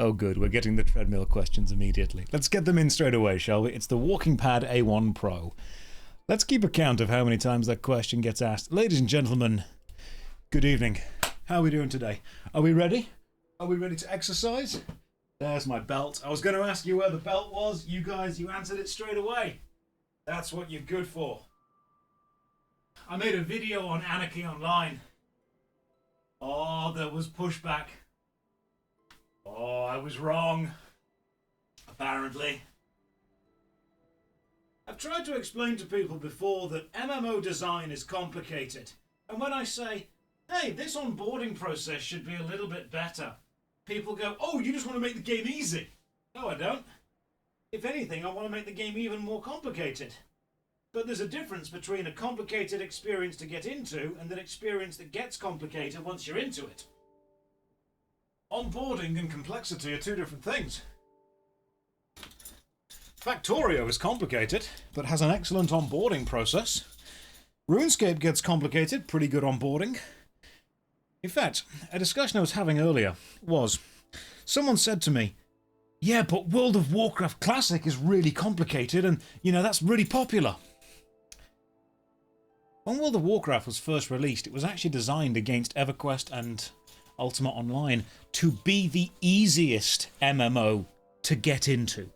Oh good, we're getting the treadmill questions immediately. Let's get them in straight away, shall we? It's the Walking Pad A1 Pro. Let's keep a count of how many times that question gets asked. Ladies and gentlemen, good evening. How are we doing today? Are we ready? Are we ready to exercise? There's my belt. I was going to ask you where the belt was. You guys, you answered it straight away. That's what you're good for. I made a video on Anarchy Online. Oh, there was pushback. Oh, I was wrong. Apparently. I've tried to explain to people before that MMO design is complicated. And when I say, hey, this onboarding process should be a little bit better, people go, oh, you just want to make the game easy. No, I don't. If anything, I want to make the game even more complicated. But there's a difference between a complicated experience to get into and an experience that gets complicated once you're into it. Onboarding and complexity are two different things. Factorio is complicated, but has an excellent onboarding process. RuneScape gets complicated, pretty good onboarding. In fact, a discussion I was having earlier was, someone said to me, yeah, but World of Warcraft Classic is really complicated and, you know, that's really popular. When World of Warcraft was first released, it was actually designed against EverQuest and Ultima Online to be the easiest MMO to get into.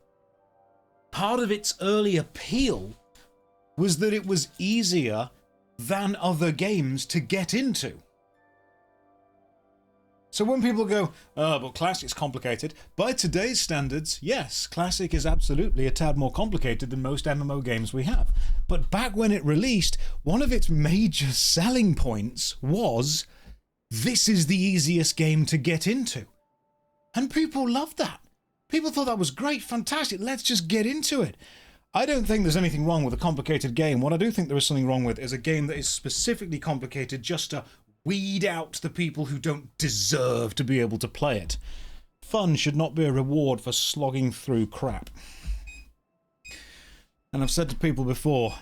Part of its early appeal was that it was easier than other games to get into. So when people go, oh, but Classic's complicated, by today's standards, yes, Classic is absolutely a tad more complicated than most MMO games we have. But back when it released, one of its major selling points was, this is the easiest game to get into. And people loved that. People thought that was great, fantastic, let's just get into it. I don't think there's anything wrong with a complicated game. What I do think there is something wrong with is a game that is specifically complicated just to weed out the people who don't deserve to be able to play it. Fun should not be a reward for slogging through crap. And I've said to people before,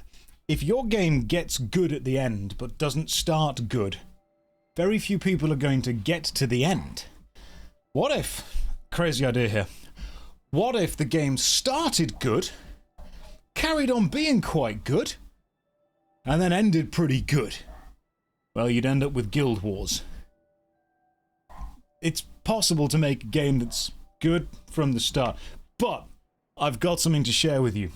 if your game gets good at the end but doesn't start good, very few people are going to get to the end. What if, crazy idea here, what if the game started good, carried on being quite good, and then ended pretty good? Well, you'd end up with Guild Wars. It's possible to make a game that's good from the start, but I've got something to share with you.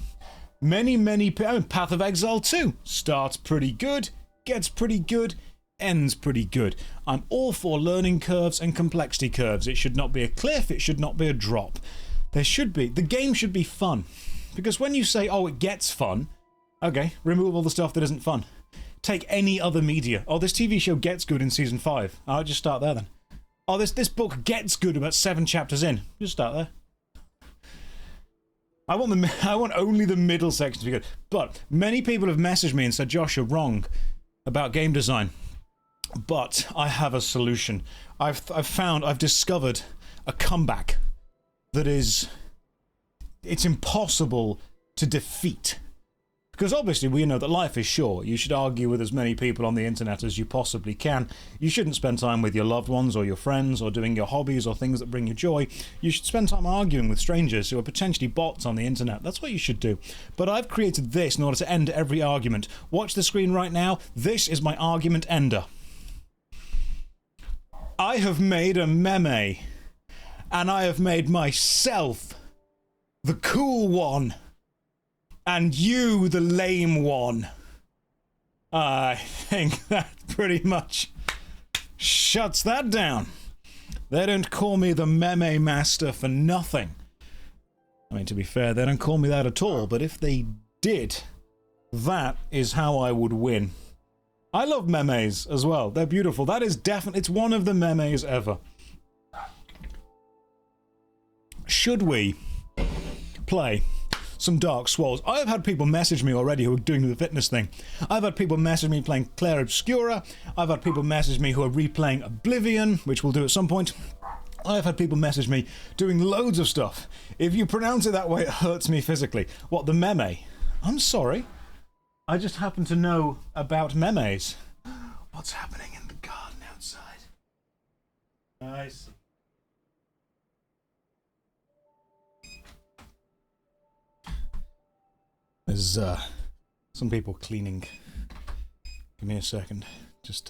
Many Path of Exile 2 starts pretty good, gets pretty good, ends pretty good. I'm all for learning curves and complexity curves. It should not be a cliff, it should not be a drop. There should be. The game should be fun. Because when you say, oh, it gets fun, okay, remove all the stuff that isn't fun. Take any other media. Oh, this TV show gets good in season 5. I'll just start there then. Oh, this book gets good about 7 chapters in. Just start there. I want only the middle section to be good. But many people have messaged me and said, Josh, you're wrong about game design. But I have a solution. I've discovered a comeback that is, it's impossible to defeat. Because obviously we know that life is short. You should argue with as many people on the internet as you possibly can. You shouldn't spend time with your loved ones or your friends or doing your hobbies or things that bring you joy. You should spend time arguing with strangers who are potentially bots on the internet. That's what you should do. But I've created this in order to end every argument. Watch the screen right now. This is my argument ender. I have made a meme. And I have made myself the cool one. And you, the lame one. I think that pretty much shuts that down. They don't call me the meme master for nothing. I mean, to be fair, they don't call me that at all, but if they did, that is how I would win. I love memes as well. They're beautiful. That is definitely, it's one of the memes ever. Should we play some Dark Swoles? I've had people message me already who are doing the fitness thing. I've had people message me playing Clair Obscura. I've had people message me who are replaying Oblivion, which we'll do at some point. I've had people message me doing loads of stuff. If you pronounce it that way, it hurts me physically. What, the meme? I'm sorry. I just happen to know about memes. What's happening in the garden outside? I see. There's some people cleaning. Give me a second, just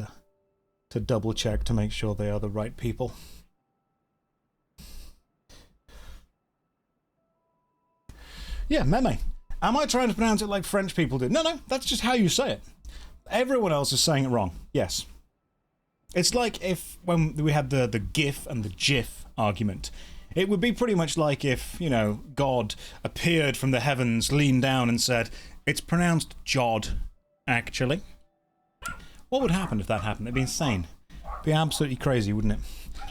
to double check to make sure they are the right people. Yeah, meme. Am I trying to pronounce it like French people do? No, no, that's just how you say it. Everyone else is saying it wrong. Yes. It's like if, when we had the GIF and the GIF argument, it would be pretty much like if, you know, God appeared from the heavens, leaned down and said, it's pronounced Jod, actually. What would happen if that happened? It'd be insane. It'd be absolutely crazy, wouldn't it?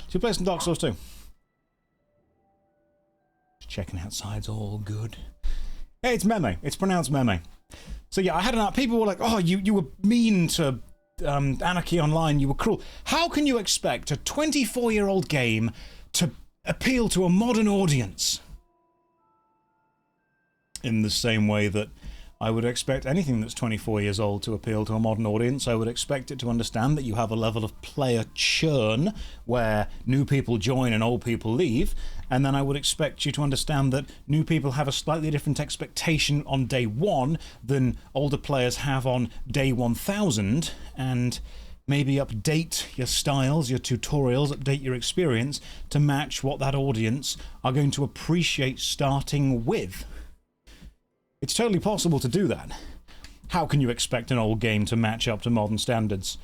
Should we play some Dark Souls 2? Just checking outside's all good. Hey, it's meme. It's pronounced meme. So yeah, I had people were like, oh, you were mean to Anarchy Online, you were cruel. How can you expect a 24-year-old game to appeal to a modern audience? In the same way that I would expect anything that's 24 years old to appeal to a modern audience. I would expect it to understand that you have a level of player churn where new people join and old people leave, and then I would expect you to understand that new people have a slightly different expectation on day one than older players have on day 1000, and maybe update your styles, your tutorials, update your experience to match what that audience are going to appreciate starting with. It's totally possible to do that. How can you expect an old game to match up to modern standards?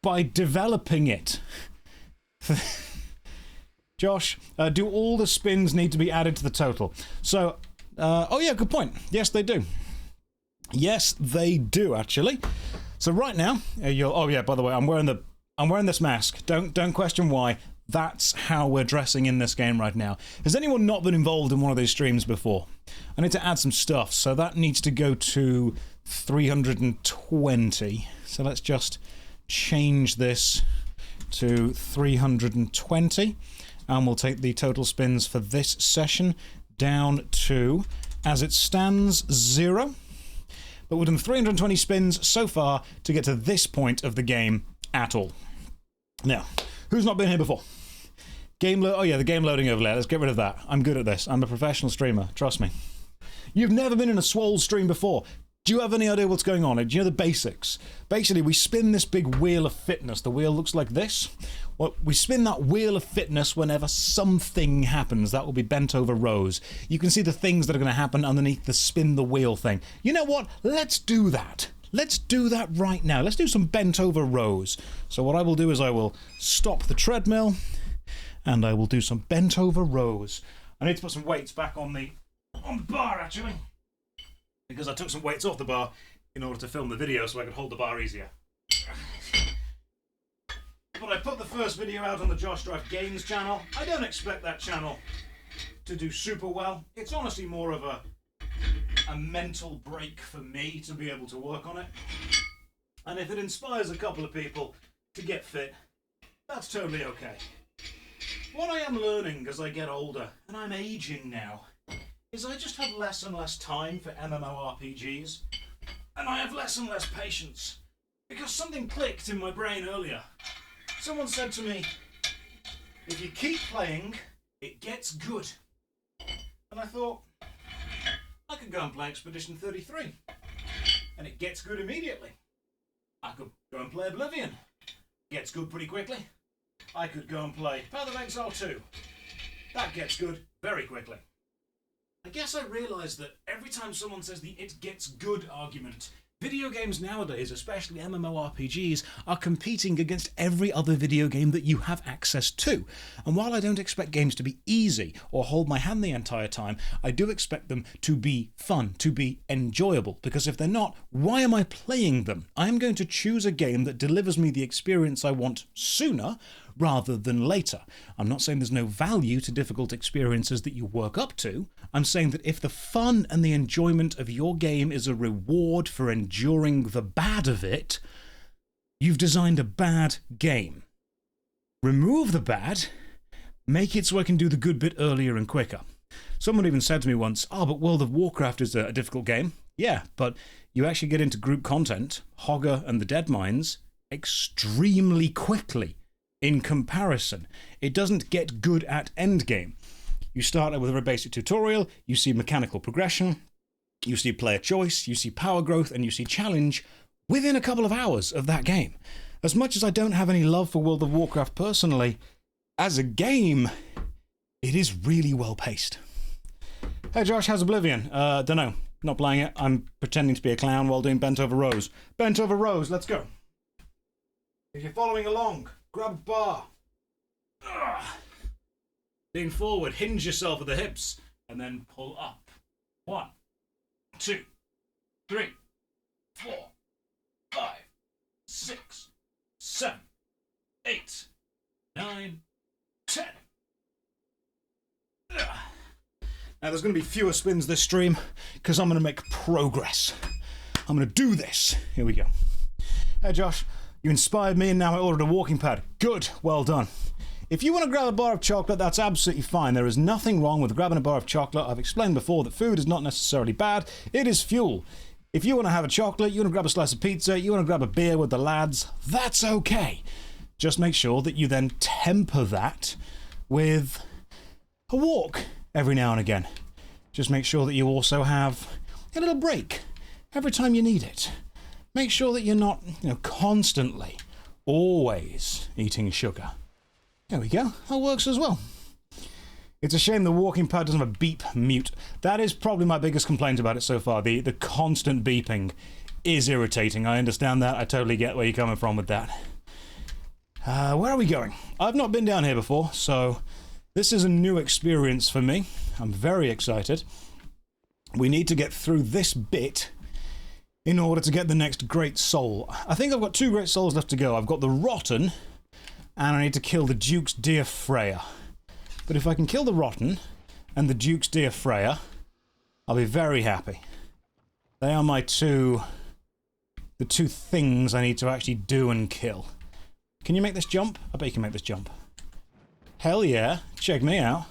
By developing it. Josh, do all the spins need to be added to the total? So, oh yeah, good point. Yes, they do. Yes, they do, actually. So right now, oh yeah, by the way, I'm wearing this mask. Don't question why. That's how we're dressing in this game right now. Has anyone not been involved in one of these streams before? I need to add some stuff, so that needs to go to 320. So let's just change this to 320, and we'll take the total spins for this session down to, as it stands, 0. But we've done 320 spins so far to get to this point of the game at all. Now, who's not been here before? Oh yeah, the game loading overlay. Let's get rid of that. I'm good at this. I'm a professional streamer. Trust me. You've never been in a Swoles stream before. Do you have any idea what's going on? Do you know the basics? Basically, we spin this big wheel of fitness. The wheel looks like this. Well, we spin that wheel of fitness whenever something happens. That will be bent over rows. You can see the things that are going to happen underneath the spin the wheel thing. You know what? Let's do that. Let's do that right now. Let's do some bent over rows. So what I will do is I will stop the treadmill, and I will do some bent over rows. I need to put some weights back on the bar, actually, because I took some weights off the bar in order to film the video so I could hold the bar easier. But I put the first video out on the JoshStrife Games channel. I don't expect that channel to do super well. It's honestly more of a mental break for me to be able to work on it. And if it inspires a couple of people to get fit, that's totally okay. What I am learning as I get older, and I'm aging now, is I just have less and less time for MMORPGs, and I have less and less patience, because something clicked in my brain earlier. Someone said to me, if you keep playing, it gets good. And I thought, I could go and play Expedition 33, and it gets good immediately. I could go and play Oblivion. Gets good pretty quickly. I could go and play Path of Exile 2. That gets good very quickly. I guess I realised that every time someone says the "it gets good" argument, video games nowadays, especially MMORPGs, are competing against every other video game that you have access to. And while I don't expect games to be easy or hold my hand the entire time, I do expect them to be fun, to be enjoyable, because if they're not, why am I playing them? I'm going to choose a game that delivers me the experience I want sooner rather than later. I'm not saying there's no value to difficult experiences that you work up to. I'm saying that if the fun and the enjoyment of your game is a reward for enduring the bad of it, you've designed a bad game. Remove the bad, make it so I can do the good bit earlier and quicker. Someone even said to me once, oh, but World of Warcraft is a difficult game. Yeah, but you actually get into group content, Hogger and the Deadmines, extremely quickly. In comparison, it doesn't get good at endgame. You start out with a very basic tutorial, you see mechanical progression, you see player choice, you see power growth, and you see challenge within a couple of hours of that game. As much as I don't have any love for World of Warcraft personally, as a game, it is really well paced. Hey Josh, how's Oblivion? Dunno. Not playing it. I'm pretending to be a clown while doing bent over rows. Bent over rows, let's go. If you're following along, grab a bar. Ugh. Lean forward, hinge yourself at the hips, and then pull up. 1, 2, 3, 4, 5, 6, 7, 8, 9, 10. Ugh. Now there's going to be fewer spins this stream because I'm going to make progress. I'm going to do this. Here we go. Hey Josh, you inspired me and now I ordered a walking pad. Good, well done. If you want to grab a bar of chocolate, that's absolutely fine. There is nothing wrong with grabbing a bar of chocolate. I've explained before that food is not necessarily bad. It is fuel. If you want to have a chocolate, you want to grab a slice of pizza, you want to grab a beer with the lads, that's okay. Just make sure that you then temper that with a walk every now and again. Just make sure that you also have a little break every time you need it. Make sure that you're not, constantly, always eating sugar. There we go. That works as well. It's a shame the walking pad doesn't have a beep mute. That is probably my biggest complaint about it so far. The constant beeping is irritating. I understand that. I totally get where you're coming from with that. Where are we going? I've not been down here before, so this is a new experience for me. I'm very excited. We need to get through this bit in order to get the next Great Soul. I think I've got 2 Great Souls left to go. I've got the Rotten, and I need to kill the Duke's Dear Freya. But if I can kill the Rotten and the Duke's Dear Freya, I'll be very happy. They are the 2 things I need to actually do and kill. Can you make this jump? I bet you can make this jump. Hell yeah, check me out.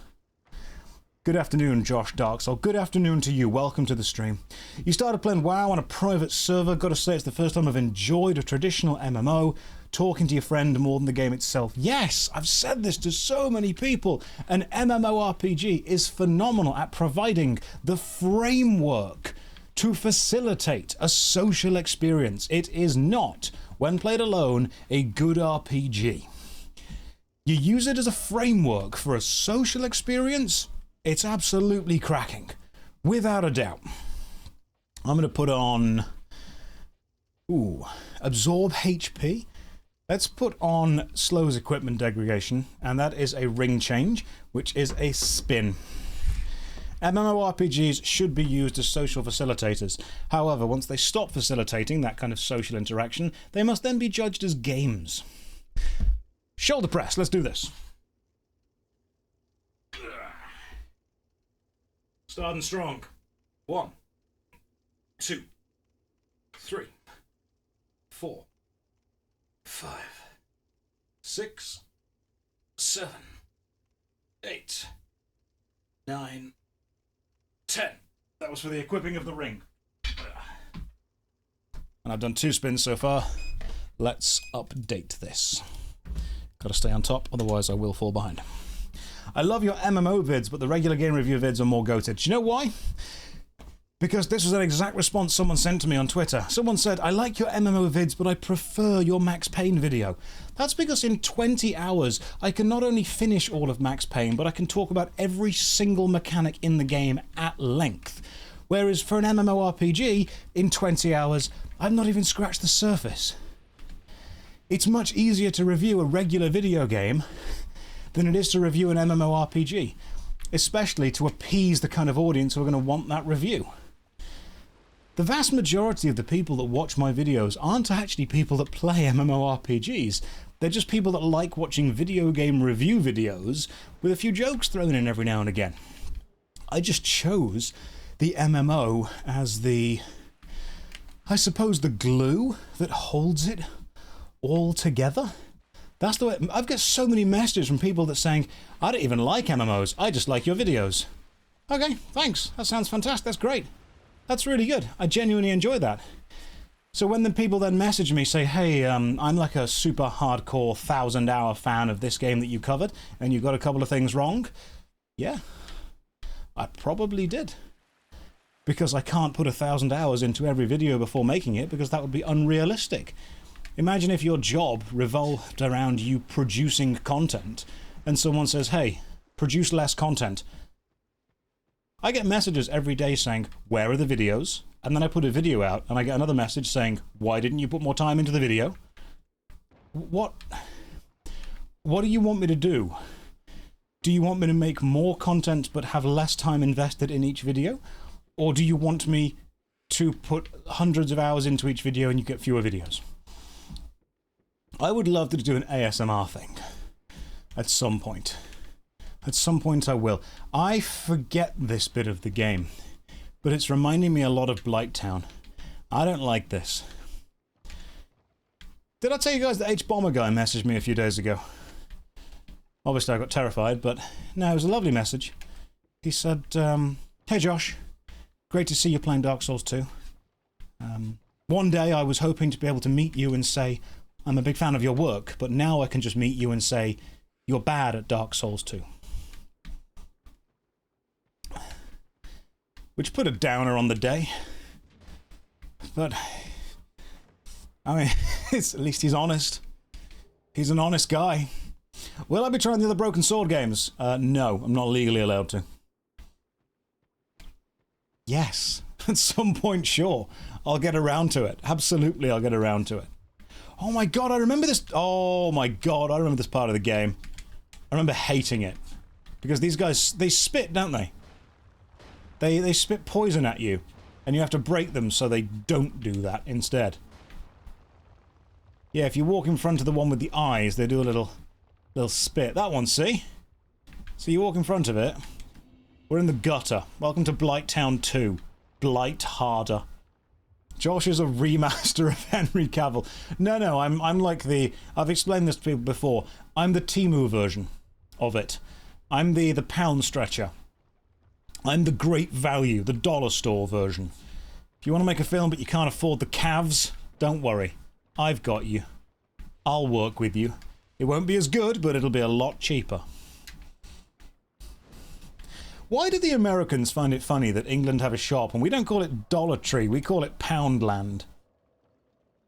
Good afternoon, Josh Darksoul. Good afternoon to you. Welcome to the stream. You started playing WoW on a private server. Gotta say, it's the first time I've enjoyed a traditional MMO. Talking to your friend more than the game itself. Yes, I've said this to so many people. An MMORPG is phenomenal at providing the framework to facilitate a social experience. It is not, when played alone, a good RPG. You use it as a framework for a social experience, it's absolutely cracking. Without a doubt. I'm going to put on... Absorb HP. Let's put on Slow's Equipment Degradation, and that is a ring change, which is a spin. MMORPGs should be used as social facilitators. However, once they stop facilitating that kind of social interaction, they must then be judged as games. Shoulder press, let's do this. Starting strong. 1, 2, 3, 4, 5, 6, 7, 8, 9, 10. That was for the equipping of the ring. And I've done 2 spins so far. Let's update this. Gotta stay on top, otherwise I will fall behind. I love your MMO vids, but the regular game review vids are more goated. Do you know why? Because this was an exact response someone sent to me on Twitter. Someone said, I like your MMO vids, but I prefer your Max Payne video. That's because in 20 hours, I can not only finish all of Max Payne, but I can talk about every single mechanic in the game at length. Whereas for an MMORPG, in 20 hours, I've not even scratched the surface. It's much easier to review a regular video game than it is to review an MMORPG, especially to appease the kind of audience who are going to want that review. The vast majority of the people that watch my videos aren't actually people that play MMORPGs. They're just people that like watching video game review videos with a few jokes thrown in every now and again. I just chose the MMO as the, I suppose, the glue that holds it all together. That's the way. I've got so many messages from people that saying, I don't even like MMOs, I just like your videos. Okay, thanks. That sounds fantastic. That's great. That's really good. I genuinely enjoy that. So when the people then message me, say, hey, I'm like a super hardcore 1,000-hour fan of this game that you covered, and you got a couple of things wrong. Yeah, I probably did. because I can't put 1,000 hours into every video before making it, because that would be unrealistic. Imagine if your job revolved around you producing content, and someone says, hey, produce less content. I get messages every day saying, where are the videos? And then I put a video out, and I get another message saying, why didn't you put more time into the video? What do you want me to do? Do you want me to make more content but have less time invested in each video? Or do you want me to put hundreds of hours into each video and you get fewer videos? I would love to do an ASMR thing at some point. At some point I will. I forget this bit of the game, but it's reminding me a lot of Blighttown. I don't like this. Did I tell you guys that H-Bomber guy messaged me a few days ago? Obviously I got terrified, but no, it was a lovely message. He said, hey Josh, great to see you playing Dark Souls 2. One day I was hoping to be able to meet you and say, I'm a big fan of your work, but now I can just meet you and say, you're bad at Dark Souls 2. Which put a downer on the day. But, I mean, at least he's honest. He's an honest guy. Will I be trying the other Broken Sword games? No, I'm not legally allowed to. Yes, at some point, sure. I'll get around to it. Absolutely, I'll get around to it. Oh my god, I remember this. Oh my god, I remember this part of the game. I remember hating it. Because these guys, they spit, don't they? They spit poison at you. And you have to break them so they don't do that instead. Yeah, if you walk in front of the one with the eyes, they do a little spit. That one, see? So you walk in front of it. We're in the gutter. Welcome to Blighttown 2. Blight harder. Josh is a remaster of Henry Cavill. No, I'm like the... I've explained this to people before. I'm the Temu version of it. I'm the pound stretcher. I'm the great value, the dollar store version. If you want to make a film but you can't afford the calves, don't worry. I've got you. I'll work with you. It won't be as good, but it'll be a lot cheaper. Why do the Americans find it funny that England have a shop and we don't call it Dollar Tree, we call it Poundland?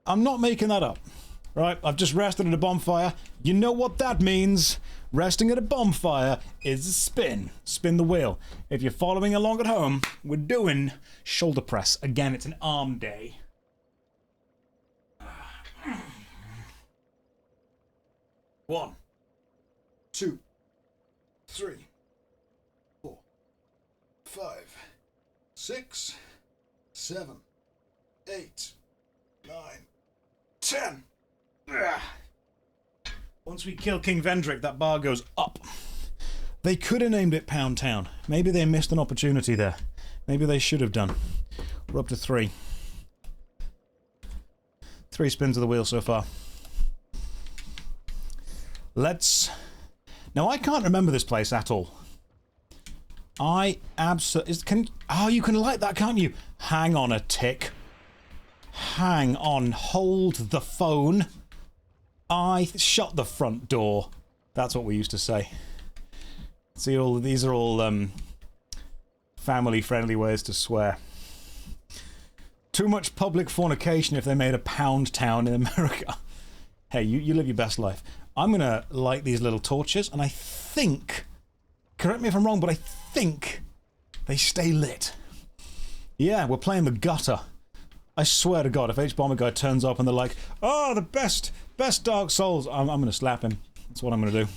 I'm not making that up. Right, I've just rested at a bonfire. You know what that means. Resting at a bonfire is a spin. Spin the wheel. If you're following along at home, we're doing shoulder press. Again, it's an arm day. 1, 2, 3, 4, 5, 6, 7, 8, 9, 10. Once we kill King Vendrick, that bar goes up. They could have named it Pound Town. Maybe they missed an opportunity there. Maybe they should have done. We're up to 3. 3 spins of the wheel so far. Let's... Now, I can't remember this place at all. I absolutely... Oh, you can light that, can't you? Hang on a tick. Hang on. Hold the phone. Shut the front door. That's what we used to say. See, these are all family-friendly ways to swear. Too much public fornication if they made a pound town in America. Hey, you live your best life. I'm gonna light these little torches, and I think... Correct me if I'm wrong, but I think they stay lit. Yeah, we're playing the gutter. I swear to God, if H-Bomber guy turns up and they're like, oh, the best Dark Souls, I'm gonna slap him. That's what I'm gonna do.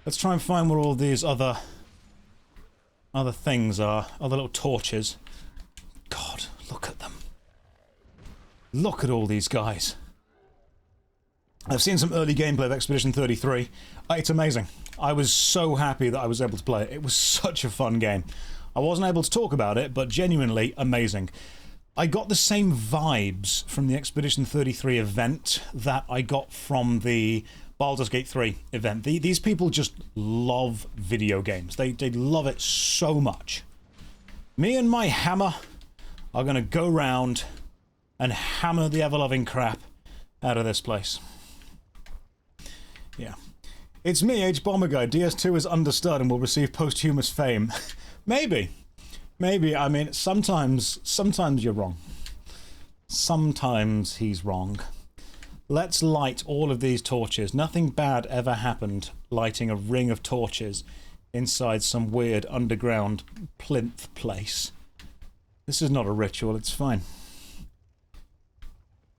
Let's try and find where all these other things are. Other little torches. God, look at them. Look at all these guys. I've seen some early gameplay of Expedition 33. It's amazing. I was so happy that I was able to play it. It was such a fun game. I wasn't able to talk about it, but genuinely amazing. I got the same vibes from the Expedition 33 event that I got from the Baldur's Gate 3 event. These people just love video games. They love it so much. Me and my hammer are going to go round and hammer the ever-loving crap out of this place. Yeah. It's me, H-Bomber Guy. DS2 is understood and will receive posthumous fame. Maybe. Maybe, I mean, sometimes you're wrong. Sometimes he's wrong. Let's light all of these torches. Nothing bad ever happened lighting a ring of torches inside some weird underground plinth place. This is not a ritual, it's fine.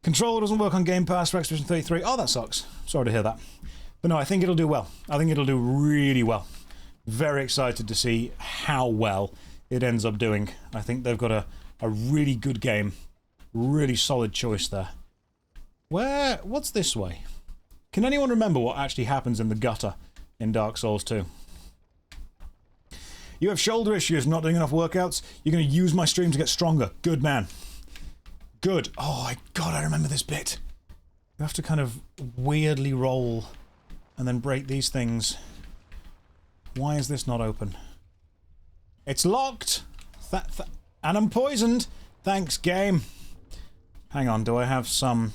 Controller doesn't work on Game Pass for Expedition 33. Oh, that sucks. Sorry to hear that. But no, I think it'll do well. I think it'll do really well. Very excited to see how well it ends up doing. I think they've got a really good game. Really solid choice there. What's this way? Can anyone remember what actually happens in the gutter in Dark Souls 2? You have shoulder issues, not doing enough workouts. You're going to use my stream to get stronger. Good man. Good. Oh my god, I remember this bit. You have to kind of weirdly roll and then break these things. Why is this not open? It's locked! And I'm poisoned! Thanks, game. Hang on, do I have some...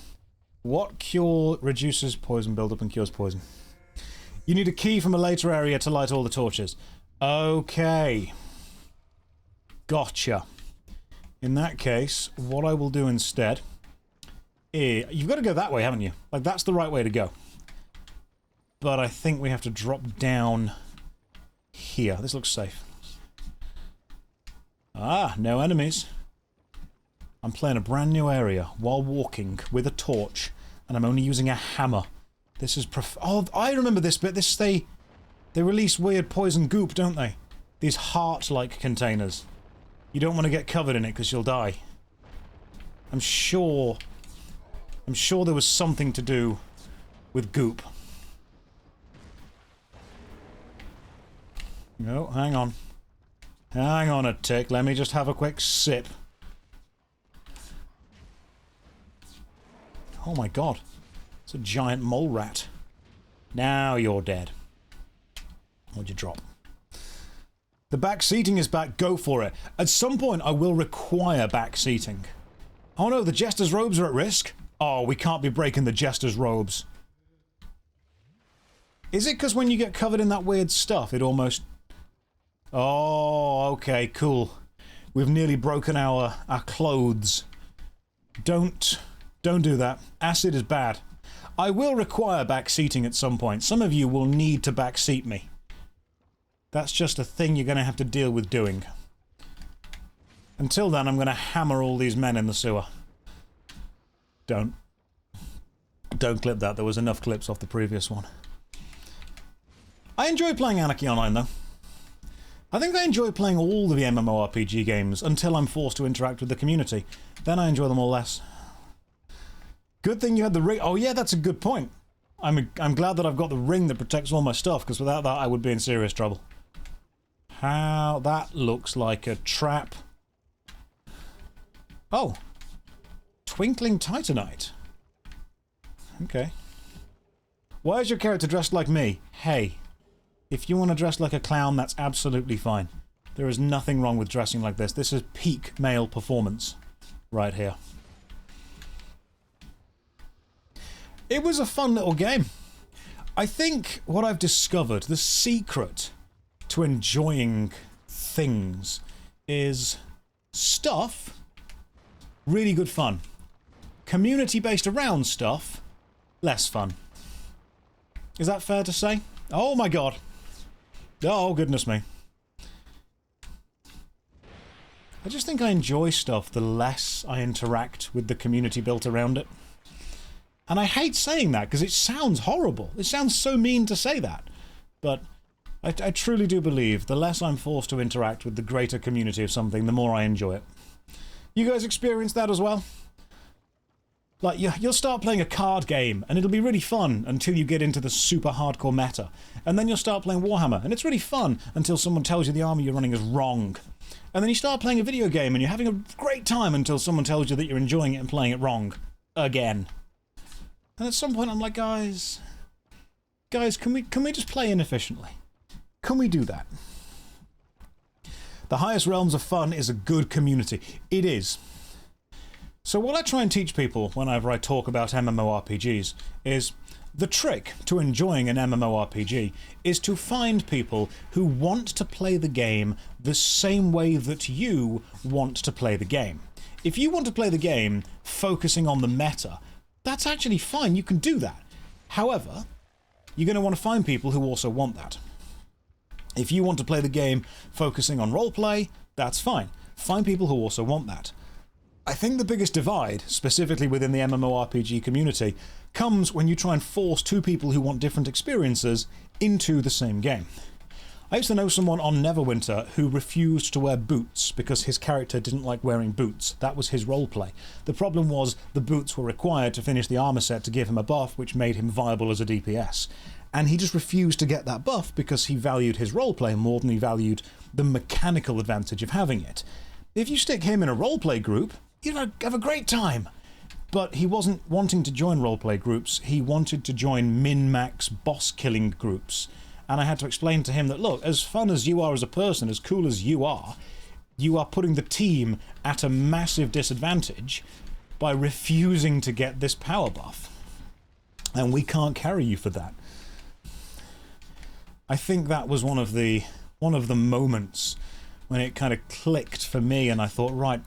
What cure reduces poison buildup and cures poison? You need a key from a later area to light all the torches. Okay. Gotcha. In that case, what I will do instead... You've got to go that way, haven't you? Like, that's the right way to go. But I think we have to drop down here. This looks safe. Ah, no enemies. I'm playing a brand new area while walking with a torch, and I'm only using a hammer. This is oh, I remember this bit. They release weird poison goop, don't they? These heart-like containers. You don't want to get covered in it because you'll die. I'm sure there was something to do with goop. No, hang on. Hang on a tick. Let me just have a quick sip. Oh my god. It's a giant mole rat. Now you're dead. What'd you drop? The back seating is back. Go for it. At some point, I will require back seating. Oh no, the Jester's robes are at risk. Oh, we can't be breaking the Jester's robes. Is it because when you get covered in that weird stuff, it almost... Oh, okay, cool. We've nearly broken our clothes. Don't do that. Acid is bad. I will require back seating at some point. Some of you will need to back seat me. That's just a thing you're going to have to deal with doing. Until then, I'm going to hammer all these men in the sewer. Don't clip that. There was enough clips off the previous one. I enjoy playing Anarchy Online, though. I think I enjoy playing all of the MMORPG games until I'm forced to interact with the community. Then I enjoy them all less. Good thing you had the ring. Oh yeah, that's a good point. I'm glad that I've got the ring that protects all my stuff, because without that I would be in serious trouble. How... That looks like a trap. Oh. Twinkling Titanite. Okay. Why is your character dressed like me? Hey. If you want to dress like a clown, that's absolutely fine. There is nothing wrong with dressing like this. This is peak male performance. Right here. It was a fun little game. I think what I've discovered, the secret to enjoying things, is stuff, really good fun. Community based around stuff, less fun. Is that fair to say? Oh my god. Oh goodness me. I just think I enjoy stuff the less I interact with the community built around it. And I hate saying that because it sounds horrible. It sounds so mean to say that. But I truly do believe the less I'm forced to interact with the greater community of something, the more I enjoy it. You guys experience that as well? Like, you'll start playing a card game, and it'll be really fun until you get into the super hardcore meta. And then you'll start playing Warhammer, and it's really fun until someone tells you the army you're running is wrong. And then you start playing a video game, and you're having a great time until someone tells you that you're enjoying it and playing it wrong. Again. And at some point I'm like, guys, can we just play inefficiently? Can we do that? The highest realms of fun is a good community. It is. So what I try and teach people whenever I talk about MMORPGs is The trick to enjoying an MMORPG is to find people who want to play the game the same way that you want to play the game. If you want to play the game focusing on the meta, that's actually fine, you can do that. However, you're going to want to find people who also want that. If you want to play the game focusing on roleplay, that's fine. Find people who also want that. I think the biggest divide, specifically within the MMORPG community, comes when you try and force two people who want different experiences into the same game. I used to know someone on Neverwinter who refused to wear boots because his character didn't like wearing boots. That was his roleplay. The problem was the boots were required to finish the armor set to give him a buff, which made him viable as a DPS. And he just refused to get that buff because he valued his roleplay more than he valued the mechanical advantage of having it. If you stick him in a roleplay group, you'd have a great time. But he wasn't wanting to join roleplay groups, he wanted to join min-max boss-killing groups. And I had to explain to him that, look, as fun as you are as a person, as cool as you are putting the team at a massive disadvantage by refusing to get this power buff. And we can't carry you for that. I think that was one of the moments when it kind of clicked for me, and I thought, right,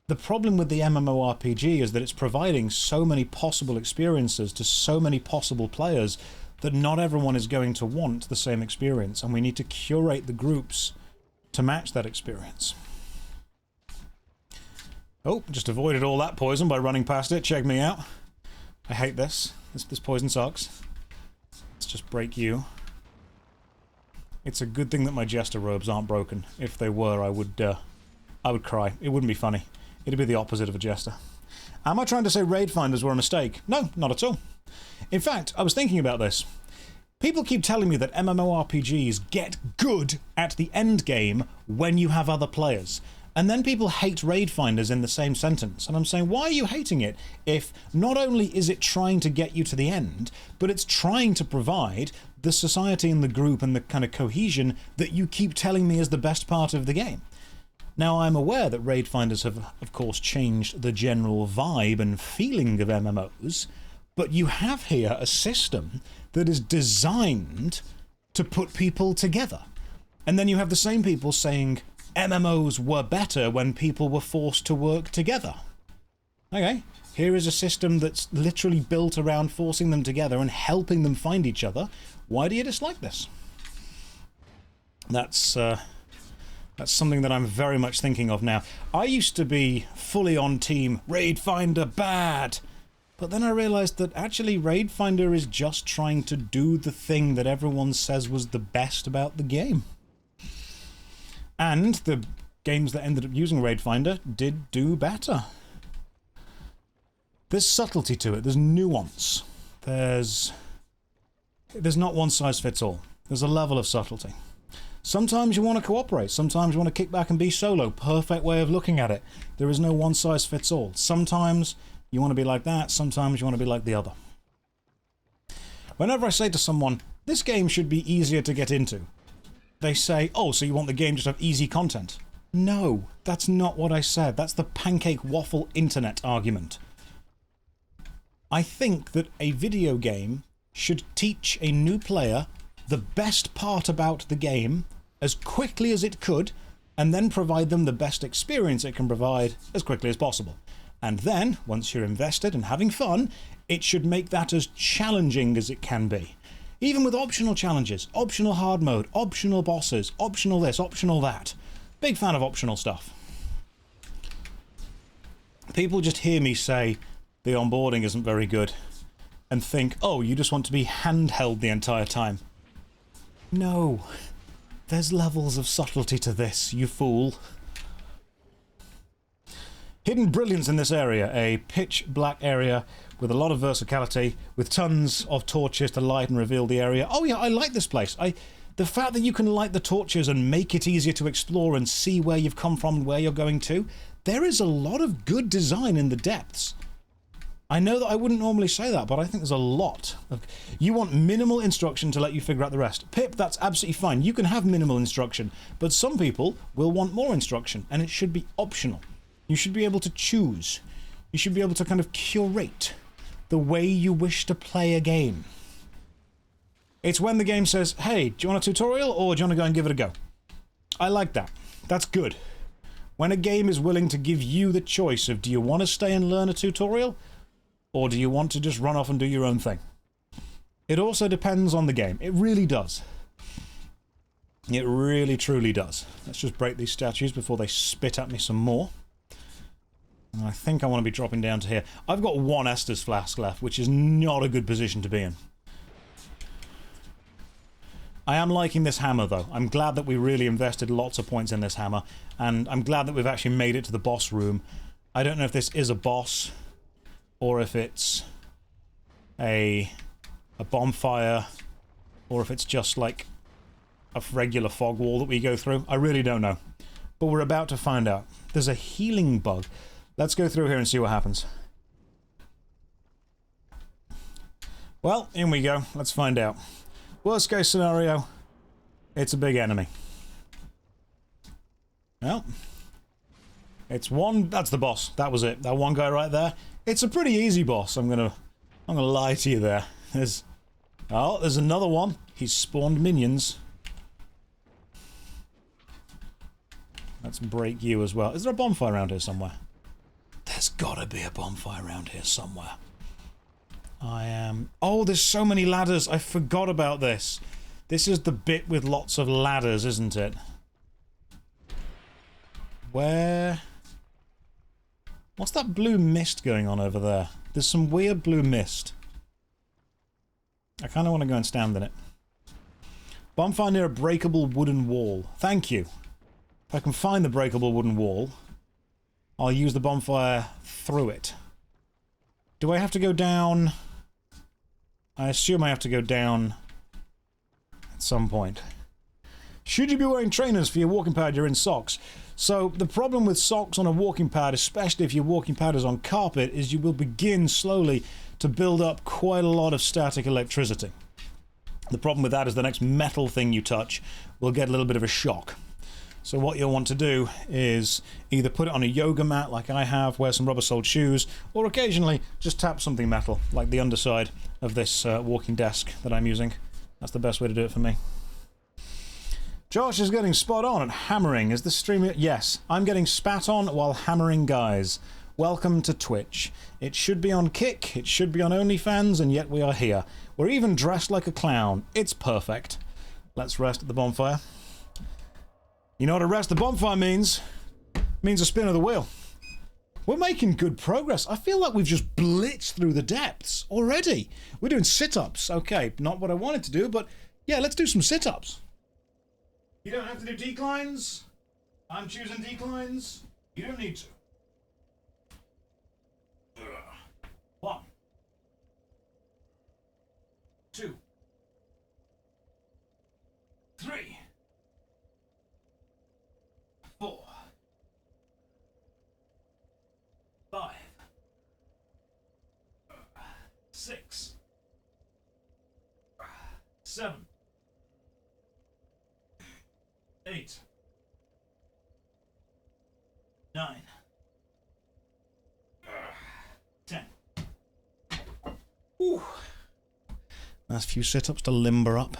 the problem with the MMORPG is that it's providing so many possible experiences to so many possible players that not everyone is going to want the same experience, and we need to curate the groups to match that experience. Oh, just avoided all that poison by running past it. Check me out. I hate this. This poison sucks. Let's just break you. It's a good thing that my jester robes aren't broken. If they were, I would cry. It wouldn't be funny. It'd be the opposite of a jester. Am I trying to say raid finders were a mistake? No, not at all. In fact, I was thinking about this. People keep telling me that MMORPGs get good at the end game when you have other players. And then people hate raid finders in the same sentence. And I'm saying, why are you hating it if not only is it trying to get you to the end, but it's trying to provide the society and the group and the kind of cohesion that you keep telling me is the best part of the game? Now, I'm aware that raid finders have, of course, changed the general vibe and feeling of MMOs, but you have here a system that is designed to put people together. And then you have the same people saying MMOs were better when people were forced to work together. Okay, here is a system that's literally built around forcing them together and helping them find each other. Why do you dislike this? That's something that I'm very much thinking of now. I used to be fully on team Raid Finder bad, but then I realised that actually Raid Finder is just trying to do the thing that everyone says was the best about the game. And the games that ended up using Raid Finder did do better. There's subtlety to it, there's nuance. There's not one size fits all. There's a level of subtlety. Sometimes you want to cooperate, sometimes you want to kick back and be solo. Perfect way of looking at it. There is no one size fits all. Sometimes you want to be like that, sometimes you want to be like the other. Whenever I say to someone, this game should be easier to get into, they say, oh, so you want the game just to have easy content? No, that's not what I said. That's the pancake waffle internet argument. I think that a video game should teach a new player the best part about the game as quickly as it could, and then provide them the best experience it can provide as quickly as possible. And then, once you're invested and having fun, it should make that as challenging as it can be. Even with optional challenges, optional hard mode, optional bosses, optional this, optional that. Big fan of optional stuff. People just hear me say the onboarding isn't very good and think, oh, you just want to be handheld the entire time. No. There's levels of subtlety to this, you fool. Hidden brilliance in this area, a pitch black area with a lot of versatility, with tons of torches to light and reveal the area. Oh yeah, I like this place. The fact that you can light the torches and make it easier to explore and see where you've come from and where you're going to, there is a lot of good design in the depths. I know that I wouldn't normally say that, but I think there's a lot. You want minimal instruction to let you figure out the rest. Pip, that's absolutely fine. You can have minimal instruction, but some people will want more instruction, and it should be optional. You should be able to choose. You should be able to kind of curate the way you wish to play a game. It's when the game says, hey, do you want a tutorial or do you want to go and give it a go? I like that. That's good. When a game is willing to give you the choice of do you want to stay and learn a tutorial or do you want to just run off and do your own thing? It also depends on the game. It really does. It really, truly does. Let's just break these statues before they spit at me some more. And I think I want to be dropping down to here. I've got one Estus flask left, which is not a good position to be in. I am liking this hammer, though. I'm glad that we really invested lots of points in this hammer, and I'm glad that we've actually made it to the boss room. I don't know if this is a boss, or if it's a bonfire, or if it's just like a regular fog wall that we go through. I really don't know. But we're about to find out. There's a healing bug. Let's go through here and see what happens. Well, in we go. Let's find out. Worst case scenario, it's a big enemy. Well, it's one. That's the boss. That was it. That one guy right there. It's a pretty easy boss. I'm gonna lie to you there. There's another one. He's spawned minions. Let's break you as well. Is there a bonfire around here somewhere? There's gotta be a bonfire around here somewhere. Oh, there's so many ladders. I forgot about this. This is the bit with lots of ladders, isn't it? Where? What's that blue mist going on over there? There's some weird blue mist. I kind of want to go and stand in it. Bonfire near a breakable wooden wall. Thank you. If I can find the breakable wooden wall, I'll use the bonfire through it. Do I have to go down? I assume I have to go down at some point. Should you be wearing trainers for your walking pad, you're in socks. So the problem with socks on a walking pad, especially if your walking pad is on carpet, is you will begin slowly to build up quite a lot of static electricity. The problem with that is the next metal thing you touch will get a little bit of a shock. So what you'll want to do is either put it on a yoga mat like I have, wear some rubber-soled shoes, or occasionally just tap something metal, like the underside of this walking desk that I'm using. That's the best way to do it for me. Josh is getting spot on at hammering. Is this stream? Yes, I'm getting spat on while hammering, guys. Welcome to Twitch. It should be on Kick, it should be on OnlyFans, and yet we are here. We're even dressed like a clown. It's perfect. Let's rest at the bonfire. You know what a rest the bonfire means? It means a spin of the wheel. We're making good progress. I feel like we've just blitzed through the depths already. We're doing sit-ups. Okay, not what I wanted to do, but yeah, let's do some sit-ups. You don't have to do declines. I'm choosing declines. You don't need to. 1, 2, 3, 4, 5, 6, 7, 8, 9, 10. Ooh. Nice few sit-ups to limber up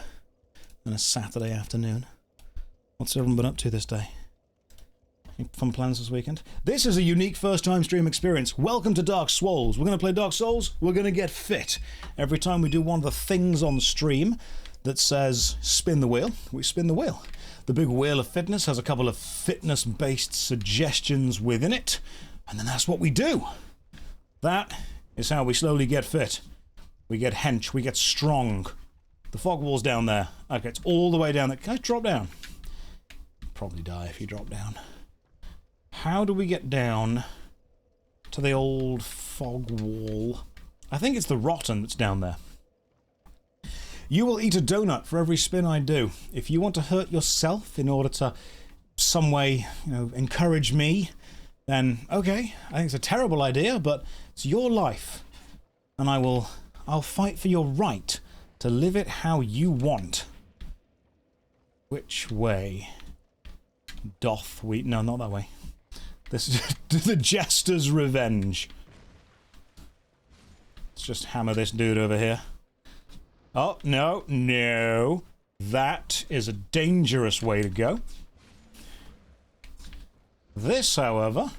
on a Saturday afternoon. What's everyone been up to this day? Any fun plans this weekend? This is a unique first-time stream experience. Welcome to Dark Swoles. We're going to play Dark Souls. We're going to get fit. Every time we do one of the things on stream that says spin the wheel, we spin the wheel. The big wheel of fitness has a couple of fitness-based suggestions within it, and then that's what we do. That is how we slowly get fit. We get hench, we get strong. The fog wall's down there. Okay, it's all the way down there. Can I drop down? Probably die if you drop down. How do we get down to the old fog wall? I think it's the rotten that's down there. You will eat a donut for every spin I do. If you want to hurt yourself in order to some way, encourage me, then okay, I think it's a terrible idea, but it's your life. And I'll fight for your right to live it how you want. Which way doth we... No, not that way. This is the Jester's Revenge. Let's just hammer this dude over here. Oh, no, no. That is a dangerous way to go. This, however...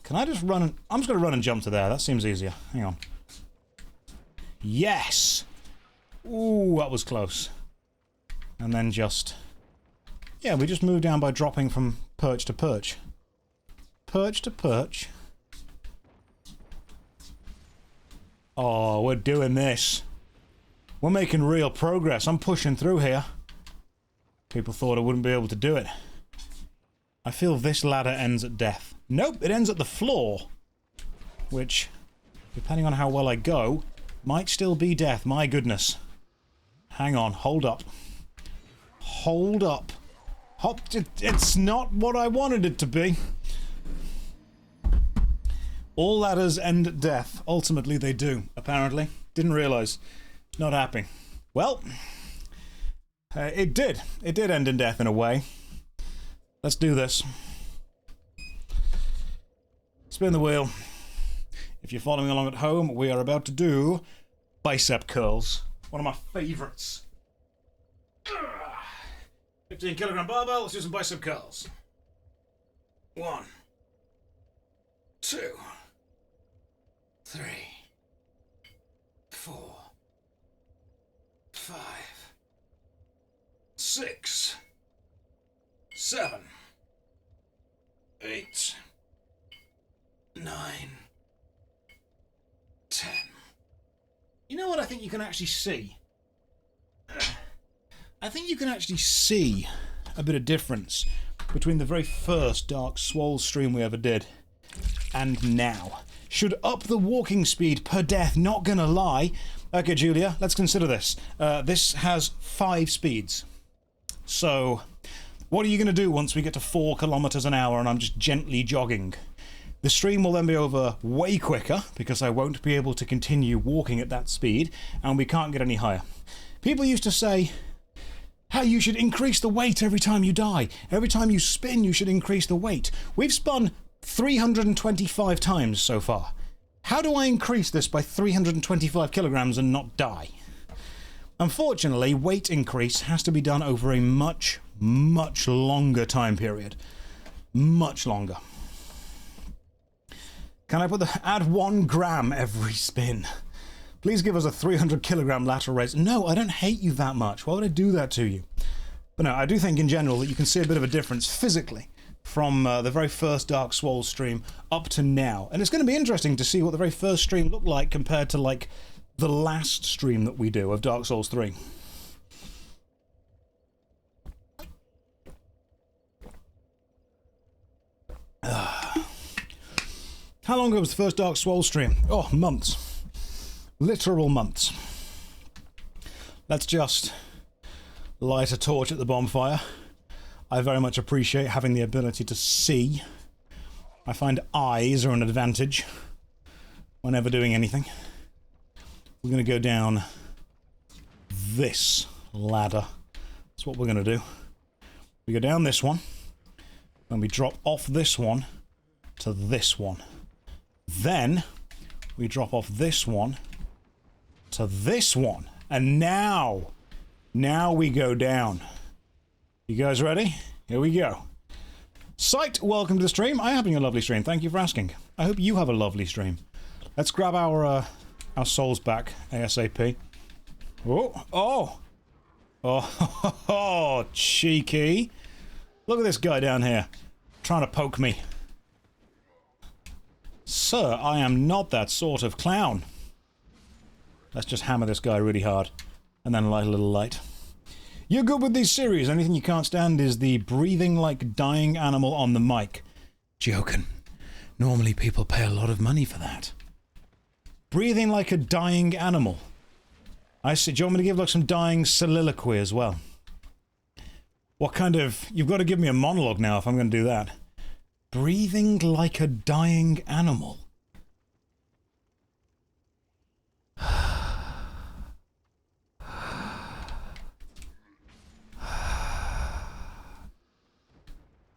Can I just run and... I'm just going to run and jump to there. That seems easier. Hang on. Yes! Ooh, that was close. And then just... Yeah, we just move down by dropping from perch to perch. Perch to perch. Oh, we're doing this. We're making real progress. I'm pushing through here. People thought I wouldn't be able to do it. I feel this ladder ends at death. Nope, it ends at the floor. Which, depending on how well I go, might still be death. My goodness. Hang on, hold up. Hold up. It's not what I wanted it to be. All ladders end at death. Ultimately, they do, apparently. Didn't realise. Not happy. Well, it did. It did end in death in a way. Let's do this. Spin the wheel. If you're following along at home, we are about to do bicep curls. One of my favourites. 15 kilogram barbell, let's do some bicep curls. 1, 2, 3, 4, 5, 6, 7, 8, 9, 10. You know what I think you can actually see? I think you can actually see a bit of difference between the very first Dark Swoles stream we ever did and now. Should up the walking speed per death, not gonna lie. Okay, Julia, let's consider this. This has 5 speeds. So, what are you gonna do once we get to 4 kilometers an hour and I'm just gently jogging? The stream will then be over way quicker because I won't be able to continue walking at that speed and we can't get any higher. People used to say, how you should increase the weight every time you die. Every time you spin, you should increase the weight. We've spun 325 times so far. How do I increase this by 325 kilograms and not die? Unfortunately, weight increase has to be done over a much, much longer time period. Much longer. Can I add 1 gram every spin? Please give us a 300 kilogram lateral raise. No, I don't hate you that much. Why would I do that to you? But no, I do think in general that you can see a bit of a difference physically from the very first Dark Swoles stream up to now. And it's going to be interesting to see what the very first stream looked like compared to, like, the last stream that we do of Dark Souls 3. How long ago was the first Dark Swoles stream? Oh, months. Literal months. Let's just light a torch at the bonfire. I very much appreciate having the ability to see. I find eyes are an advantage whenever doing anything. We're going to go down this ladder. That's what we're going to do. We go down this one, and we drop off this one to this one. Then we drop off this one to this one. And now we go down. You guys ready? Here we go. Psyched, welcome to the stream. I'm having a lovely stream. Thank you for asking. I hope you have a lovely stream. Let's grab our souls back ASAP. Oh, cheeky. Look at this guy down here, trying to poke me. Sir, I am not that sort of clown. Let's just hammer this guy really hard, and then light a little light. You're good with these series. Anything you can't stand is the breathing like dying animal on the mic. Joking. Normally people pay a lot of money for that. Breathing like a dying animal. I see. Do you want me to give like some dying soliloquy as well? What kind of... You've got to give me a monologue now if I'm going to do that. Breathing like a dying animal.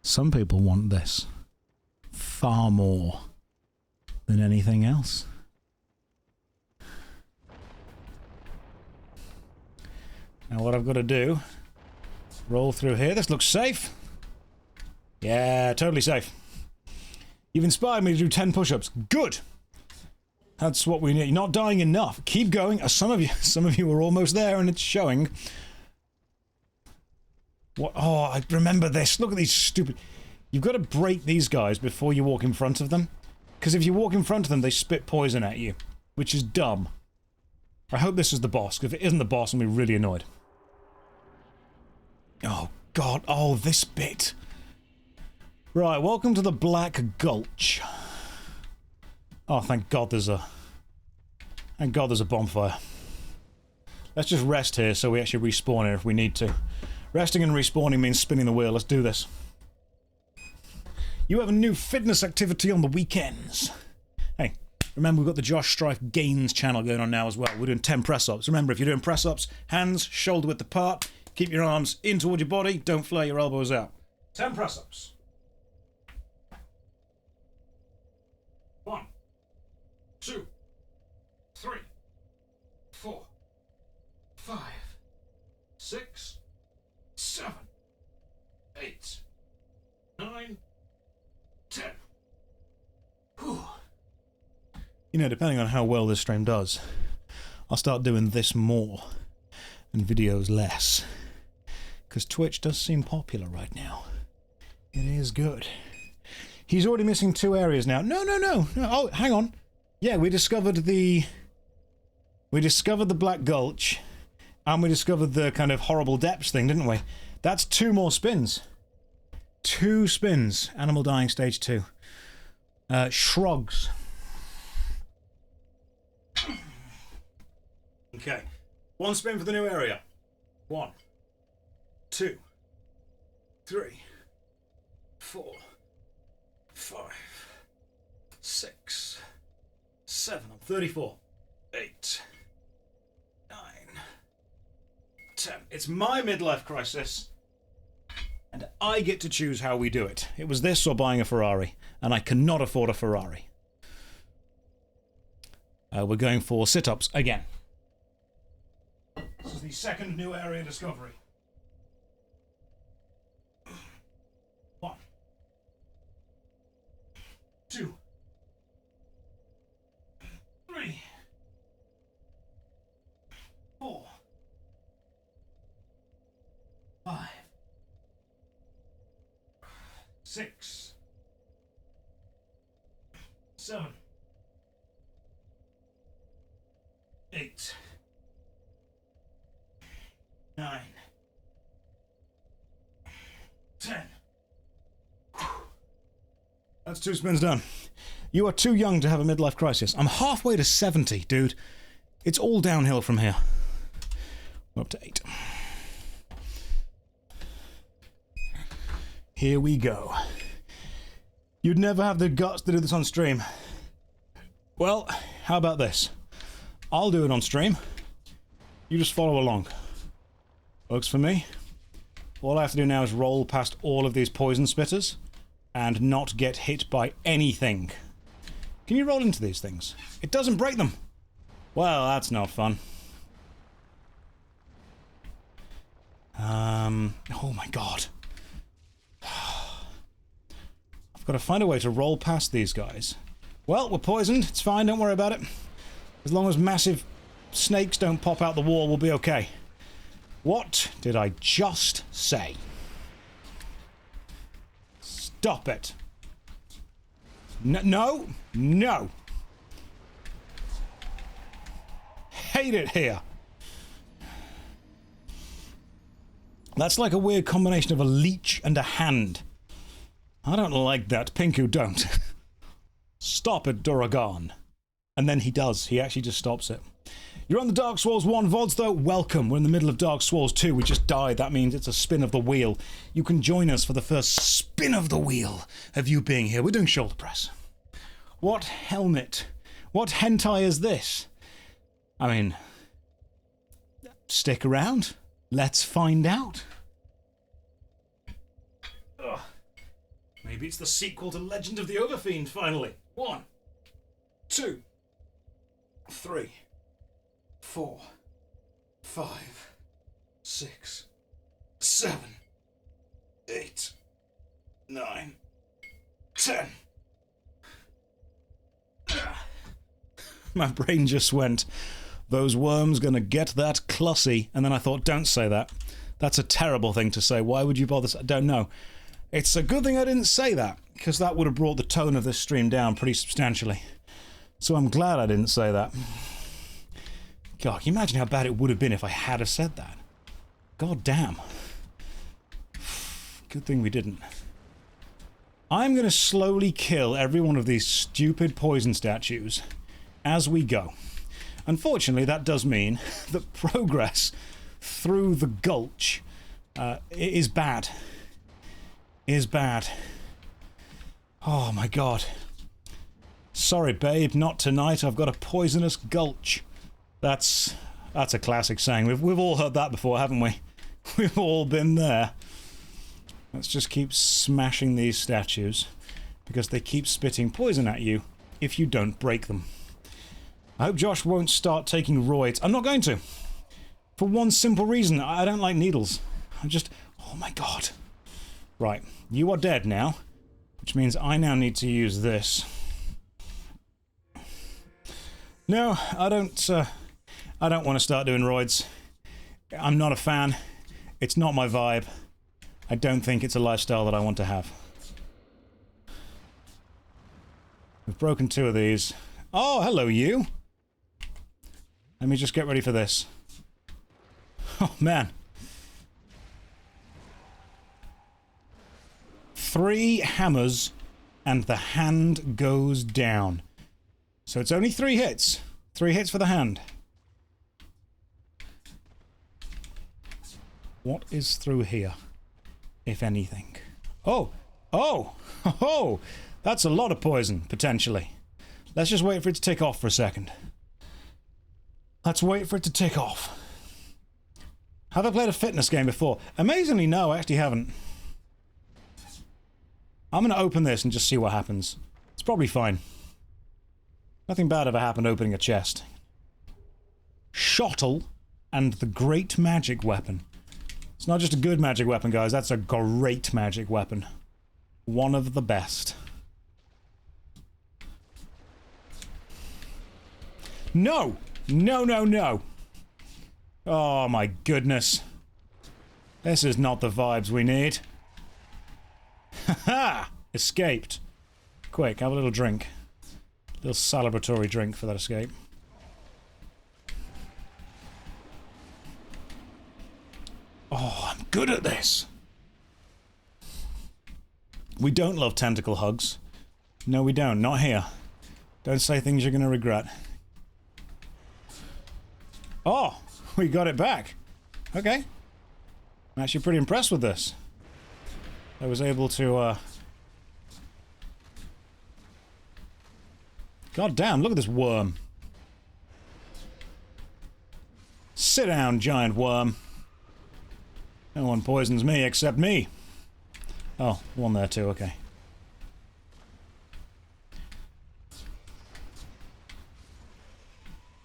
Some people want this far more than anything else. Now what I've got to do, roll through here. This looks safe. Yeah, totally safe. You've inspired me to do 10 push-ups. Good. That's what we need. You're not dying enough. Keep going. Some of you are almost there, and it's showing. What? Oh, I remember this. Look at these stupid. You've got to break these guys before you walk in front of them, because if you walk in front of them, they spit poison at you, which is dumb. I hope this is the boss, because if it isn't the boss, I'll be really annoyed. Oh God! Oh, this bit. Right, welcome to the Black Gulch. Oh, thank God there's a bonfire. Let's just rest here so we actually respawn here if we need to. Resting and respawning means spinning the wheel. Let's do this. You have a new fitness activity on the weekends. Hey, remember we've got the Josh Strife Gains channel going on now as well. We're doing 10 press-ups. Remember, if you're doing press-ups, hands shoulder width apart, keep your arms in toward your body, don't flare your elbows out. 10 press-ups. 1, 2, 3, 4, 5, 6, 7, 8, 9, 10. Whew. You know, depending on how well this stream does, I'll start doing this more and videos less. Because Twitch does seem popular right now. It is good. He's already missing 2 areas now. No. Oh, hang on. Yeah, we discovered the Black Gulch, and we discovered the kind of horrible depths thing, didn't we? That's 2 more spins. 2 spins. Animal dying stage 2. Shrugs. Okay. 1 spin for the new area. 1, 2, 3, 4, 5, 6, 7. I'm 34. 8, 9, 10. It's my midlife crisis, and I get to choose how we do it. It was this or buying a Ferrari, and I cannot afford a Ferrari. We're going for sit-ups again. This is the second new area discovery. 1, 2, 3, 4, 5, 6, 7, 8, 9, 10. That's 2 spins done. You are too young to have a midlife crisis. I'm halfway to 70, dude. It's all downhill from here. We're up to 8. Here we go. You'd never have the guts to do this on stream. Well, how about this? I'll do it on stream. You just follow along. Works for me. All I have to do now is roll past all of these poison spitters and not get hit by anything. Can you roll into these things? It doesn't break them. Well, that's not fun. Oh my God. I've got to find a way to roll past these guys. Well, we're poisoned. It's fine. Don't worry about it. As long as massive snakes don't pop out the wall, we'll be okay. What did I just say? Stop it. No. Hate it here. That's like a weird combination of a leech and a hand. I don't like that. Pinku, don't. Stop it, Duragan. And then he does. He actually just stops it. You're on the Dark Souls 1 VODs, though. Welcome. We're in the middle of Dark Souls 2. We just died. That means it's a spin of the wheel. You can join us for the first spin of the wheel of you being here. We're doing shoulder press. What helmet? What hentai is this? I mean, stick around. Let's find out. Ugh. Maybe it's the sequel to Legend of the Overfiend, finally. 1, 2, 3, 4, 5, 6, 7, 8, 9, 10. My brain just went, those worms gonna get that clussy. And then I thought, don't say that. That's a terrible thing to say. Why would you bother? I don't know. It's a good thing I didn't say that, because that would have brought the tone of this stream down pretty substantially. So I'm glad I didn't say that. God, can you imagine how bad it would have been if I had have said that? God damn. Good thing we didn't. I'm going to slowly kill every one of these stupid poison statues as we go. Unfortunately, that does mean that progress through the Gulch is bad. Is bad. Oh my god. Sorry, babe, not tonight. I've got a poisonous gulch. That's a classic saying. We've all heard that before, haven't we? We've all been there. Let's just keep smashing these statues, because they keep spitting poison at you if you don't break them. I hope Josh won't start taking roids. I'm not going to. For one simple reason. I don't like needles. I'm just... Oh my god. Right. You are dead now, which means I now need to use this. No, I don't want to start doing roids. I'm not a fan. It's not my vibe. I don't think it's a lifestyle that I want to have. We've broken 2 of these. Oh, hello you! Let me just get ready for this. Oh, man. 3 hammers, and the hand goes down. So it's only 3 hits. 3 hits for the hand. What is through here, if anything? Oh! Oh! Oh! That's a lot of poison, potentially. Let's just wait for it to tick off for a second. Let's wait for it to tick off. Have I played a fitness game before? Amazingly, no, I actually haven't. I'm going to open this and just see what happens. It's probably fine. Nothing bad ever happened opening a chest. Shottle and the great magic weapon. It's not just a good magic weapon, guys. That's a great magic weapon. One of the best. No! No, no, no! Oh my goodness. This is not the vibes we need. Haha! Escaped. Quick, have a little drink. A little celebratory drink for that escape. Oh, I'm good at this! We don't love tentacle hugs. No, we don't. Not here. Don't say things you're gonna regret. Oh! We got it back! Okay. I'm actually pretty impressed with this. I was able to, God damn, look at this worm. Sit down, giant worm. No one poisons me except me. Oh, one there too, okay.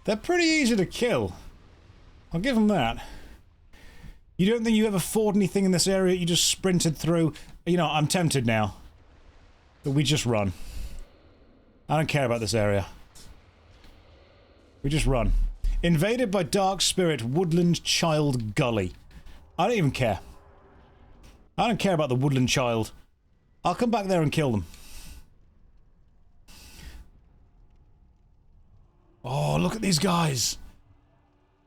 They're pretty easy to kill. I'll give them that. You don't think you ever fought anything in this area you just sprinted through? You know, I'm tempted now. But we just run. I don't care about this area. We just run. Invaded by Dark Spirit Woodland Child Gully. I don't even care. I don't care about the Woodland Child. I'll come back there and kill them. Oh, look at these guys.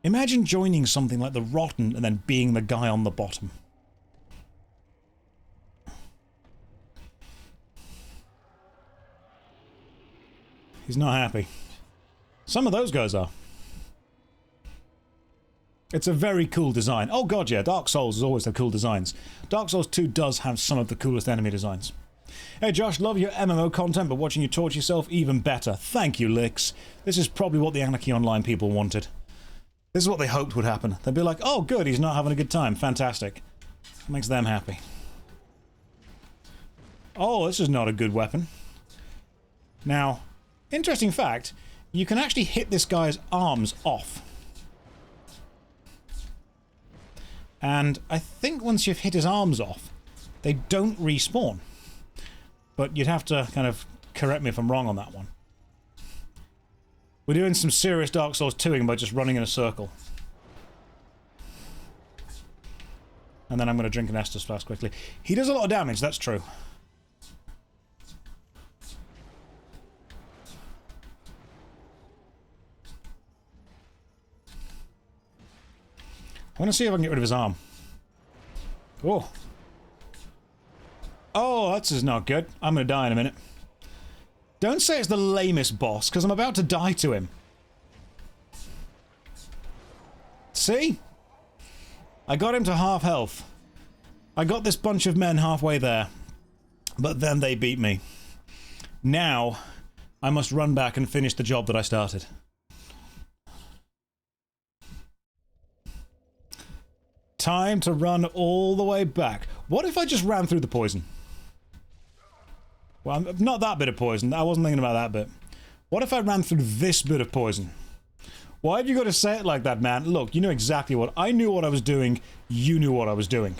Imagine joining something like the Rotten and then being the guy on the bottom. He's not happy. Some of those guys are. It's a very cool design. Oh god, yeah, Dark Souls has always had cool designs. Dark Souls 2 does have some of the coolest enemy designs. Hey Josh, love your MMO content, but watching you torture yourself even better. Thank you, Licks. This is probably what the Anarchy Online people wanted. This is what they hoped would happen. They'd be like, oh good, he's not having a good time. Fantastic. It makes them happy. Oh, this is not a good weapon. Now, interesting fact, you can actually hit this guy's arms off. And I think once you've hit his arms off, they don't respawn. But you'd have to kind of correct me if I'm wrong on that one. We're doing some serious Dark Souls 2ing by just running in a circle. And then I'm going to drink an Estus flask quickly. He does a lot of damage, that's true. I want to see if I can get rid of his arm. Oh. Oh, that's just not good. I'm going to die in a minute. Don't say it's the lamest boss, because I'm about to die to him. See? I got him to half health. I got this bunch of men halfway there. But then they beat me. Now, I must run back and finish the job that I started. Time to run all the way back. What if I just ran through the poison? Well, not that bit of poison. I wasn't thinking about that bit. What if I ran through this bit of poison? Why have you got to say it like that, man? Look, you know exactly what... I knew what I was doing. You knew what I was doing.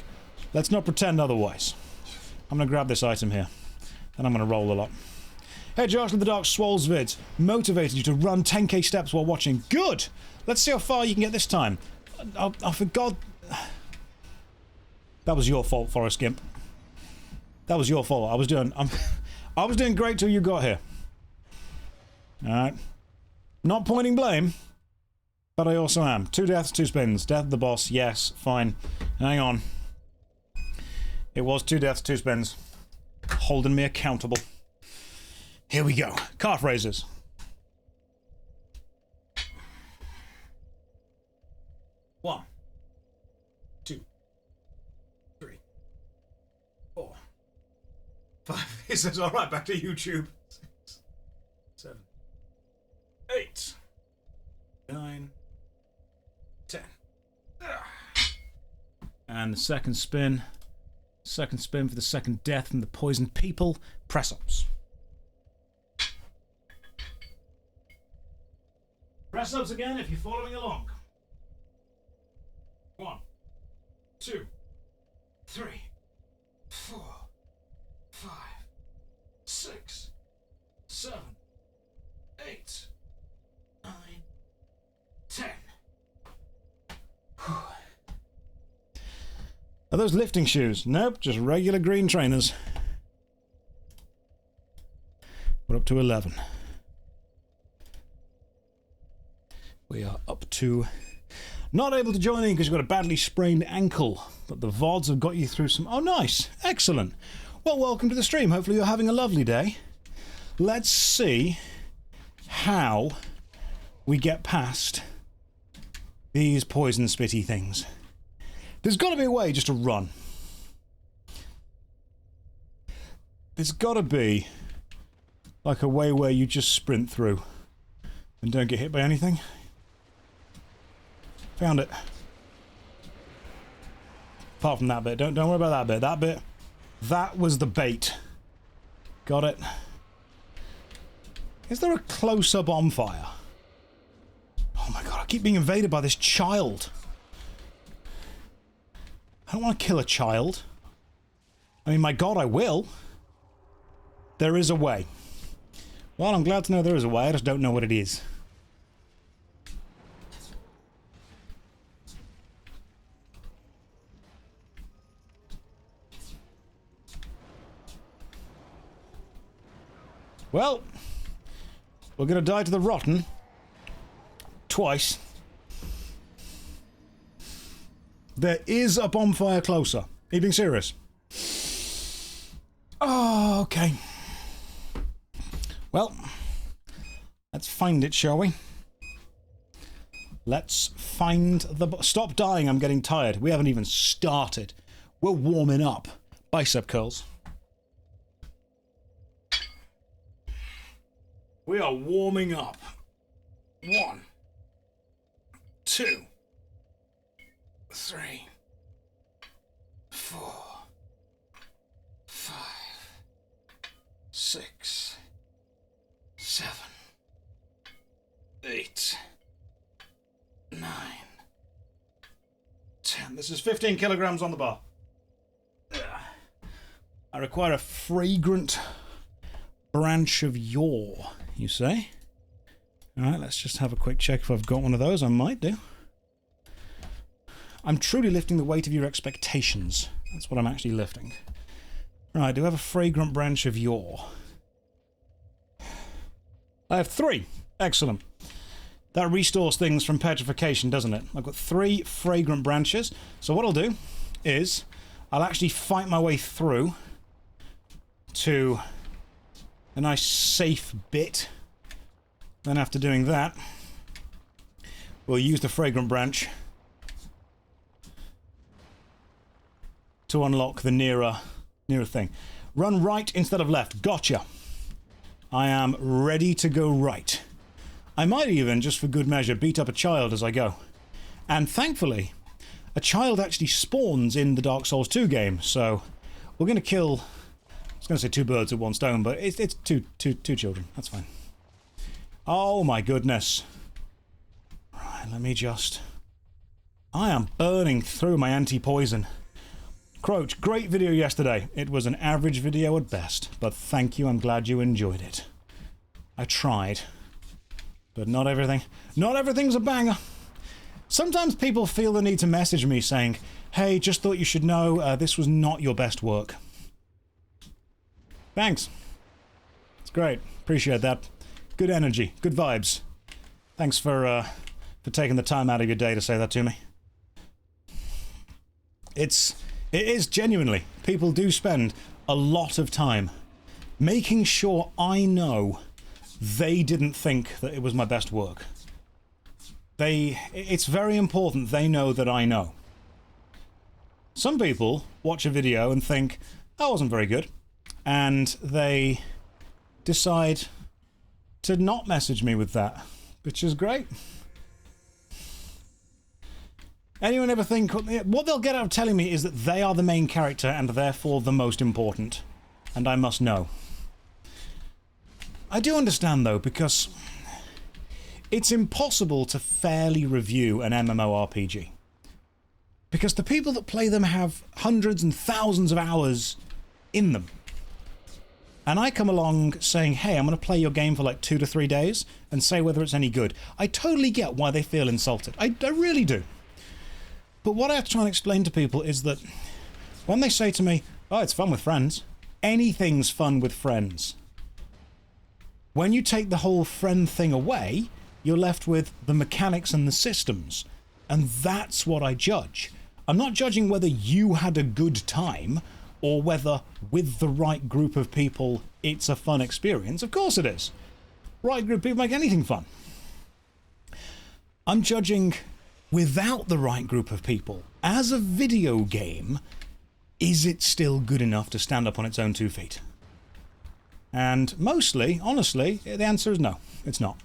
Let's not pretend otherwise. I'm going to grab this item here. And I'm going to roll a lot. Hey, Josh, the Dark Swoles vids motivated you to run 10k steps while watching. Good! Let's see how far you can get this time. Oh, for God... That was your fault, Forest Gimp. That was your fault. I was doing great till you got here. Alright. Not pointing blame, but I also am. 2 deaths, 2 spins. Death of the boss, yes, fine. Hang on. It was 2 deaths, 2 spins. Holding me accountable. Here we go. Calf raisers. 1, 2, 3, 4, 5. He says, alright, back to YouTube. 6, 7, 8, 9, 10. And the second spin. Second spin for the second death from the poisoned people. Press ups. Press ups again if you're following along. 1, 2, 3, 4, 5, 6, 7, 8, 9, 10. Are those lifting shoes? Nope, just regular green trainers. We're up to 11. We are up to... Not able to join in because you've got a badly sprained ankle, but the VODs have got you through some... Oh, nice. Excellent. Well, welcome to the stream. Hopefully you're having a lovely day. Let's see how we get past these poison spitty things. There's got to be a way just to run. There's got to be like a way where you just sprint through and don't get hit by anything. Found it. Apart from that bit. Don't worry about that bit. That bit, that was the bait. Got it. Is there a closer bonfire? Oh my god, I keep being invaded by this child. I don't want to kill a child. I mean, my god, I will. There is a way. Well, I'm glad to know there is a way. I just don't know what it is. Well, we're going to die to the rotten. Twice. There is a bonfire closer. Are you being serious? Oh, okay. Well, let's find it, shall we? Let's find the... Stop dying, I'm getting tired. We haven't even started. We're warming up. Bicep curls. We are warming up. 1, 2, 3, 4, 5, 6, 7, 8, 9, 10. This is 15 kilograms on the bar. I require a fragrant branch of yore, you say? Alright, let's just have a quick check if I've got one of those. I might do. I'm truly lifting the weight of your expectations. That's what I'm actually lifting. Right, do I have a fragrant branch of yore? I have 3. Excellent. That restores things from petrification, doesn't it? I've got 3 fragrant branches. So what I'll do is I'll actually fight my way through to a nice safe bit. Then after doing that, we'll use the fragrant branch to unlock the nearer thing. Run right instead of left. Gotcha. I am ready to go right. I might even, just for good measure, beat up a child as I go. And thankfully, a child actually spawns in the Dark Souls 2 game, so we're going to kill... I was going to say 2 birds with 1 stone, but it's two children. That's fine. Oh my goodness. Right, let me just... I am burning through my anti-poison. Croach, great video yesterday. It was an average video at best, but thank you, I'm glad you enjoyed it. I tried. But not everything. Not everything's a banger. Sometimes people feel the need to message me saying, hey, just thought you should know this was not your best work. Thanks. It's great. Appreciate that. Good energy. Good vibes. Thanks for taking the time out of your day to say that to me. It is genuinely. People do spend a lot of time making sure I know they didn't think that it was my best work. It's very important they know that I know. Some people watch a video and think, that wasn't very good, and they decide to not message me with that, which is great. Anyone ever think... What they'll get out of telling me is that they are the main character and therefore the most important, and I must know. I do understand, though, because it's impossible to fairly review an MMORPG. Because the people that play them have hundreds and thousands of hours in them. And I come along saying, hey, I'm going to play your game for like 2 to 3 days and say whether it's any good. I totally get why they feel insulted. I really do. But what I have to try and explain to people is that when they say to me, oh, it's fun with friends, anything's fun with friends. When you take the whole friend thing away, you're left with the mechanics and the systems. And that's what I judge. I'm not judging whether you had a good time or whether with the right group of people it's a fun experience. Of course it is. Right group of people make anything fun. I'm judging without the right group of people. As a video game, is it still good enough to stand up on its own 2 feet? And mostly, honestly, the answer is no, it's not.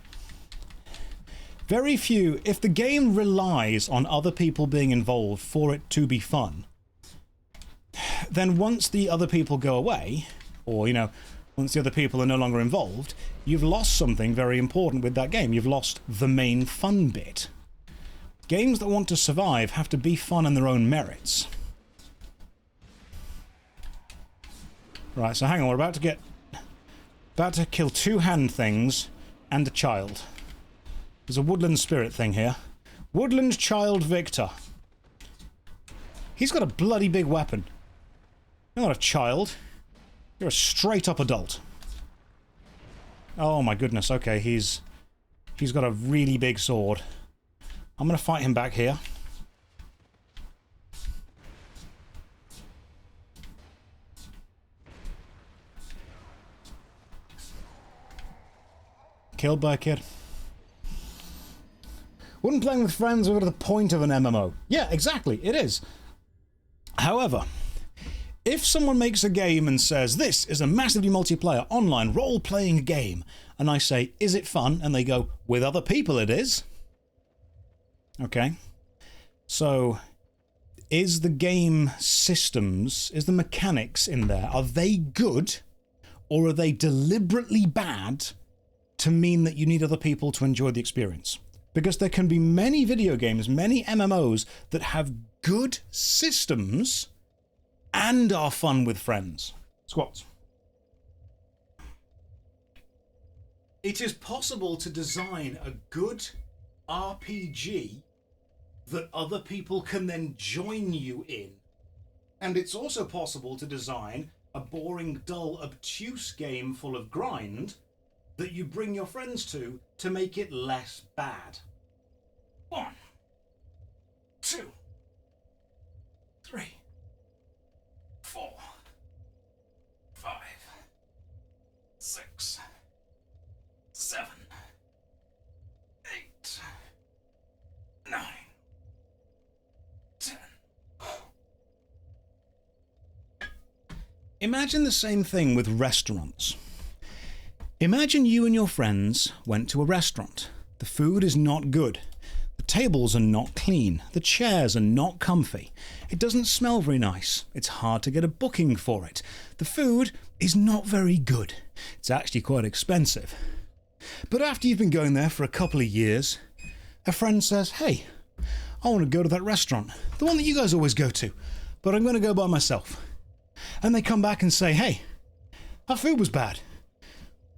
Very few, if the game relies on other people being involved for it to be fun, then once the other people go away, or, you know, once the other people are no longer involved, you've lost something very important with that game. You've lost the main fun bit. Games that want to survive have to be fun on their own merits. Right, so hang on, we're about to kill 2 hand things and a child. There's a woodland spirit thing here. Woodland child Victor. He's got a bloody big weapon. You're not a child. You're a straight up adult. Oh my goodness, okay, he's got a really big sword. I'm gonna fight him back here. Killed by a kid. Wouldn't playing with friends go to the point of an MMO? Yeah, exactly, it is. However, if someone makes a game and says, this is a massively multiplayer, online, role-playing game, and I say, is it fun? And they go, with other people it is. Okay. So, is the game systems, is the mechanics in there, are they good, or are they deliberately bad to mean that you need other people to enjoy the experience? Because there can be many video games, many MMOs that have good systems and are fun with friends. Squats. It is possible to design a good RPG that other people can then join you in. And it's also possible to design a boring, dull, obtuse game full of grind that you bring your friends to make it less bad. 1, 2, 3, 4, 5, 6, 7, 8, 9, 10. Imagine the same thing with restaurants. Imagine you and your friends went to a restaurant. The food is not good. The tables are not clean. The chairs are not comfy. It doesn't smell very nice. It's hard to get a booking for it. The food is not very good. It's actually quite expensive. But after you've been going there for a couple of years, a friend says, hey, I want to go to that restaurant, the one that you guys always go to, but I'm going to go by myself. And they come back and say, hey, our food was bad.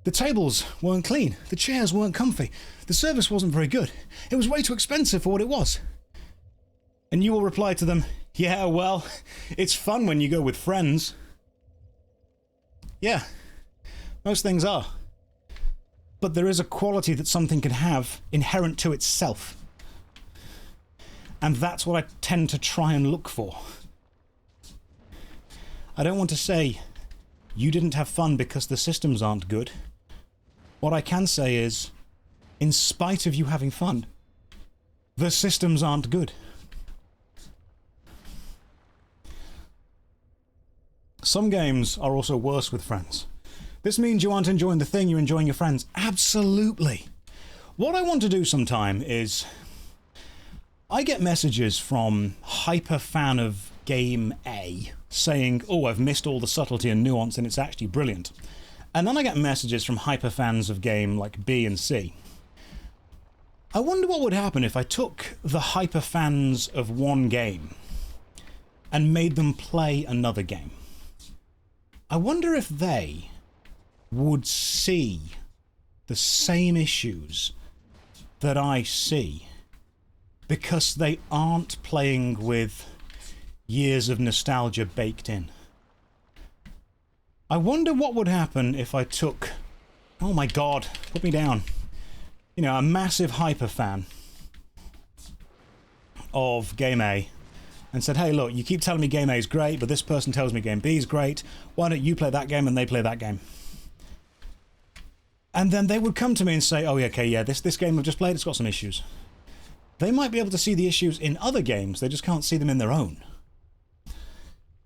The tables weren't clean. The chairs weren't comfy. The service wasn't very good. It was way too expensive for what it was. And you will reply to them, yeah, well, it's fun when you go with friends. Yeah, most things are. But there is a quality that something can have inherent to itself. And that's what I tend to try and look for. I don't want to say you didn't have fun because the systems aren't good. What I can say is, in spite of you having fun, the systems aren't good. Some games are also worse with friends. This means you aren't enjoying the thing, you're enjoying your friends. Absolutely. What I want to do sometime is, I get messages from hyper fan of game A saying, oh, I've missed all the subtlety and nuance and it's actually brilliant. And then I get messages from hyper fans of game like B and C. I wonder what would happen if I took the hyper fans of one game and made them play another game. I wonder if they would see the same issues that I see because they aren't playing with years of nostalgia baked in. I wonder what would happen if I took, oh my god, put me down, you know, a massive hyper fan of Game A and said, hey look, you keep telling me Game A is great, but this person tells me Game B is great, why don't you play that game and they play that game? And then they would come to me and say, oh yeah, okay, yeah, this game I've just played, it's got some issues. They might be able to see the issues in other games, they just can't see them in their own.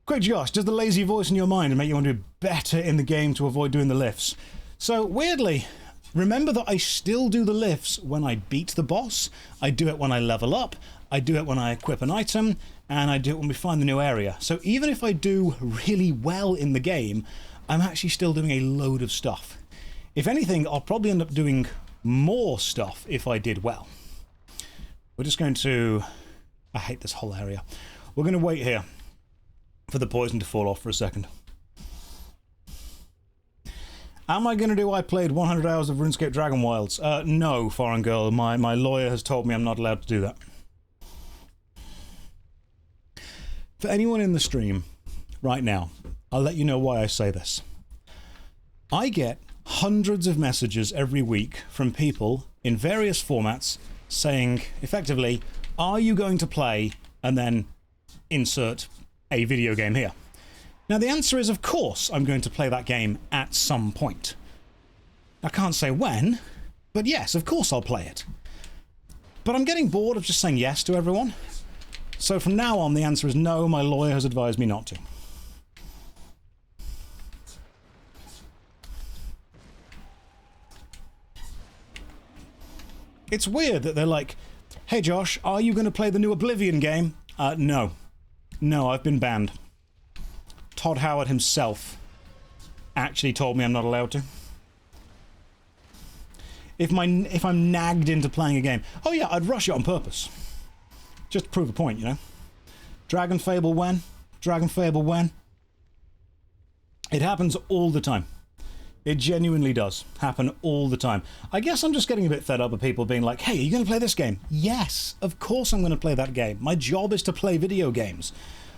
Quick Josh, does the lazy voice in your mind make you want to do better in the game to avoid doing the lifts? So weirdly, remember that I still do the lifts when I beat the boss, I do it when I level up, I do it when I equip an item, and I do it when we find the new area. So even if I do really well in the game, I'm actually still doing a load of stuff. If anything, I'll probably end up doing more stuff if I did well. We're just going to... I hate this whole area. We're going to wait here for the poison to fall off for a second. Am I going to do I played 100 hours of RuneScape Dragon Wilds? No, foreign girl. My lawyer has told me I'm not allowed to do that. For anyone in the stream right now, I'll let you know why I say this. I get hundreds of messages every week from people in various formats saying, effectively, are you going to play, and then insert a video game here. Now the answer is, of course, I'm going to play that game at some point. I can't say when, but yes, of course I'll play it. But I'm getting bored of just saying yes to everyone. So from now on, the answer is no, my lawyer has advised me not to. It's weird that they're like, hey Josh, are you going to play the new Oblivion game? No. No, I've been banned. Todd Howard himself actually told me I'm not allowed to. If I'm nagged into playing a game, oh yeah, I'd rush it on purpose. Just to prove a point, you know? Dragon Fable when? Dragon Fable when? It happens all the time. It genuinely does happen all the time. I guess I'm just getting a bit fed up of people being like, hey, are you going to play this game? Yes, of course I'm going to play that game. My job is to play video games.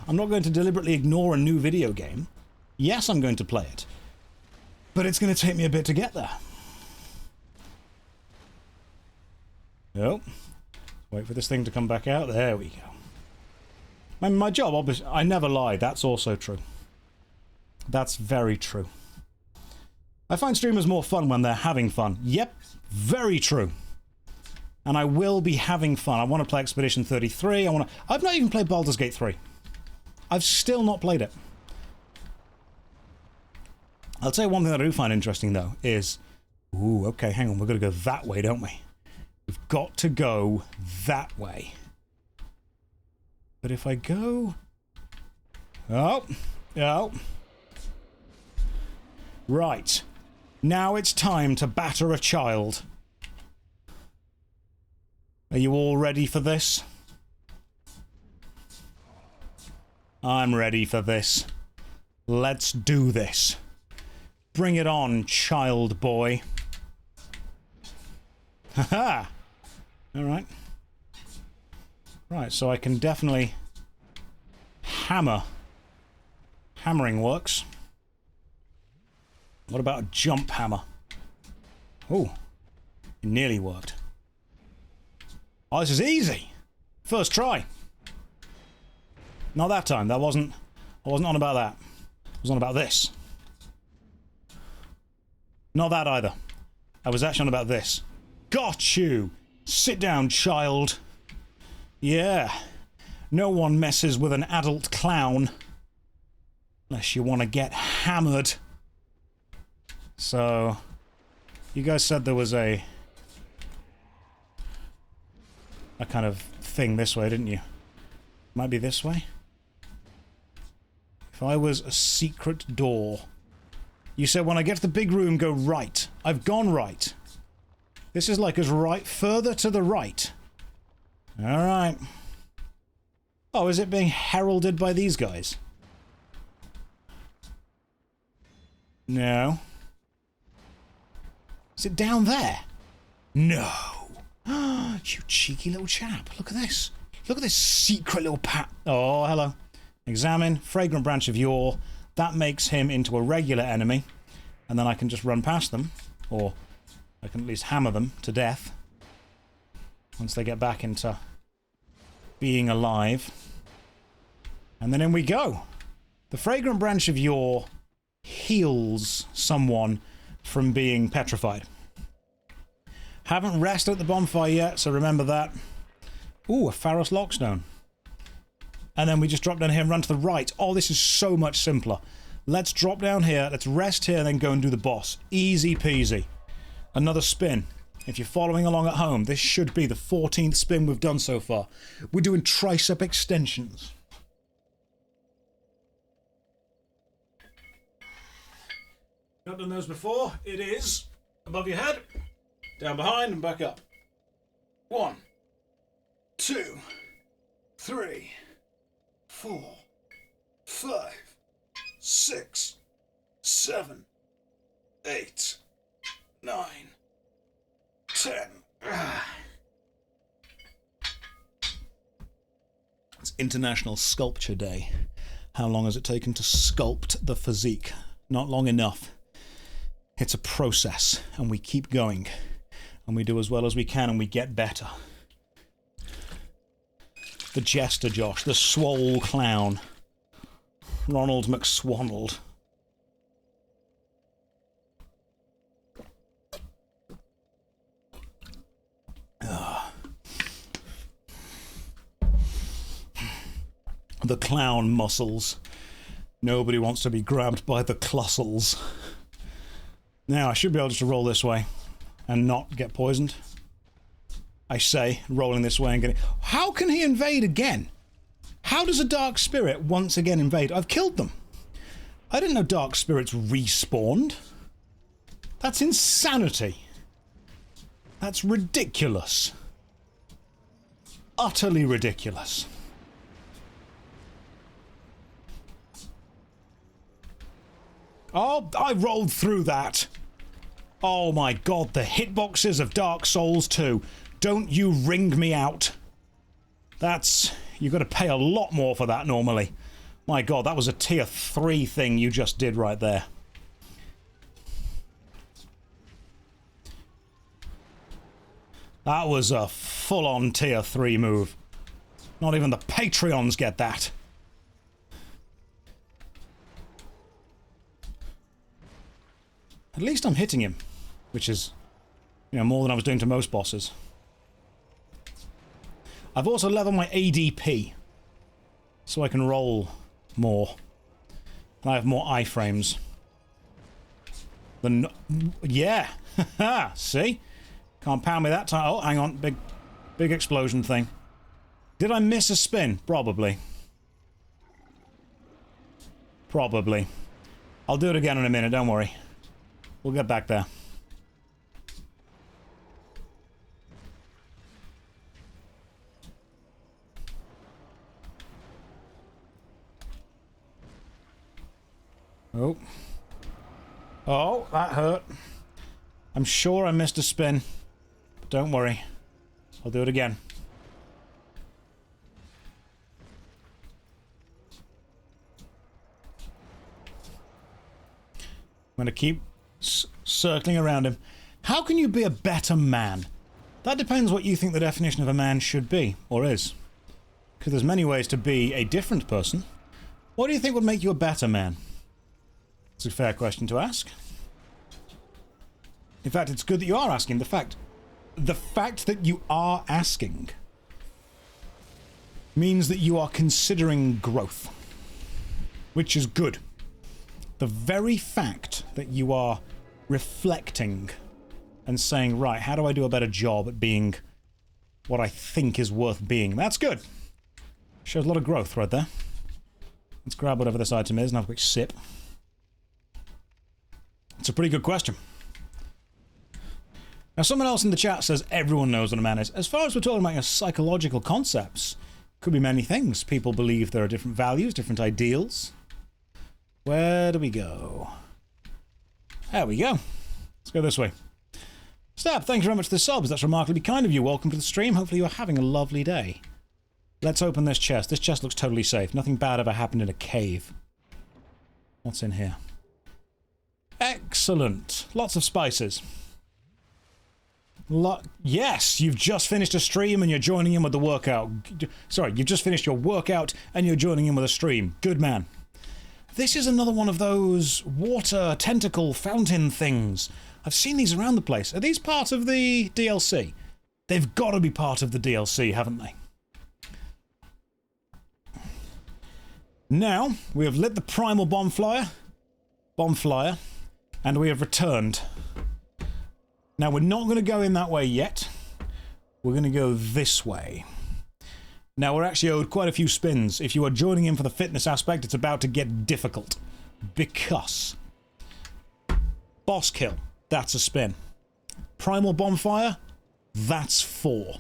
I'm not going to deliberately ignore a new video game. Yes, I'm going to play it. But it's going to take me a bit to get there. Oh. Wait for this thing to come back out. There we go. My job, obviously, I never lie. That's also true. That's very true. I find streamers more fun when they're having fun. Yep, very true. And I will be having fun. I want to play Expedition 33. I've not even played Baldur's Gate 3. I've still not played it. I'll tell you one thing that I do find interesting, though, is... Ooh, okay, hang on. We've got to go that way, don't we? We've got to go that way. But if I go... Oh. Oh. Right. Now it's time to batter a child. Are you all ready for this? I'm ready for this. Let's do this. Bring it on, child boy. Haha! Alright. Right, so I can definitely hammer. Hammering works. What about a jump hammer? Oh, it nearly worked. Oh, this is easy. First try. Not that time. I wasn't on about that. I was on about this. Not that either. I was actually on about this. Got you. Sit down, child. Yeah. No one messes with an adult clown. Unless you want to get hammered. So, you guys said there was a kind of thing this way, didn't you? Might be this way? If I was a secret door... You said when I get to the big room, go right. I've gone right. This is like us right further to the right. Alright. Oh, is it being heralded by these guys? No. Is it down there? No. You cheeky little chap. Look at this. Look at this secret little pat. Oh, hello. Examine. Fragrant branch of yore. That makes him into a regular enemy. And then I can just run past them. Or I can at least hammer them to death. Once they get back into being alive. And then in we go. The fragrant branch of yore heals someone from being petrified. Haven't rested at the bonfire yet, so remember that. Ooh, a Pharos Lockstone. And then we just drop down here and run to the right. Oh, this is so much simpler. Let's drop down here, let's rest here, and then go and do the boss. Easy peasy. Another spin. If you're following along at home, this should be the 14th spin we've done so far. We're doing tricep extensions. Not done those before. It is above your head, down behind, and back up. 1, 2, 3, 4, 5, 6, 7, 8, 9, 10. It's International Sculpture Day. How long has it taken to sculpt the physique? Not long enough. It's a process, and we keep going. And we do as well as we can, and we get better. The Jester Josh, the Swole Clown. Ronald McSwanneld. The clown muscles. Nobody wants to be grabbed by the clussels. Now, I should be able to roll this way and not get poisoned. I say, rolling this way and getting... How can he invade again? How does a dark spirit once again invade? I've killed them. I didn't know dark spirits respawned. That's insanity. That's ridiculous. Utterly ridiculous. Oh, I rolled through that. Oh my god, the hitboxes of Dark Souls 2. Don't you ring me out. That's... You've got to pay a lot more for that normally. My god, that was a tier 3 thing you just did right there. That was a full-on tier 3 move. Not even the Patreons get that. At least I'm hitting him, which is, you know, more than I was doing to most bosses. I've also leveled my ADP, so I can roll more. And I have more iframes. Yeah! Haha! See? Can't pound me that time. Oh, hang on. Big explosion thing. Did I miss a spin? Probably. Probably. I'll do it again in a minute, don't worry. We'll get back there. Oh. Oh, that hurt. I'm sure I missed a spin. But don't worry. I'll do it again. I'm going to keep circling around him. How can you be a better man? That depends what you think the definition of a man should be, or is. Because there's many ways to be a different person. What do you think would make you a better man? It's a fair question to ask. In fact, it's good that you are asking. The fact that you are asking means that you are considering growth, which is good. The very fact that you are reflecting and saying, right, how do I do a better job at being what I think is worth being? That's good. Shows a lot of growth right there. Let's grab whatever this item is and have a quick sip. It's a pretty good question. Now, someone else in the chat says everyone knows what a man is. As far as we're talking about psychological concepts, could be many things. People believe there are different values, different ideals. Where do we go? There we go. Let's go this way. Stab, thanks very much for the subs. That's remarkably kind of you. Welcome to the stream. Hopefully you're having a lovely day. Let's open this chest. This chest looks totally safe. Nothing bad ever happened in a cave. What's in here? Excellent. Lots of spices. Yes, you've just finished a stream and you're joining in with the workout. Sorry, you've just finished your workout and you're joining in with a stream. Good man. This is another one of those water tentacle fountain things. I've seen these around the place. Are these part of the DLC? They've got to be part of the DLC, haven't they? Now, we have lit the primal bonfire, and we have returned. Now, we're not going to go in that way yet. We're going to go this way. Now, we're actually owed quite a few spins. If you are joining in for the fitness aspect, it's about to get difficult. Because boss kill, that's a spin. Primal bonfire, that's 4.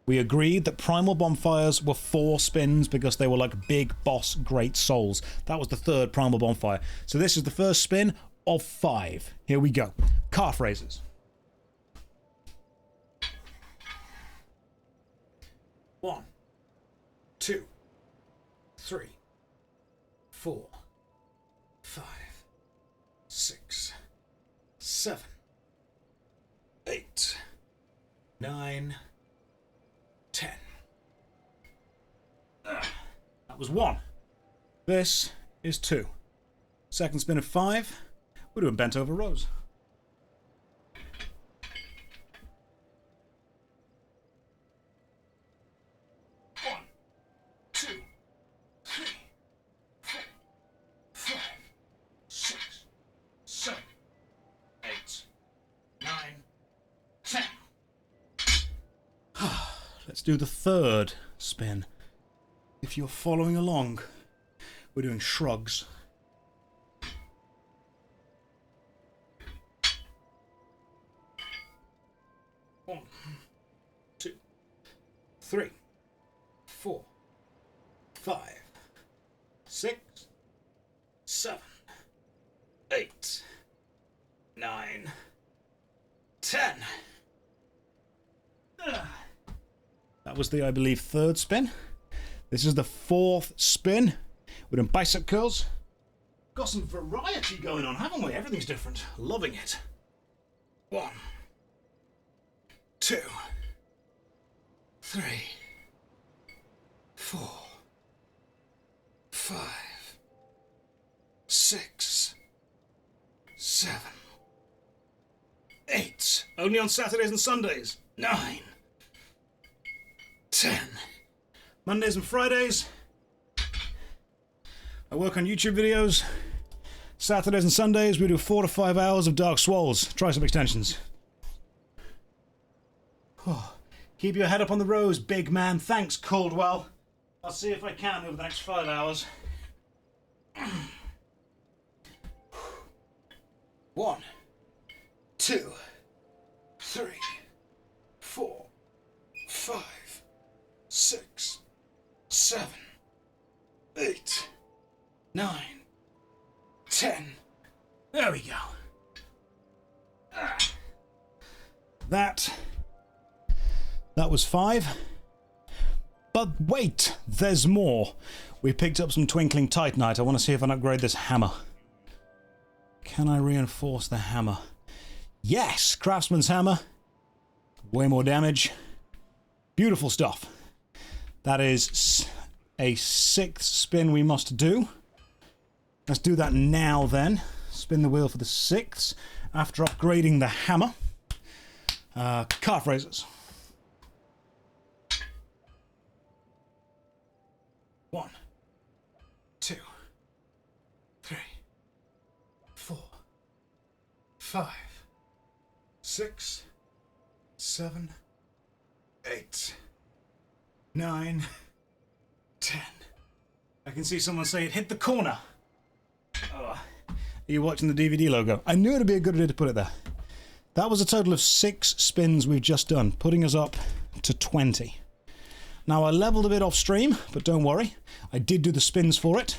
We agreed that primal bonfires were 4 spins because they were like big boss great souls. That was the 3rd primal bonfire. So this is the first spin of 5. Here we go. Calf raises. 1, 2, 3, 4, 5, 6, 7, 8, 9, 10. That was 1. This is 2. Second spin of 5. We're doing bent over rows. 1, 2, 3, 4, 5, 6, 7, 8, 9, 10. Let's do the 3rd spin. If you're following along, we're doing shrugs. 1, 2, 3, 4, 5, 6, 7, 9, 10. That was the, I believe, third spin. This is the fourth spin. We're doing bicep curls. Got some variety going on, haven't we? Everything's different. Loving it. 1, 2, 3, 4, 5, 6, 7, 8. Only on Saturdays and Sundays. 9, 10. Mondays and Fridays, I work on YouTube videos. Saturdays and Sundays, we do 4 to 5 hours of Dark Swoles. Tricep extensions. Oh. Keep your head up on the rose, big man. Thanks, Caldwell. I'll see if I can over the next 5 hours. 1, 2, 3, 4, 5, 6, 7, 8, 9, 10. There we go. That was 5. But wait, there's more. We picked up some Twinkling Titanite. I want to see if I can upgrade this hammer. Can I reinforce the hammer? Yes! Craftsman's hammer. Way more damage. Beautiful stuff. That is a 6th spin we must do. Let's do that now then. Spin the wheel for the 6th after upgrading the hammer. Calf raisers. 1, 2, 3, 4, 5, 6, 7, 8, 9, 10. I can see someone say it hit the corner. Are you watching the DVD logo? I knew it would be a good idea to put it there. That was a total of 6 spins we've just done, putting us up to 20. Now, I leveled a bit off stream, but don't worry. I did do the spins for it.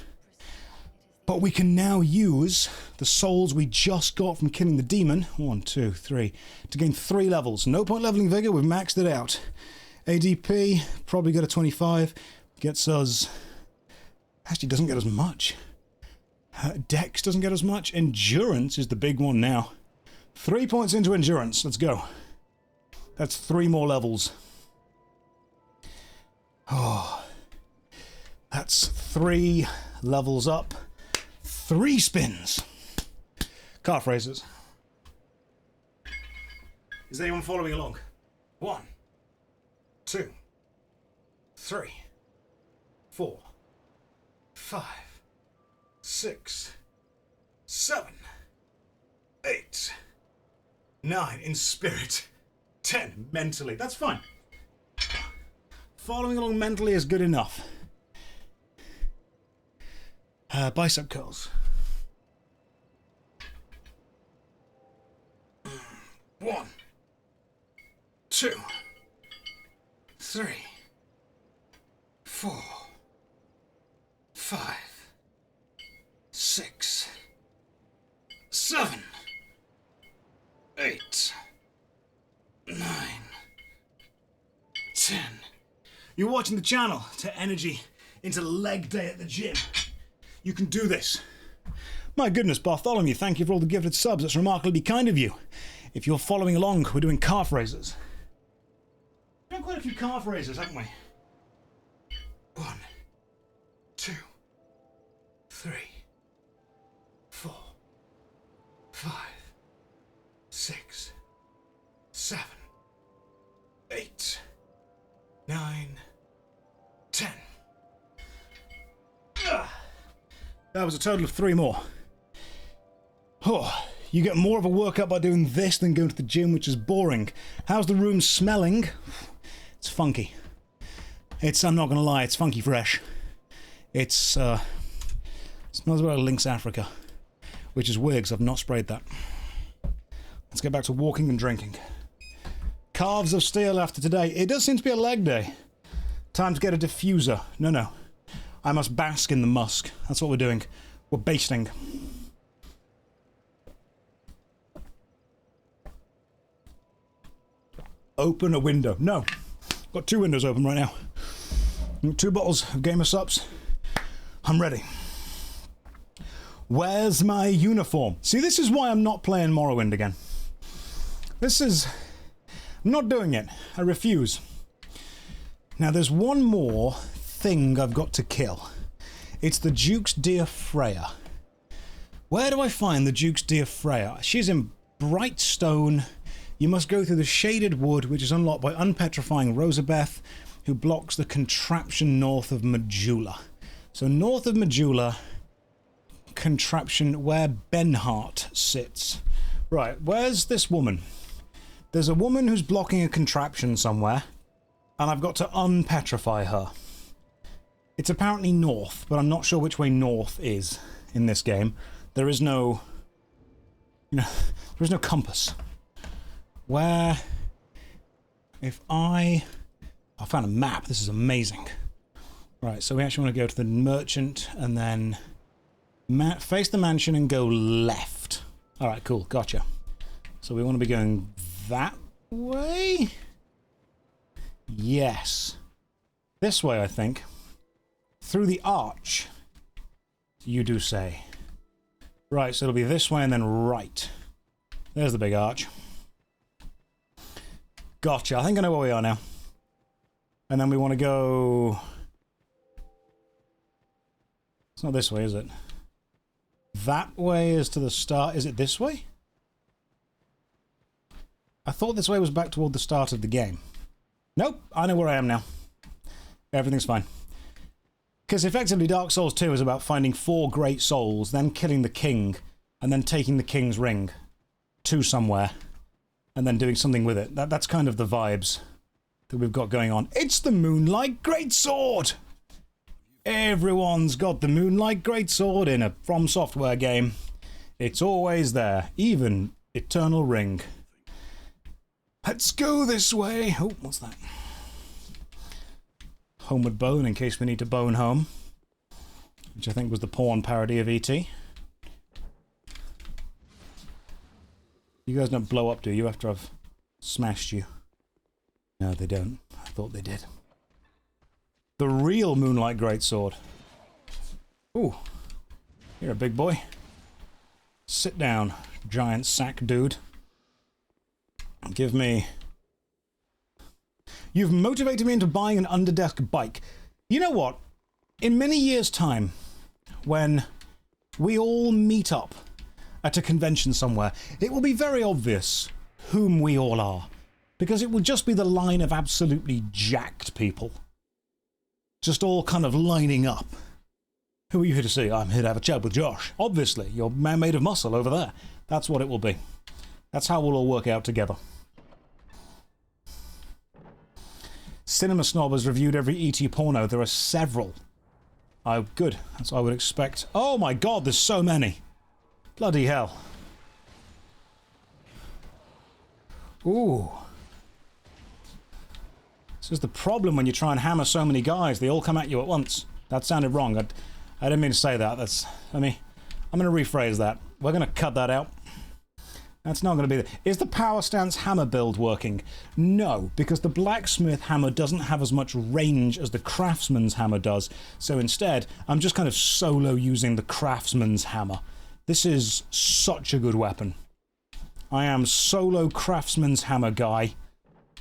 But we can now use the souls we just got from killing the demon, 1, 2, 3, to gain 3 levels. No point leveling Vigor, we've maxed it out. ADP, probably got a 25, gets us... Actually, doesn't get us much. Dex doesn't get us much. Endurance is the big one now. 3 points into Endurance, let's go. That's 3 more levels. Oh, that's 3 levels up. 3 spins. Calf raisers. Is anyone following along? 1, 2, 3, 4, 5, 6, 7, 8, 9 in spirit, 10 mentally. That's fine. Following along mentally is good enough. Bicep curls. 1, 2, 3, 4, 5, 6, 7, 8, 9, 10. You're watching the channel to energy into leg day at the gym. You can do this. My goodness, Bartholomew, thank you for all the gifted subs. That's remarkably kind of you. If you're following along, we're doing calf raisers. We've done quite a few calf raisers, haven't we? 1, 2, 3, 4, 5, 6, 7, 8, 9, 10. That was a total of 3 more. Oh, you get more of a workout by doing this than going to the gym, which is boring. How's the room smelling? It's funky. I'm not gonna lie, it's funky fresh. It smells like Lynx Africa, which is weird because I've not sprayed that. Let's get back to walking and drinking. Calves of steel after today. It does seem to be a leg day. Time to get a diffuser. No. I must bask in the musk. That's what we're doing. We're basting. open a window. No. Got 2 windows open right now. 2 bottles of Game of Sups. I'm ready. Where's my uniform? See, this is why I'm not playing Morrowind again. I'm not doing it. I refuse. Now, there's one more thing I've got to kill. It's the Duke's dear Freya. Where do I find the Duke's dear Freya? She's in Brightstone. You must go through the Shaded Wood, which is unlocked by unpetrifying Rosabeth, who blocks the contraption north of Majula. So north of Majula, contraption where Benhart sits. Right, where's this woman? There's a woman who's blocking a contraption somewhere, and I've got to unpetrify her. It's apparently north, but I'm not sure which way north is in this game. There is no... there is no compass. Where... If I found a map. This is amazing. Right, so we actually want to go to the merchant and then face the mansion and go left. Alright, cool. Gotcha. So we want to be going that way? Yes. This way, I think. Through the arch, you do say. Right, so it'll be this way and then right. There's the big arch. Gotcha. I think I know where we are now. And then we want to go... It's not this way, is it? That way is to the start. Is it this way? I thought this way was back toward the start of the game. Nope, I know where I am now. Everything's fine. Because effectively Dark Souls 2 is about finding 4 great souls, then killing the king, and then taking the king's ring to somewhere, and then doing something with it. That's kind of the vibes that we've got going on. It's the Moonlight Greatsword! Everyone's got the Moonlight Greatsword in a From Software game. It's always there, even Eternal Ring. Let's go this way! Oh, what's that? Homeward Bone, in case we need to bone home. Which I think was the porn parody of E.T. You guys don't blow up, do you, after I've smashed you? No, they don't. I thought they did. The real Moonlight Greatsword. Ooh. You're a big boy. Sit down, giant sack dude. Give me... You've motivated me into buying an Underdesk bike. You know what? In many years' time, when we all meet up at a convention somewhere, it will be very obvious whom we all are. Because it will just be the line of absolutely jacked people. Just all kind of lining up. Who are you here to see? I'm here to have a chat with Josh. Obviously, you're man made of muscle over there. That's what it will be. That's how we'll all work out together. Cinema Snob has reviewed every E.T. porno. There are several. Oh, good. That's what I would expect. Oh my god, there's so many. Bloody hell. Ooh. This is the problem when you try and hammer so many guys. They all come at you at once. That sounded wrong. I didn't mean to say that. I'm going to rephrase that. We're going to cut that out. That's not going to be there. Is the power stance hammer build working? No, because the blacksmith hammer doesn't have as much range as the craftsman's hammer does. So instead, I'm just kind of solo using the craftsman's hammer. This is such a good weapon. I am solo craftsman's hammer guy.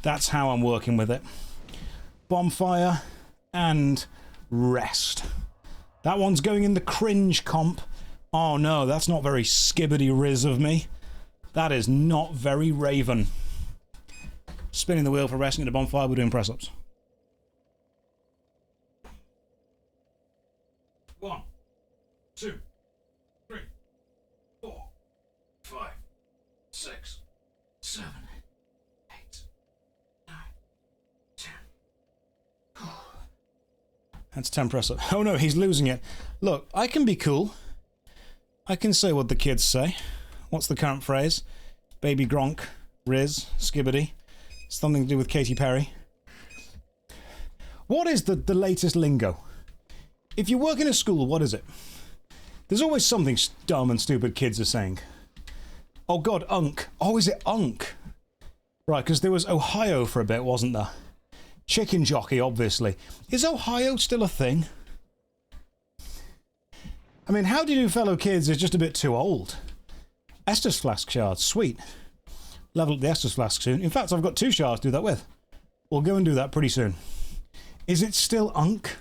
That's how I'm working with it. Bonfire and rest. That one's going in the cringe comp. Oh no, that's not very skibbity riz of me. That is not very Raven. Spinning the wheel for resting at a bonfire, we're doing press-ups. 1, 2, 3, 4, 5, 6, 7, 8, 9, 10. That's 10 press-ups. Oh no, he's losing it. Look, I can be cool. I can say what the kids say. What's the current phrase? Baby Gronk, Riz, Skibbity. Something to do with Katy Perry. What is the latest lingo? If you work in a school, what is it? There's always something dumb and stupid kids are saying. Oh god, unk. Oh, is it unk? Right, because there was Ohio for a bit, wasn't there? Chicken jockey, obviously. Is Ohio still a thing? I mean, how do you do, fellow kids? Is just a bit too old. Estus Flask shards, sweet. Level up the Estus Flask soon. In fact, I've got 2 shards to do that with. We'll go and do that pretty soon. Is it still Unk?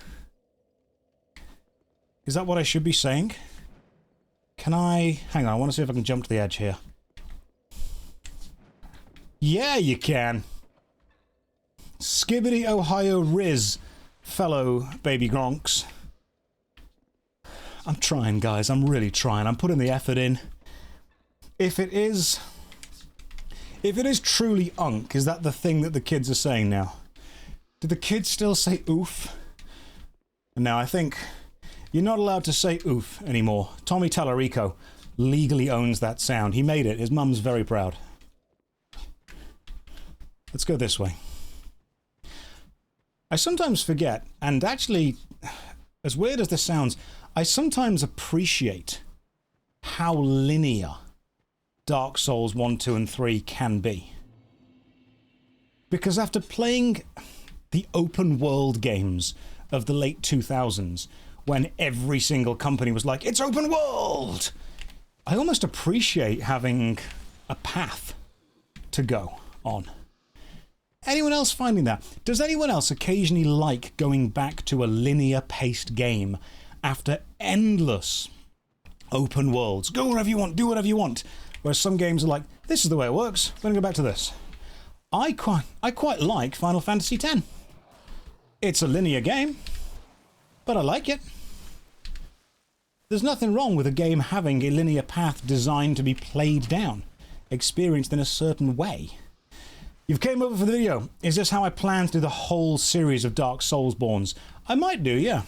Is that what I should be saying? Can I... Hang on, I want to see if I can jump to the edge here. Yeah, you can. Skibbity Ohio Riz, fellow baby gronks. I'm trying, guys. I'm really trying. I'm putting the effort in. If it is truly Unk, is that the thing that the kids are saying now? Do the kids still say oof? No, I think you're not allowed to say oof anymore. Tommy Tallarico legally owns that sound. He made it. His mum's very proud. Let's go this way. I sometimes forget, and actually, as weird as this sounds, I sometimes appreciate how linear Dark Souls 1, 2, and 3 can be. Because after playing the open world games of the late 2000s, when every single company was like, it's open world! I almost appreciate having a path to go on. Anyone else finding that? Does anyone else occasionally like going back to a linear-paced game after endless open worlds? Go wherever you want, do whatever you want. Whereas some games are like, this is the way it works, we're going to go back to this. I quite like Final Fantasy X. It's a linear game, but I like it. There's nothing wrong with a game having a linear path designed to be played down, experienced in a certain way. You've came over for the video. Is this how I plan to do the whole series of Dark Soulsborns? I might do, yeah.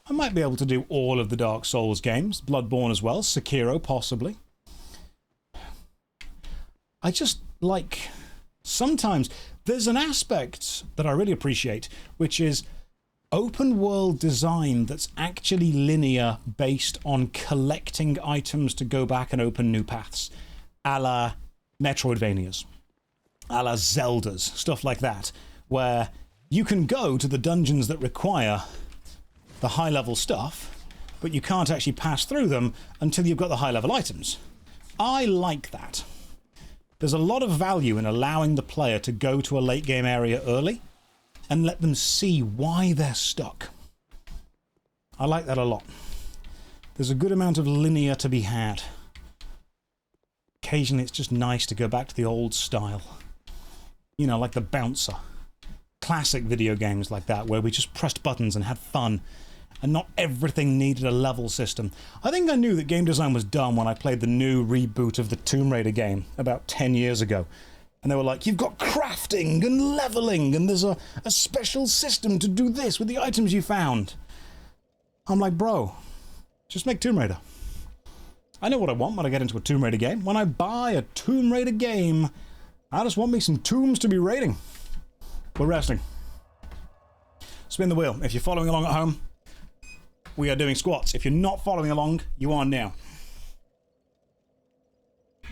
I might be able to do all of the Dark Souls games. Bloodborne as well. Sekiro, possibly. I just like... Sometimes there's an aspect that I really appreciate, which is open world design that's actually linear based on collecting items to go back and open new paths. A la Metroidvanias. A la Zeldas, stuff like that, where you can go to the dungeons that require the high-level stuff, but you can't actually pass through them until you've got the high-level items. I like that. There's a lot of value in allowing the player to go to a late-game area early and let them see why they're stuck. I like that a lot. There's a good amount of linear to be had. Occasionally it's just nice to go back to the old style. You know, like the Bouncer. Classic video games like that, where we just pressed buttons and had fun, and not everything needed a level system. I think I knew that game design was dumb when I played the new reboot of the Tomb Raider game about 10 years ago. And they were like, you've got crafting and leveling, and there's a special system to do this with the items you found. I'm like, bro, just make Tomb Raider. I know what I want when I get into a Tomb Raider game. When I buy a Tomb Raider game, I just want me some tombs to be raiding. We're resting. Spin the wheel. If you're following along at home, we are doing squats. If you're not following along, you are now.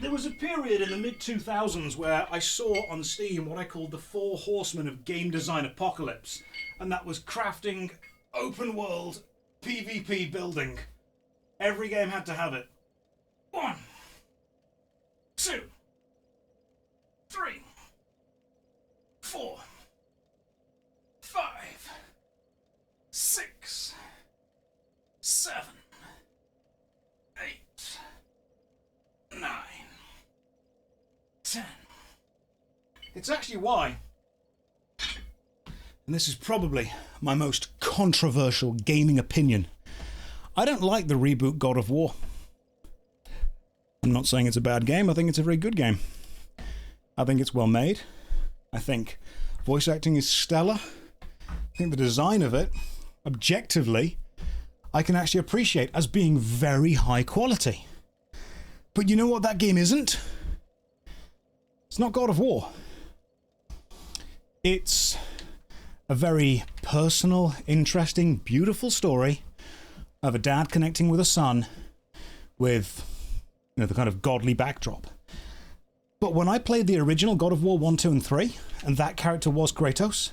There was a period in the mid-2000s where I saw on Steam what I called the 4 horsemen of game design apocalypse. And that was crafting, open world, PvP building. Every game had to have it. 1, 2, 3, 4, 5, 6, 7, 8, 9, 10. It's actually why, and this is probably my most controversial gaming opinion, I don't like the reboot God of War. I'm not saying it's a bad game, I think it's a very good game. I think it's well made. I think voice acting is stellar. I think the design of it, objectively, I can actually appreciate as being very high quality. But you know what that game isn't? It's not God of War. It's a very personal, interesting, beautiful story of a dad connecting with a son with, you know, the kind of godly backdrop. But But when I played the original God of War 1, 2, and 3, and that character was Kratos,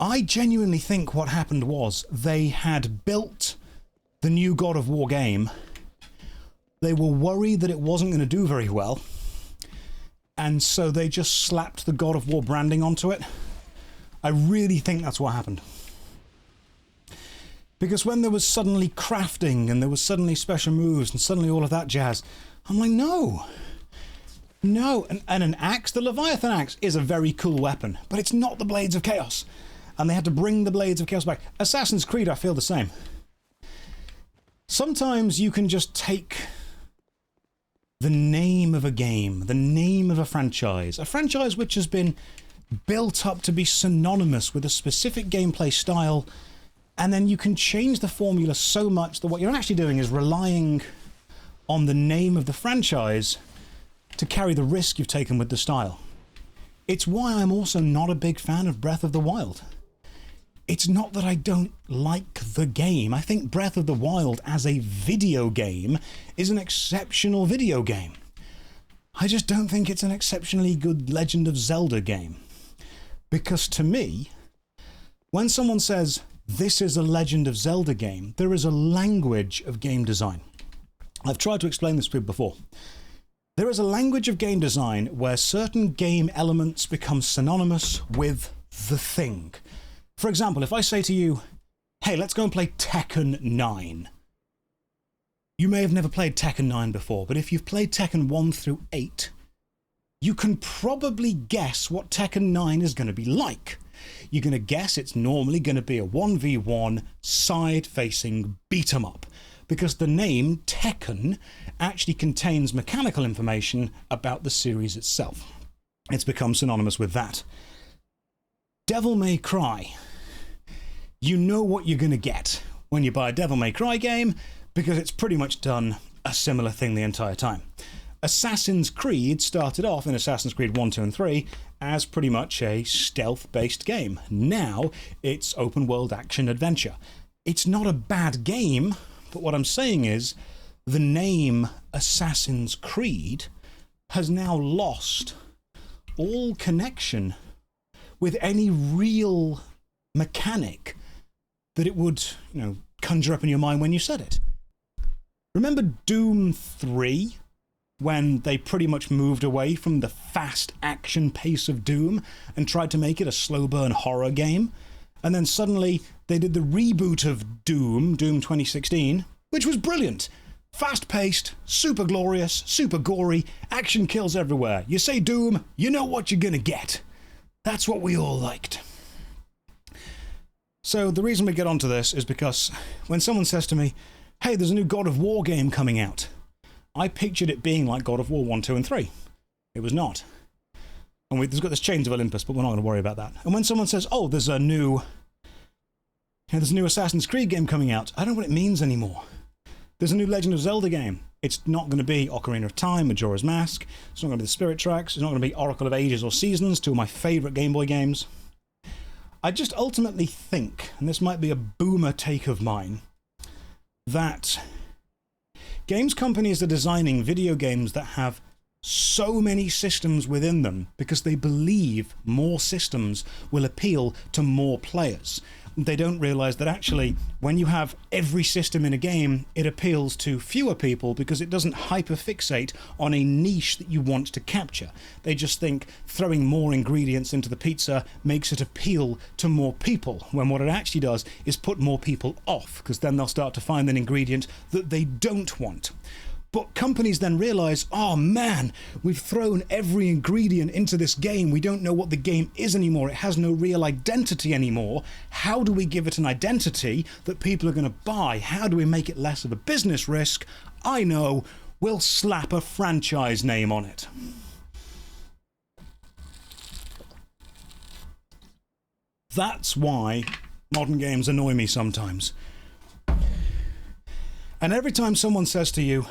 I genuinely think what happened was they had built the new God of War game. They were worried that it wasn't going to do very well, and so they just slapped the God of War branding onto it. I really think that's what happened. Because when there was suddenly crafting, and there was suddenly special moves, and suddenly all of that jazz, I'm like, no. No. And an axe, the Leviathan axe, is a very cool weapon, but it's not the Blades of Chaos. And they had to bring the Blades of Chaos back. Assassin's Creed, I feel the same. Sometimes you can just take the name of a game, the name of a franchise which has been built up to be synonymous with a specific gameplay style, and then you can change the formula so much that what you're actually doing is relying on the name of the franchise to carry the risk you've taken with the style. It's why I'm also not a big fan of Breath of the Wild. It's not that I don't like the game. I think Breath of the Wild as a video game is an exceptional video game. I just don't think it's an exceptionally good Legend of Zelda game. Because to me, when someone says, this is a Legend of Zelda game, there is a language of game design. I've tried to explain this to people before. There is a language of game design where certain game elements become synonymous with the thing. For example, if I say to you, hey, let's go and play Tekken 9. You may have never played Tekken 9 before, but if you've played Tekken 1 through 8, you can probably guess what Tekken 9 is going to be like. You're going to guess it's normally going to be a 1v1 side-facing beat-em-up, because the name Tekken actually contains mechanical information about the series itself. It's become synonymous with that. Devil May Cry. You know what you're going to get when you buy a Devil May Cry game, because it's pretty much done a similar thing the entire time. Assassin's Creed started off in Assassin's Creed 1, 2, and 3 as pretty much a stealth-based game. Now it's open-world action-adventure. It's not a bad game, but what I'm saying is the name Assassin's Creed has now lost all connection with any real mechanic that it would, conjure up in your mind when you said it. Remember Doom 3? When they pretty much moved away from the fast action pace of Doom and tried to make it a slow burn horror game? And then suddenly they did the reboot of Doom 2016, which was brilliant. Fast-paced, super glorious, super gory, action kills everywhere. You say Doom, you know what you're gonna get. That's what we all liked. So the reason we get onto this is because when someone says to me, hey, there's a new God of War game coming out, I pictured it being like God of War 1, 2, and 3. It was not. And there's got this Chains of Olympus, but we're not going to worry about that. And when someone says, oh, there's a new Assassin's Creed game coming out, I don't know what it means anymore. There's a new Legend of Zelda game. It's not going to be Ocarina of Time, Majora's Mask. It's not going to be the Spirit Tracks. It's not going to be Oracle of Ages or Seasons, two of my favourite Game Boy games. I just ultimately think, and this might be a boomer take of mine, that games companies are designing video games that have so many systems within them because they believe more systems will appeal to more players. They don't realize that actually, when you have every system in a game, it appeals to fewer people because it doesn't hyperfixate on a niche that you want to capture. They just think throwing more ingredients into the pizza makes it appeal to more people, when what it actually does is put more people off, because then they'll start to find an ingredient that they don't want. But companies then realize, oh man, we've thrown every ingredient into this game. We don't know what the game is anymore. It has no real identity anymore. How do we give it an identity that people are going to buy? How do we make it less of a business risk? I know, we'll slap a franchise name on it. That's why modern games annoy me sometimes. And every time someone says to you,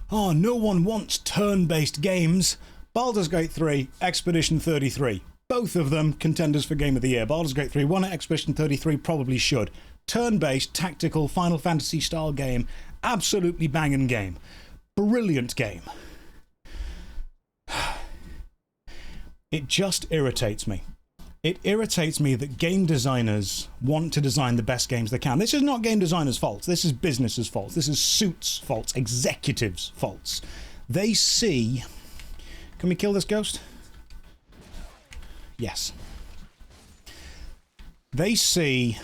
oh, no one wants turn-based games, Baldur's Gate 3, Expedition 33. Both of them contenders for Game of the Year. Baldur's Gate 3 won it, Expedition 33 probably should. Turn-based, tactical, Final Fantasy-style game. Absolutely banging game. Brilliant game. It just irritates me. It irritates me that game designers want to design the best games they can. This is not game designers' faults. This is business's faults. This is suits' faults. Executives' faults. They see... Can we kill this ghost? Yes. They see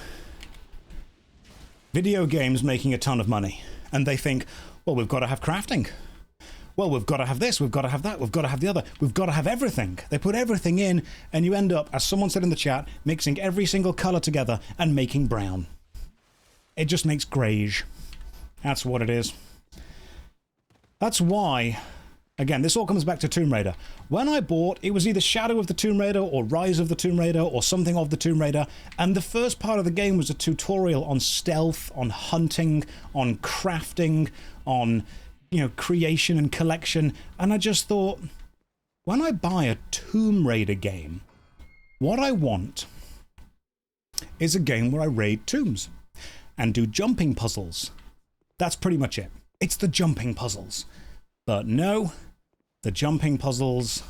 video games making a ton of money, and they think, well, we've got to have crafting. Well, we've got to have this, we've got to have that, we've got to have the other, we've got to have everything. They put everything in, and you end up, as someone said in the chat, mixing every single colour together and making brown. It just makes greige. That's what it is. That's why, again, this all comes back to Tomb Raider. When I bought, it was either Shadow of the Tomb Raider or Rise of the Tomb Raider or something of the Tomb Raider, and the first part of the game was a tutorial on stealth, on hunting, on crafting, on... creation and collection, and I just thought, when I buy a Tomb Raider game, what I want is a game where I raid tombs and do jumping puzzles. That's pretty much it. It's the jumping puzzles. But no, the jumping puzzles,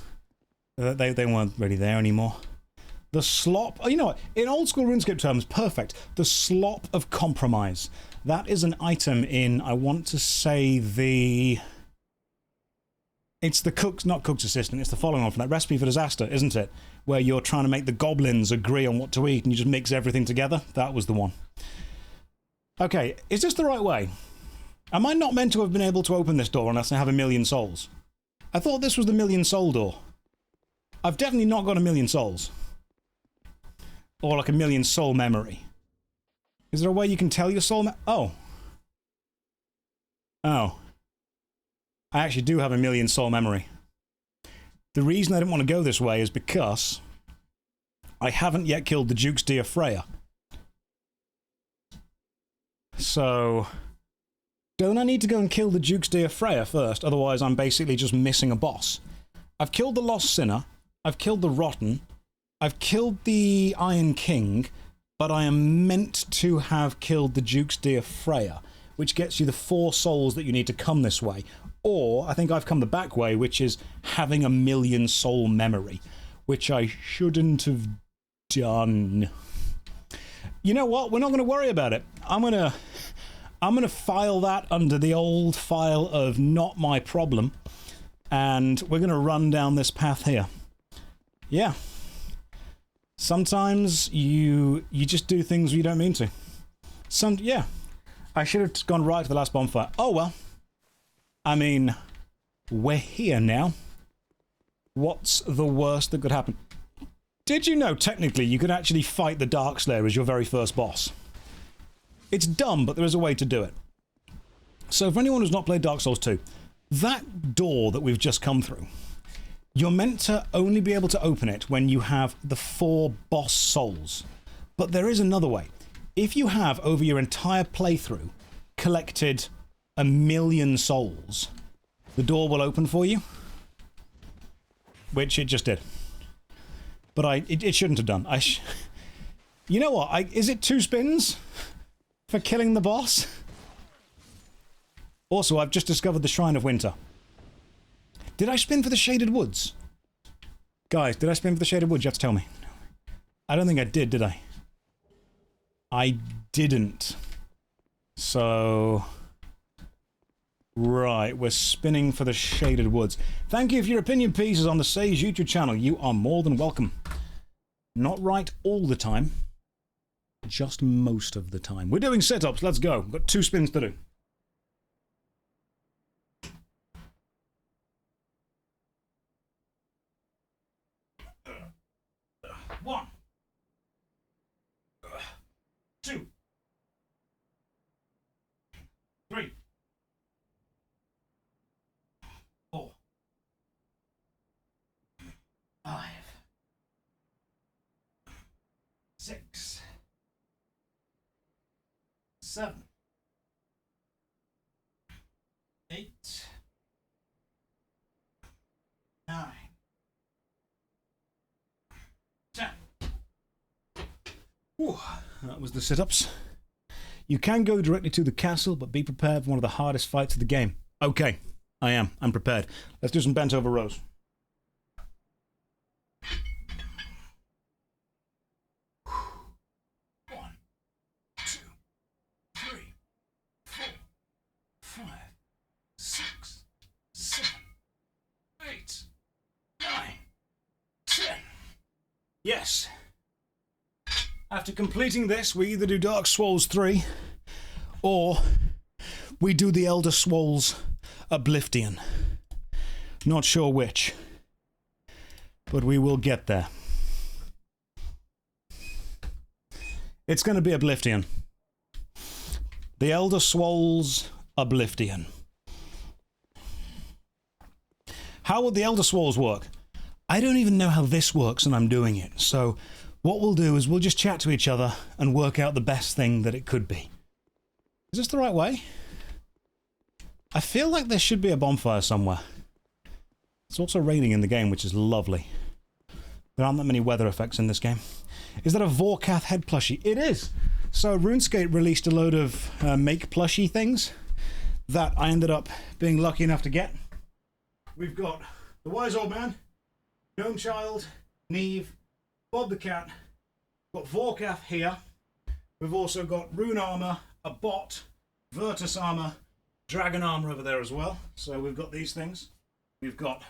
they weren't really there anymore. The slop, you know what, in old school RuneScape terms, perfect. The slop of compromise. That is an item in, I want to say, it's the cook's, not cook's assistant, it's the following on from that Recipe for Disaster, isn't it? Where you're trying to make the goblins agree on what to eat and you just mix everything together. That was the one. Okay, is this the right way? Am I not meant to have been able to open this door unless I have 1,000,000 souls? I thought this was the 1,000,000 soul door. I've definitely not got 1,000,000 souls. Or like 1,000,000 soul memory. Is there a way you can tell your soul Oh. Oh. I actually do have 1,000,000 soul memory. The reason I didn't want to go this way is because I haven't yet killed the Duke's dear Freya. So... don't I need to go and kill the Duke's dear Freya first? Otherwise I'm basically just missing a boss. I've killed the Lost Sinner. I've killed the Rotten. I've killed the Iron King. But I am meant to have killed the Duke's dear Freya, which gets you the 4 souls that you need to come this way. Or, I think I've come the back way, which is having 1,000,000 soul memory, which I shouldn't have done. You know what? We're not going to worry about it. I'm gonna file that under the old file of not my problem, and we're going to run down this path here. Yeah. Sometimes you just do things you don't mean to. Yeah. I should have gone right to the last bonfire. Oh well. I mean, we're here now. What's the worst that could happen? Did you know, technically, you could actually fight the Darkslayer as your very first boss? It's dumb, but there is a way to do it. So for anyone who's not played Dark Souls 2, that door that we've just come through, you're meant to only be able to open it when you have the 4 boss souls. But there is another way. If you have, over your entire playthrough, collected 1,000,000 souls, the door will open for you. Which it just did. But it shouldn't have done. You know what? Is it 2 spins for killing the boss? Also, I've just discovered the Shrine of Winter. Did I spin for the Shaded Woods? Guys, did I spin for the Shaded Woods? You have to tell me. I don't think I did I? I didn't. So... right, we're spinning for the Shaded Woods. Thank you for your opinion pieces on the Says YouTube channel. You are more than welcome. Not right all the time. Just most of the time. We're doing sit-ups, let's go. We've got 2 spins to do. One, 2, 3, 4, 5, 6, 7, 8, 9, 10. Whew, that was the sit-ups. You can go directly to the castle, but be prepared for one of the hardest fights of the game. Okay, I am. I'm prepared. Let's do some bent over rows. Yes. After completing this, we either do Dark Swoles 3, or we do the Elder Swoles Oblivion. Not sure which, but we will get there. It's going to be Oblivion. The Elder Swoles Oblivion. How would the Elder Swoles work? I don't even know how this works, and I'm doing it. So what we'll do is we'll just chat to each other and work out the best thing that it could be. Is this the right way? I feel like there should be a bonfire somewhere. It's also raining in the game, which is lovely. There aren't that many weather effects in this game. Is that a Vorkath head plushie? It is! So RuneScape released a load of make plushie things that I ended up being lucky enough to get. We've got the Wise Old Man, Gnome Child, Neve, Bob the Cat, got Vorkath here. We've also got Rune Armor, a Bot, Virtus Armor, Dragon Armor over there as well. So we've got these things. We've got...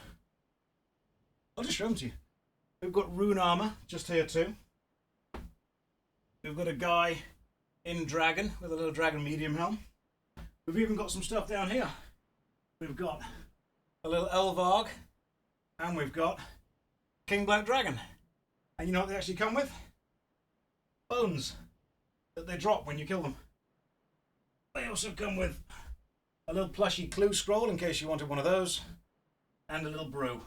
I'll just show them to you. We've got Rune Armor just here too. We've got a guy in Dragon with a little Dragon medium helm. We've even got some stuff down here. We've got a little Elvarg, and we've got King Black Dragon. And you know what they actually come with? Bones that they drop when you kill them. They also come with a little plushy clue scroll in case you wanted one of those, and a little brew,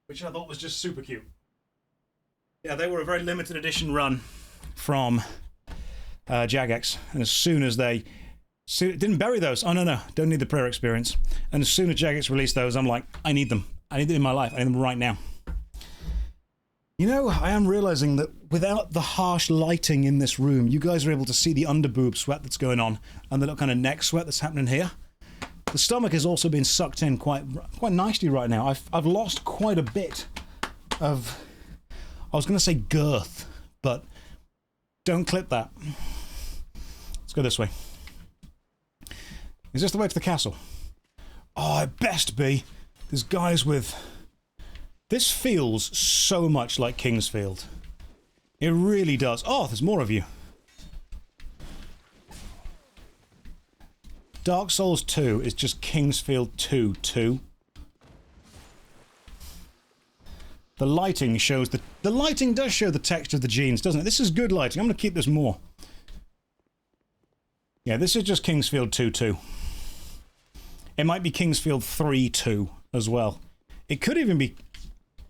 which I thought was just super cute. Yeah, they were a very limited edition run from Jagex, and as soon as they didn't bury those, oh no, don't need the prayer experience, and as soon as Jagex released those, I'm like, I need them in my life, I need them right now. You know, I am realizing that without the harsh lighting in this room, you guys are able to see the underboob sweat that's going on, and the little kind of neck sweat that's happening here. The stomach is also being sucked in quite nicely right now. I've lost quite a bit of, I was going to say girth, but don't clip that. Let's go this way. Is this the way to the castle? Oh, it best be. There's guys with... This feels so much like Kingsfield. It really does. Oh, there's more of you. Dark Souls 2 is just Kingsfield 2. The lighting shows the lighting does show the texture of the jeans, doesn't it? This is good lighting. I'm going to keep this more. Yeah, this is just Kingsfield 2. It might be Kingsfield 3 as well. It could even be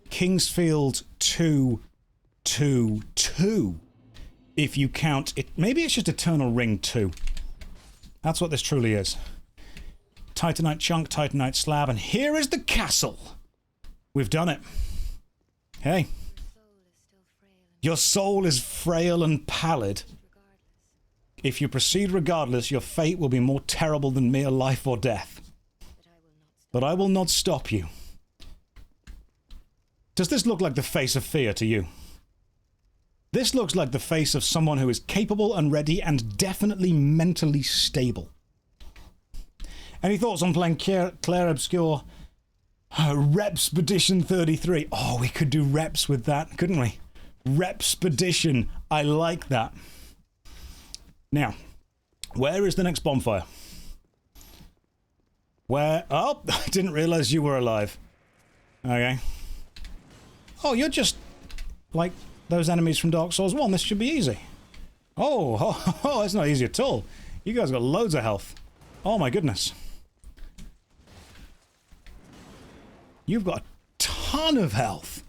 Kingsfield 2 if you count it. Maybe it's just Eternal Ring 2. That's what this truly is. Titanite chunk, Titanite slab, and here is the castle. We've done it. Hey. Your soul is frail and pallid. If you proceed regardless, your fate will be more terrible than mere life or death. But I will not stop you. Does this look like the face of fear to you? This looks like the face of someone who is capable and ready and definitely mentally stable. Any thoughts on playing Claire Obscure Repspedition 33? Oh, we could do reps with that, couldn't we? Repspedition. I like that. Now, where is the next bonfire? Where? Oh, I didn't realize you were alive. Okay. Oh, you're just like those enemies from Dark Souls 1. This should be easy. Oh, it's not easy at all. You guys got loads of health. Oh my goodness. You've got a ton of health.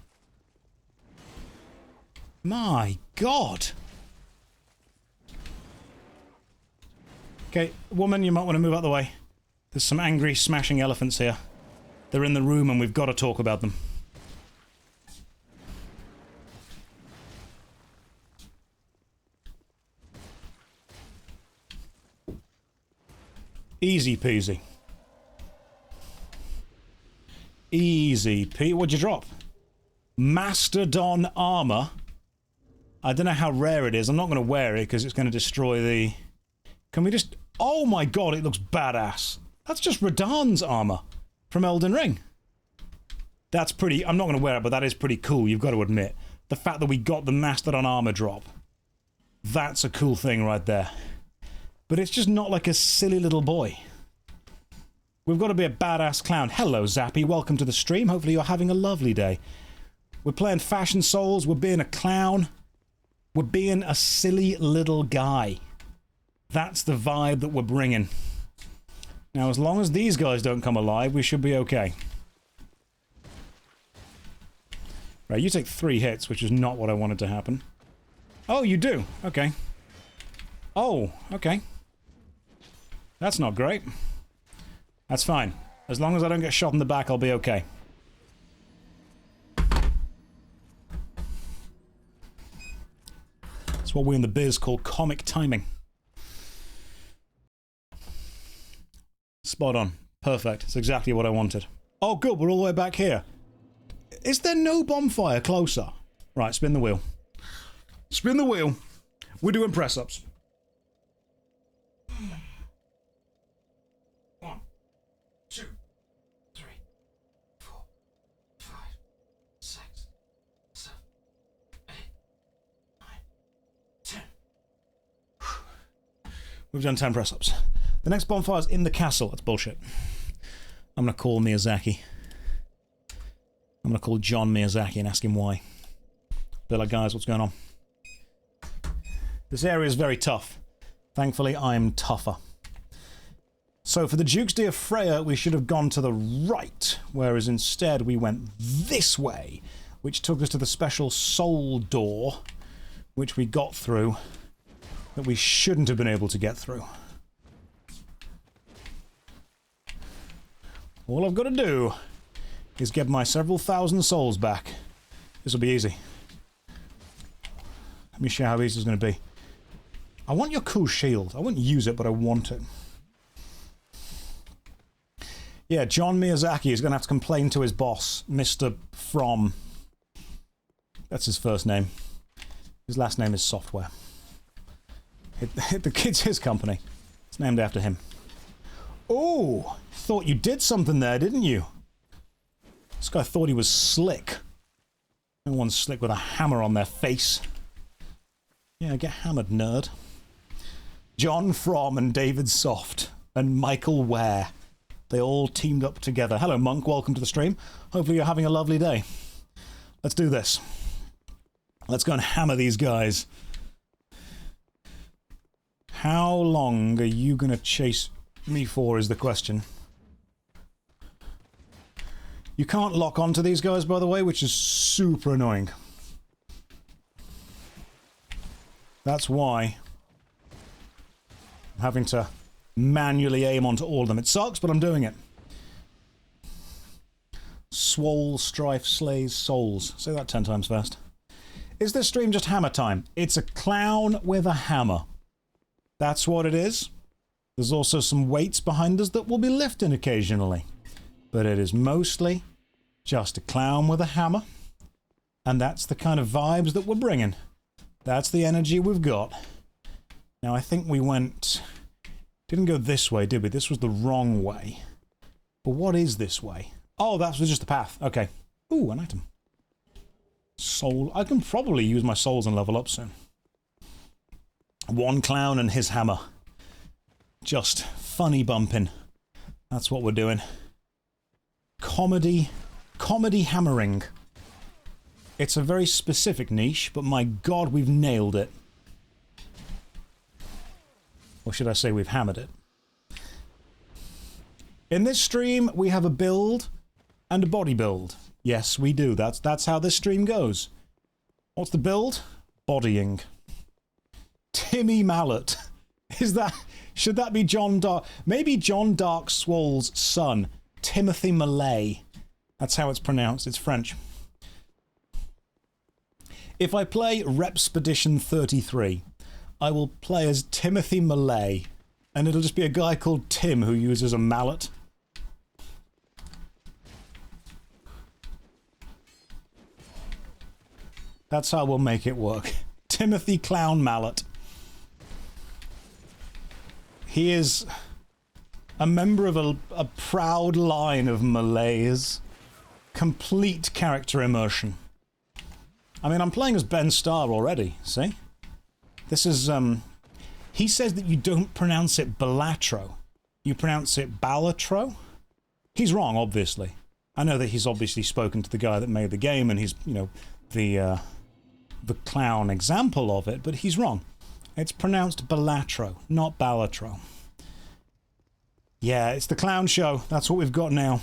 My God. Okay, woman, you might want to move out the way. There's some angry, smashing elephants here. They're in the room and we've got to talk about them. Easy peasy. Easy peasy. What'd you drop? Mastodon armor. I don't know how rare it is. I'm not going to wear it because it's going to destroy the... Can we just... Oh my God, it looks badass. That's just Radahn's armor from Elden Ring. That's pretty... I'm not going to wear it, but that is pretty cool, you've got to admit. the fact that we got the Mastodon armor drop. That's a cool thing right there. But it's just not like a silly little boy. We've got to be a badass clown. Hello, Zappy. Welcome to the stream. Hopefully you're having a lovely day. We're playing Fashion Souls. We're being a clown. We're being a silly little guy. That's the vibe that we're bringing. Now, as long as these guys don't come alive, we should be okay. Right, you take 3 hits, which is not what I wanted to happen. Oh, you do? Okay. Oh, okay. That's not great. That's fine. As long as I don't get shot in the back, I'll be okay. That's what we in the biz call comic timing. Spot on. Perfect. It's exactly what I wanted. Oh, good. We're all the way back here. Is there no bonfire closer? Right, spin the wheel. Spin the wheel. We're doing press-ups. 1, 2, 3, 4, 5, 6, 7, 8, 9, 10. We've done 10 press-ups. The next bonfire's in the castle. That's bullshit. I'm gonna call Miyazaki. I'm gonna call John Miyazaki and ask him why. They're like, guys, what's going on? This area is very tough. Thankfully, I'm tougher. So for the Duke's Dear Freya, we should have gone to the right, whereas instead we went this way, which took us to the special soul door, which we got through, that we shouldn't have been able to get through. All I've got to do is get my several thousand souls back. This will be easy. Let me show you how easy it's going to be. I want your cool shield. I wouldn't use it, but I want it. Yeah, John Miyazaki is going to have to complain to his boss, Mr. From. That's his first name. His last name is Software. The kid's his company. It's named after him. Oh, thought you did something there, didn't you? This guy thought he was slick. No one's slick with a hammer on their face. Yeah, get hammered, nerd. John From and David Soft and Michael Ware. They all teamed up together. Hello, Monk. Welcome to the stream. Hopefully you're having a lovely day. Let's do this. Let's go and hammer these guys. How long are you going to chase me for is the question. You can't lock onto these guys, by the way, which is super annoying. That's why I'm having to manually aim onto all of them. It sucks, but I'm doing it. Swoles, Strife, Slays, Souls. Say that 10 times fast. Is this stream just hammer time? It's a clown with a hammer. That's what it is. There's also some weights behind us that will be lifting occasionally. But it is mostly just a clown with a hammer. And that's the kind of vibes that we're bringing. That's the energy we've got. Now, I think we went... Didn't go this way, did we? This was the wrong way. But what is this way? Oh, that was just the path. Okay. Ooh, an item. Soul. I can probably use my souls and level up soon. One clown and his hammer. Just funny bumping. That's what we're doing. Comedy hammering. It's a very specific niche, but my god, we've nailed it. Or should I say we've hammered it. In this stream, we have a build and a body build. Yes, we do. That's how this stream goes. What's the build? Bodying. Timmy Mallet. Is that... Should that be John Dark? Maybe John Dark Swoles' son, Timothy Mallet. That's how it's pronounced. It's French. If I play Repspedition 33, I will play as Timothy Mallet, and it'll just be a guy called Tim who uses a mallet. That's how we'll make it work. Timothy Clown Mallet. He is a member of a proud line of Malays. Complete character immersion. I mean, I'm playing as Ben Starr already, see? This is, he says that you don't pronounce it Balatro. You pronounce it Balatro? He's wrong, obviously. I know that he's obviously spoken to the guy that made the game, and he's, you know, the clown example of it, but he's wrong. It's pronounced Balatro, not Balatro. Yeah, it's the clown show. That's what we've got now.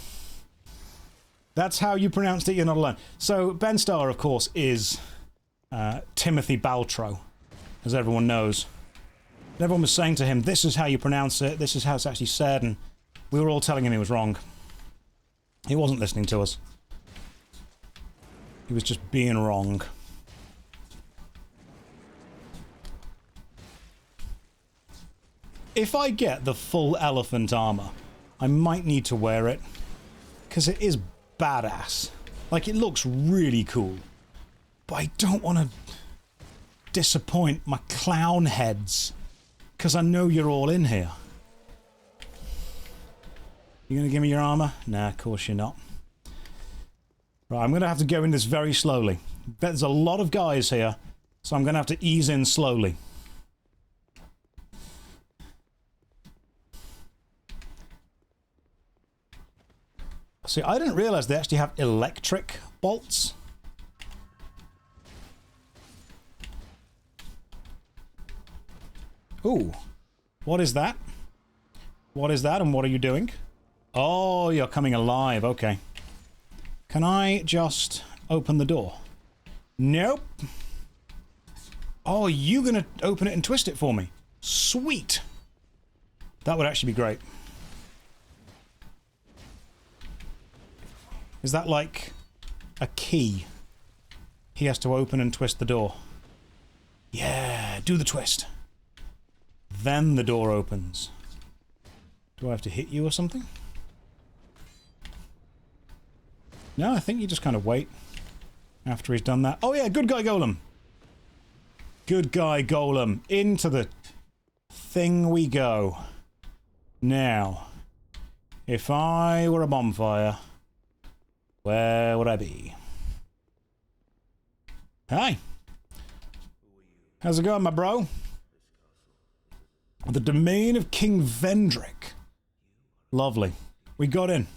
That's how you pronounced it, you're not alone. So, Ben Starr, of course, is Timothy Baltro, as everyone knows. And everyone was saying to him, this is how you pronounce it, this is how it's actually said, and we were all telling him he was wrong. He wasn't listening to us. He was just being wrong. If I get the full elephant armor, I might need to wear it, because it is badass. Like, it looks really cool. But I don't want to disappoint my clown heads, because I know you're all in here. You gonna give me your armor? Nah, of course you're not. Right, I'm gonna have to go in this very slowly. There's a lot of guys here, so I'm gonna have to ease in slowly. See, I didn't realize they actually have electric bolts. Ooh, what is that? What is that, and what are you doing? Oh, you're coming alive, okay. Can I just open the door? Nope. Oh, you gonna open it and twist it for me? Sweet. That would actually be great. Is that like a key? He has to open and twist the door. Yeah, do the twist. Then the door opens. Do I have to hit you or something? No, I think you just kind of wait after he's done that. Oh yeah, good guy Golem. Good guy Golem. Into the thing we go. Now, if I were a bonfire, where would I be? Hi. How's it going, my bro? The domain of King Vendrick. Lovely. We got in.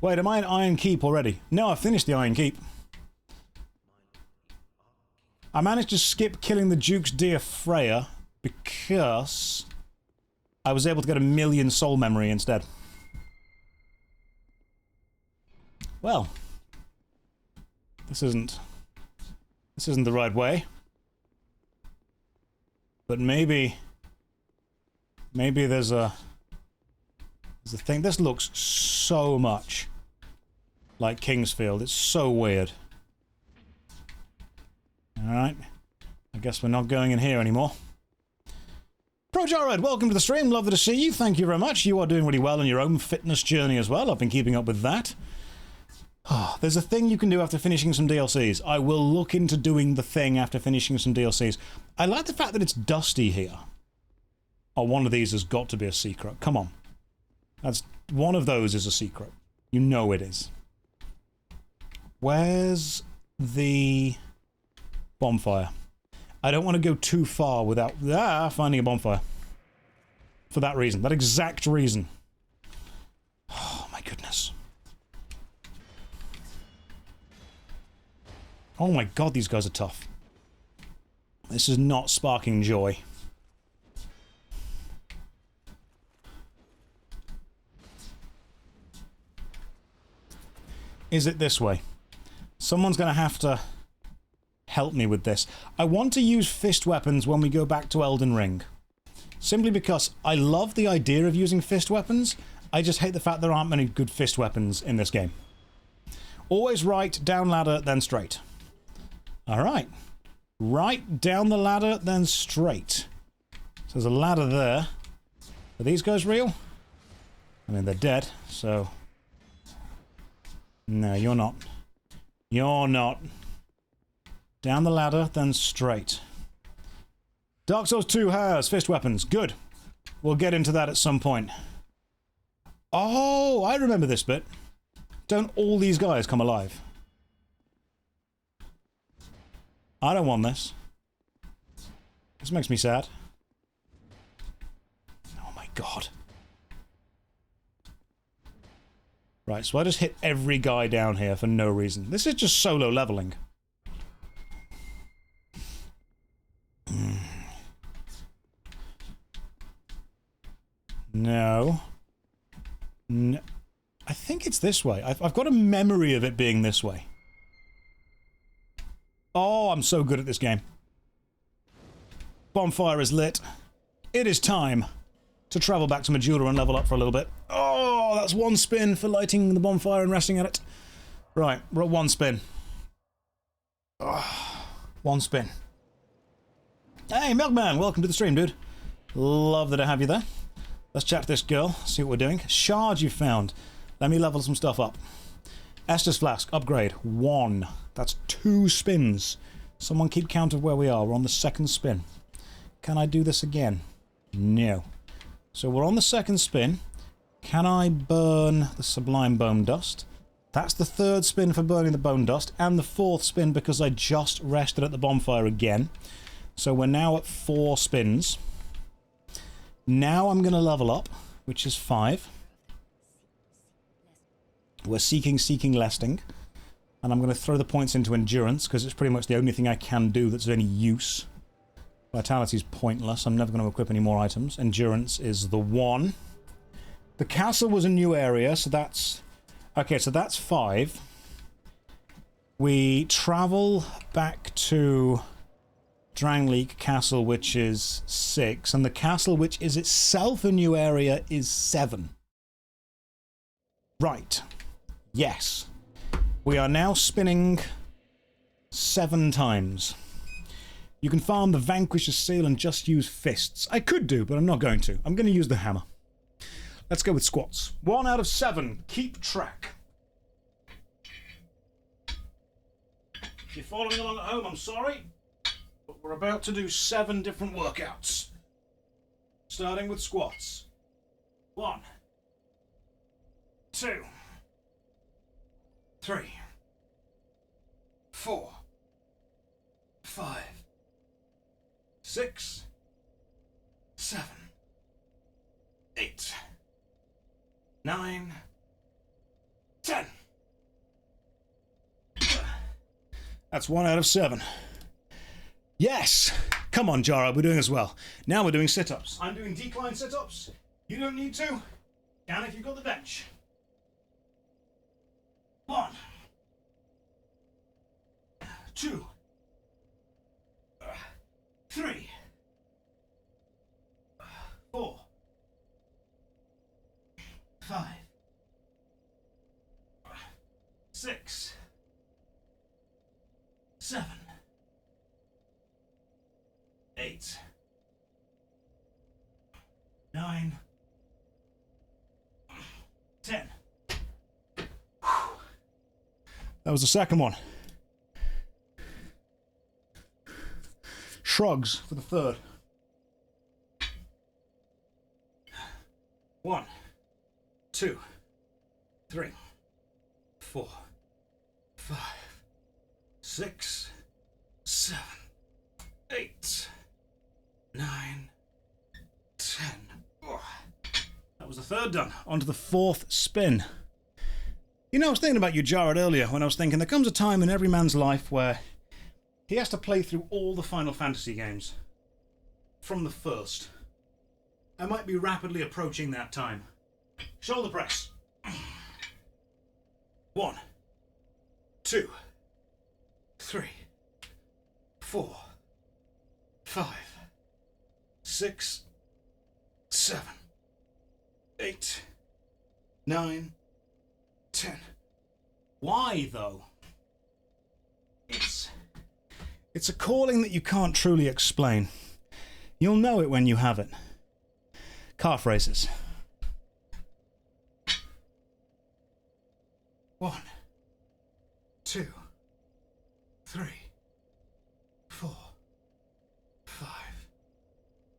Wait, am I in Iron Keep already? No, I finished the Iron Keep. I managed to skip killing the Duke's dear Freya because I was able to get 1,000,000 soul memory instead. Well, this isn't the right way. But maybe there's a thing. This looks so much like Kingsfield. It's so weird. Alright. I guess we're not going in here anymore. ProJared, welcome to the stream. Lovely to see you. Thank you very much. You are doing really well on your own fitness journey as well. I've been keeping up with that. Oh, there's a thing you can do after finishing some DLCs. I will look into doing the thing after finishing some DLCs. I like the fact that it's dusty here. Oh, one of these has got to be a secret. Come on. That's one of those is a secret. You know it is. Where's the bonfire? I don't want to go too far without finding a bonfire. For that reason. That exact reason. Oh my goodness. Oh my god, these guys are tough. This is not sparking joy. Is it this way? Someone's going to have to help me with this. I want to use fist weapons when we go back to Elden Ring. Simply because I love the idea of using fist weapons. I just hate the fact there aren't many good fist weapons in this game. Always right, down ladder, then straight. Alright. Right, down the ladder, then straight. So there's a ladder there. Are these guys real? I mean, they're dead, so... No, you're not. You're not. Down the ladder, then straight. Dark Souls 2 has fist weapons. Good. We'll get into that at some point. Oh, I remember this bit. Don't all these guys come alive? I don't want this. This makes me sad. Oh my god. Right, so I just hit every guy down here for no reason. This is just solo leveling. No. No. I think it's this way. I've got a memory of it being this way. Oh, I'm so good at this game. Bonfire is lit. It is time to travel back to Majula and level up for a little bit. Oh, that's one spin for lighting the bonfire and resting at it. Right, we're at one spin. Oh, one spin. Hey, Milkman, welcome to the stream, dude. Love that I have you there. Let's chat to this girl, see what we're doing. Shard you found. Let me level some stuff up. Estus Flask, upgrade. 1. That's 2 spins. Someone keep count of where we are. We're on the second spin. Can I do this again? No. So we're on the second spin. Can I burn the Sublime Bone Dust? That's the third spin for burning the Bone Dust, and the fourth spin because I just rested at the bonfire again. So we're now at 4 spins. Now I'm going to level up, which is 5. We're seeking lesting. And I'm going to throw the points into endurance, because it's pretty much the only thing I can do that's of any use. Vitality's pointless. I'm never going to equip any more items. Endurance is the 1. The castle was a new area, so that's... Okay, so that's 5. We travel back to Drangleic Castle, which is 6. And the castle, which is itself a new area, is 7. Right. Yes. We are now spinning 7 times. You can farm the Vanquisher's Seal and just use fists. I could do, but I'm not going to. I'm going to use the hammer. Let's go with squats. 1 out of 7. Keep track. If you're following along at home, I'm sorry. But we're about to do 7 different workouts. Starting with squats. 1, 2, 3, 4, 5, 6, 7, 8, 9, 10. That's 1 out of 7. Yes! Come on, Jara, we're doing as well. Now we're doing sit-ups. I'm doing decline sit-ups. You don't need to. Down if you've got the bench. 1, 2, 3, 4, 5, 6, 7, 8, 9, 10. That was the second one. Shrugs for the third. 1, 2, 3, 4, 5, 6, 7, 8, 9, 10. Oh. That was the third done. On to the fourth spin. You know, I was thinking about you, Jared, earlier, when I was thinking there comes a time in every man's life where he has to play through all the Final Fantasy games. From the first. I might be rapidly approaching that time. Shoulder press. 1, 2, 3, 4, 5, 6, 7, 8, 9, 10. Why, though? It's a calling that you can't truly explain. You'll know it when you have it. Calf raises. 1, 2, 3, 4, 5,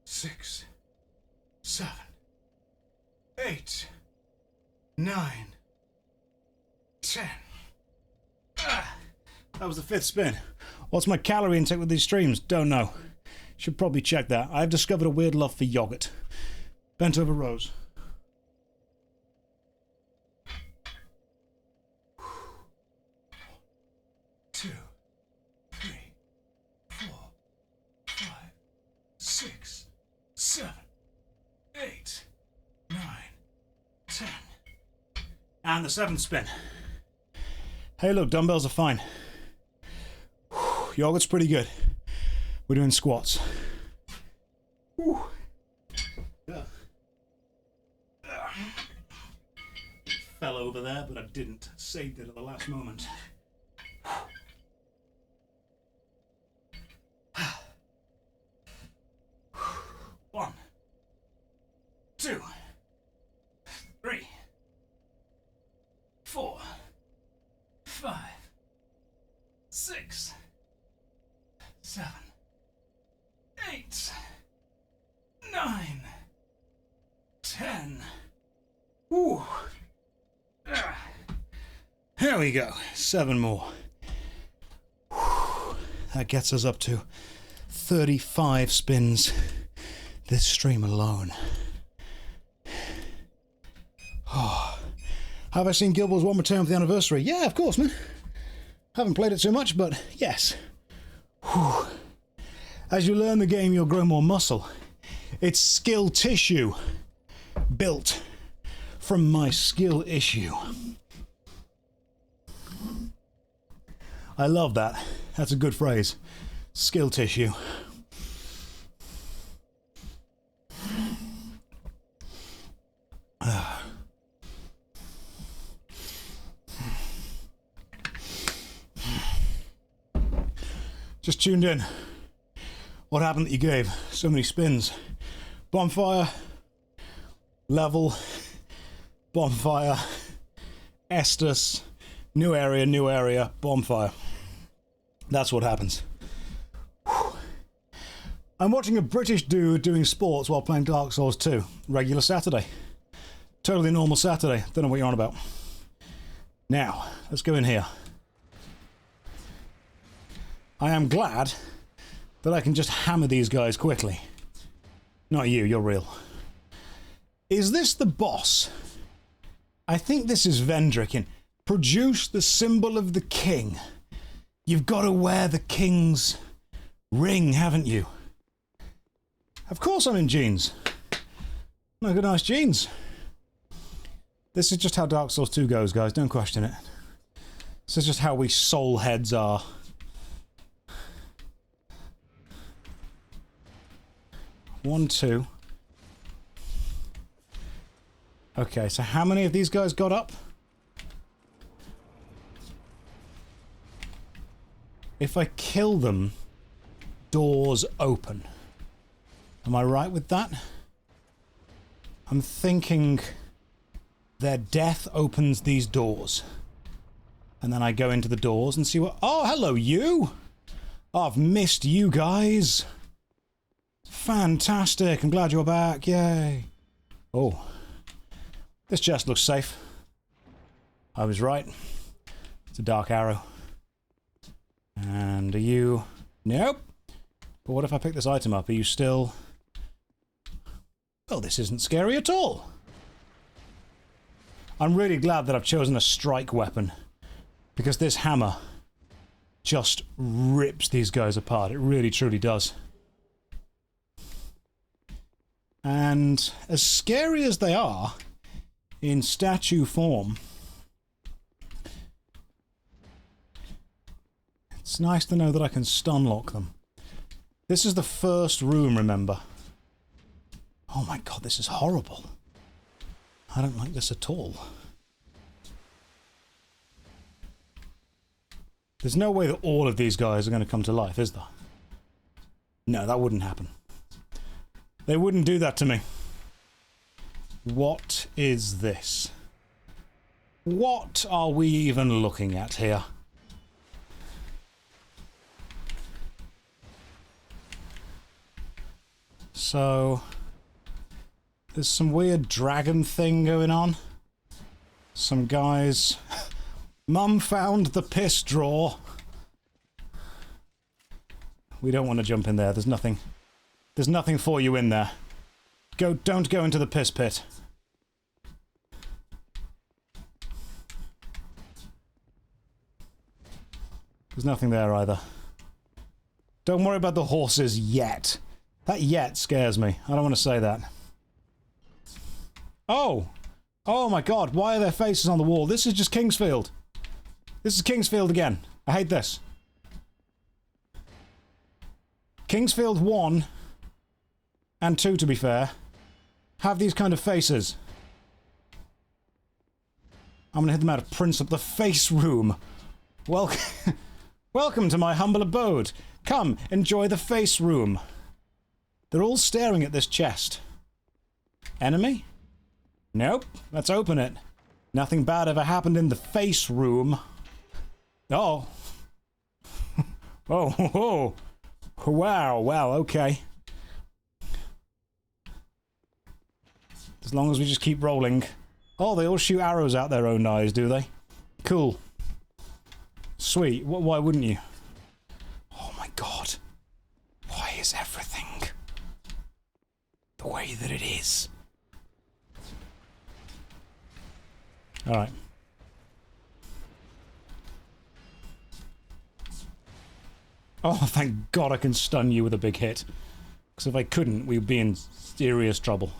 6, 7, 8, 9, 10. That was the fifth spin. What's my calorie intake with these streams? Don't know. Should probably check that. I've discovered a weird love for yogurt. Bent over rows. Two, three, 4, 5, 6, 7, 8, 9, 10. And the 7th spin. Hey look, dumbbells are fine. Yogurt's pretty good. We're doing squats. Fell over there, but I didn't. Saved it at the last moment. 1, 2, 3, 4, 5, 6, 7, 8, 9, 10. Woo. There we go. 7 more. That gets us up to 35 spins this stream alone. Oh. Have I seen Guild Wars 1 return for the anniversary? Yeah, of course, man. Haven't played it too much, but yes. Whew. As you learn the game, you'll grow more muscle. It's skill tissue built from my skill issue. I love that. That's a good phrase. Skill tissue. Just tuned in. What happened that you gave so many spins? Bonfire, level, bonfire, Estus, new area, bonfire. That's what happens. Whew. I'm watching a British dude doing sports while playing Dark Souls 2. Regular Saturday. Totally normal Saturday. Don't know what you're on about. Now, let's go in here. I am glad that I can just hammer these guys quickly. Not you, you're real. Is this the boss? I think this is Vendrick. Produce the symbol of the king. You've got to wear the king's ring, haven't you? Of course I'm in jeans. No good, nice jeans. This is just how Dark Souls 2 goes, guys. Don't question it. This is just how we soul heads are. One, two. Okay, so how many of these guys got up? If I kill them, doors open. Am I right with that? I'm thinking their death opens these doors. And then I go into the doors and see what... Oh, hello, you! Oh, I've missed you guys. Fantastic. I'm glad you're back. Yay. Oh. This chest looks safe. I was right. It's a dark arrow. And are you... Nope. But what if I pick this item up? Are you still... Oh, this isn't scary at all. I'm really glad that I've chosen a strike weapon. Because this hammer just rips these guys apart. It really, truly does. And as scary as they are, in statue form, it's nice to know that I can stun lock them. This is the first room, remember? Oh my god, this is horrible. I don't like this at all. There's no way that all of these guys are going to come to life, is there? No, that wouldn't happen. They wouldn't do that to me. What is this? What are we even looking at here? So, there's some weird dragon thing going on. Some guys... Mum found the piss drawer. We don't want to jump in there. There's nothing. There's nothing for you in there. Don't go into the piss pit. There's nothing there either. Don't worry about the horses yet. That yet scares me. I don't want to say that. Oh! Oh my god, why are there faces on the wall? This is just Kingsfield. This is Kingsfield again. I hate this. Kingsfield 1 and 2, to be fair, have these kind of faces. I'm gonna hit them out of principle. The face room. Welcome to my humble abode. Come, enjoy the face room. They're all staring at this chest. Enemy? Nope. Let's open it. Nothing bad ever happened in the face room. Oh. Oh, oh. Wow, wow, okay. As long as we just keep rolling. Oh, they all shoot arrows out their own eyes, do they? Cool. Sweet. Why wouldn't you? Oh my god. Why is everything the way that it is? Alright. Oh, thank god I can stun you with a big hit. Because if I couldn't, we'd be in serious trouble.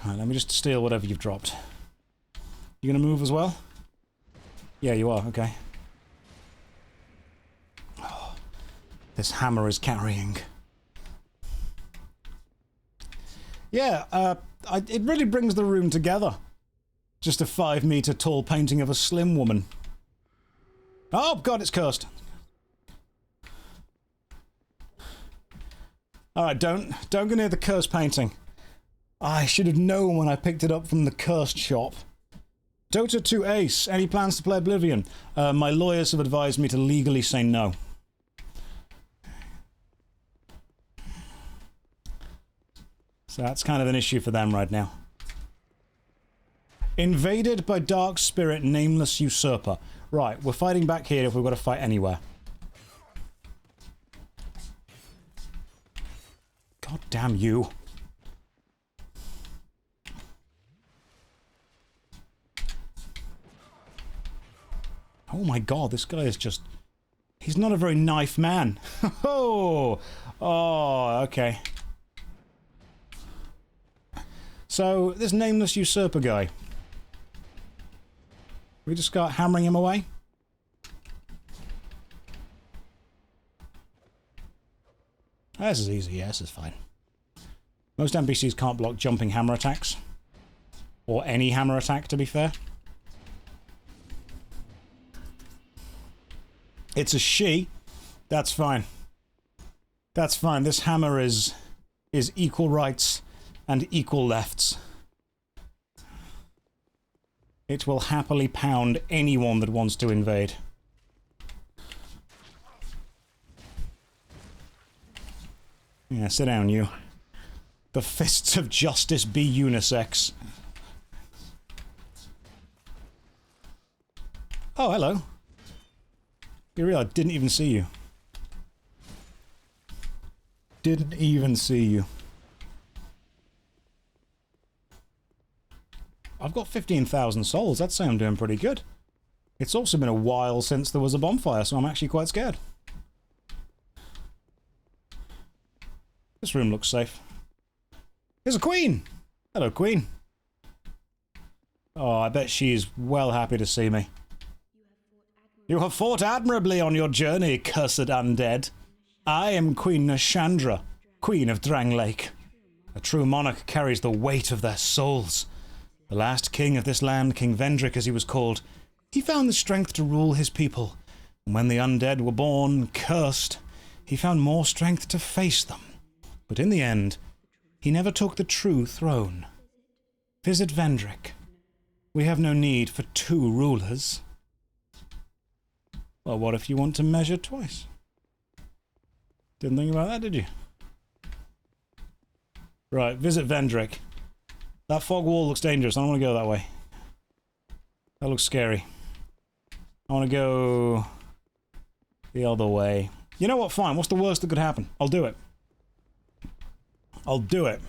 Alright, let me just steal whatever you've dropped. You gonna move as well? Yeah, you are, okay. Oh, this hammer is carrying. Yeah, it really brings the room together. Just a 5-meter tall painting of a slim woman. Oh god, it's cursed. Alright, don't go near the cursed painting. I should have known when I picked it up from the cursed shop. Dota 2 Ace, any plans to play Oblivion? My lawyers have advised me to legally say no. So that's kind of an issue for them right now. Invaded by Dark Spirit, Nameless Usurper. Right, we're fighting back here if we've got to fight anywhere. God damn you. Oh my god, this guy is just... He's not a very knife man. Oh, okay. So, this Nameless Usurper guy. We just start hammering him away? This is easy, yeah, this is fine. Most NPCs can't block jumping hammer attacks. Or any hammer attack, to be fair. It's a she. That's fine. That's fine. This hammer is equal rights and equal lefts. It will happily pound anyone that wants to invade. Yeah, sit down, you. The fists of justice be unisex. Oh, hello. You realize I didn't even see you. Didn't even see you. I've got 15,000 souls. That's saying I'm doing pretty good. It's also been a while since there was a bonfire, so I'm actually quite scared. This room looks safe. There's a queen! Hello, queen. Oh, I bet she's well happy to see me. You have fought admirably on your journey, cursed undead. I am Queen Nashandra, Queen of Drangleic. A true monarch carries the weight of their souls. The last king of this land, King Vendrick as he was called, he found the strength to rule his people. And when the undead were born, cursed, he found more strength to face them. But in the end, he never took the true throne. Visit Vendrick. We have no need for 2 rulers. Well, what if you want to measure twice? Didn't think about that, did you? Right, visit Vendrick. That fog wall looks dangerous. I don't want to go that way. That looks scary. I want to go The other way. You know what? Fine. What's the worst that could happen? I'll do it. I'll do it.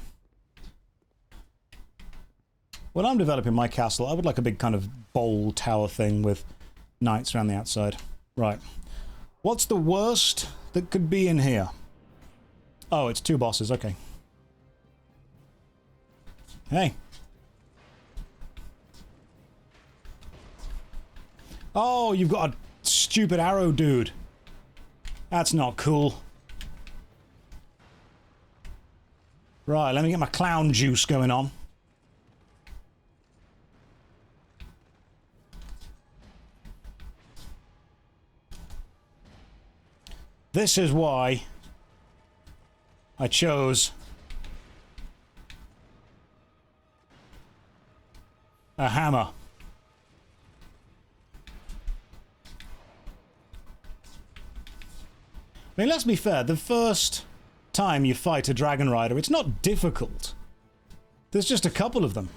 When I'm developing my castle, I would like a big kind of bowl tower thing with knights around the outside. Right. What's the worst that could be in here? Oh, it's 2 bosses. Okay. Hey. Oh, you've got a stupid arrow dude. That's not cool. Right, let me get my clown juice going on. This is why I chose a hammer. I mean, let's be fair, the first time you fight a Dragon Rider, it's not difficult. There's just a couple of them.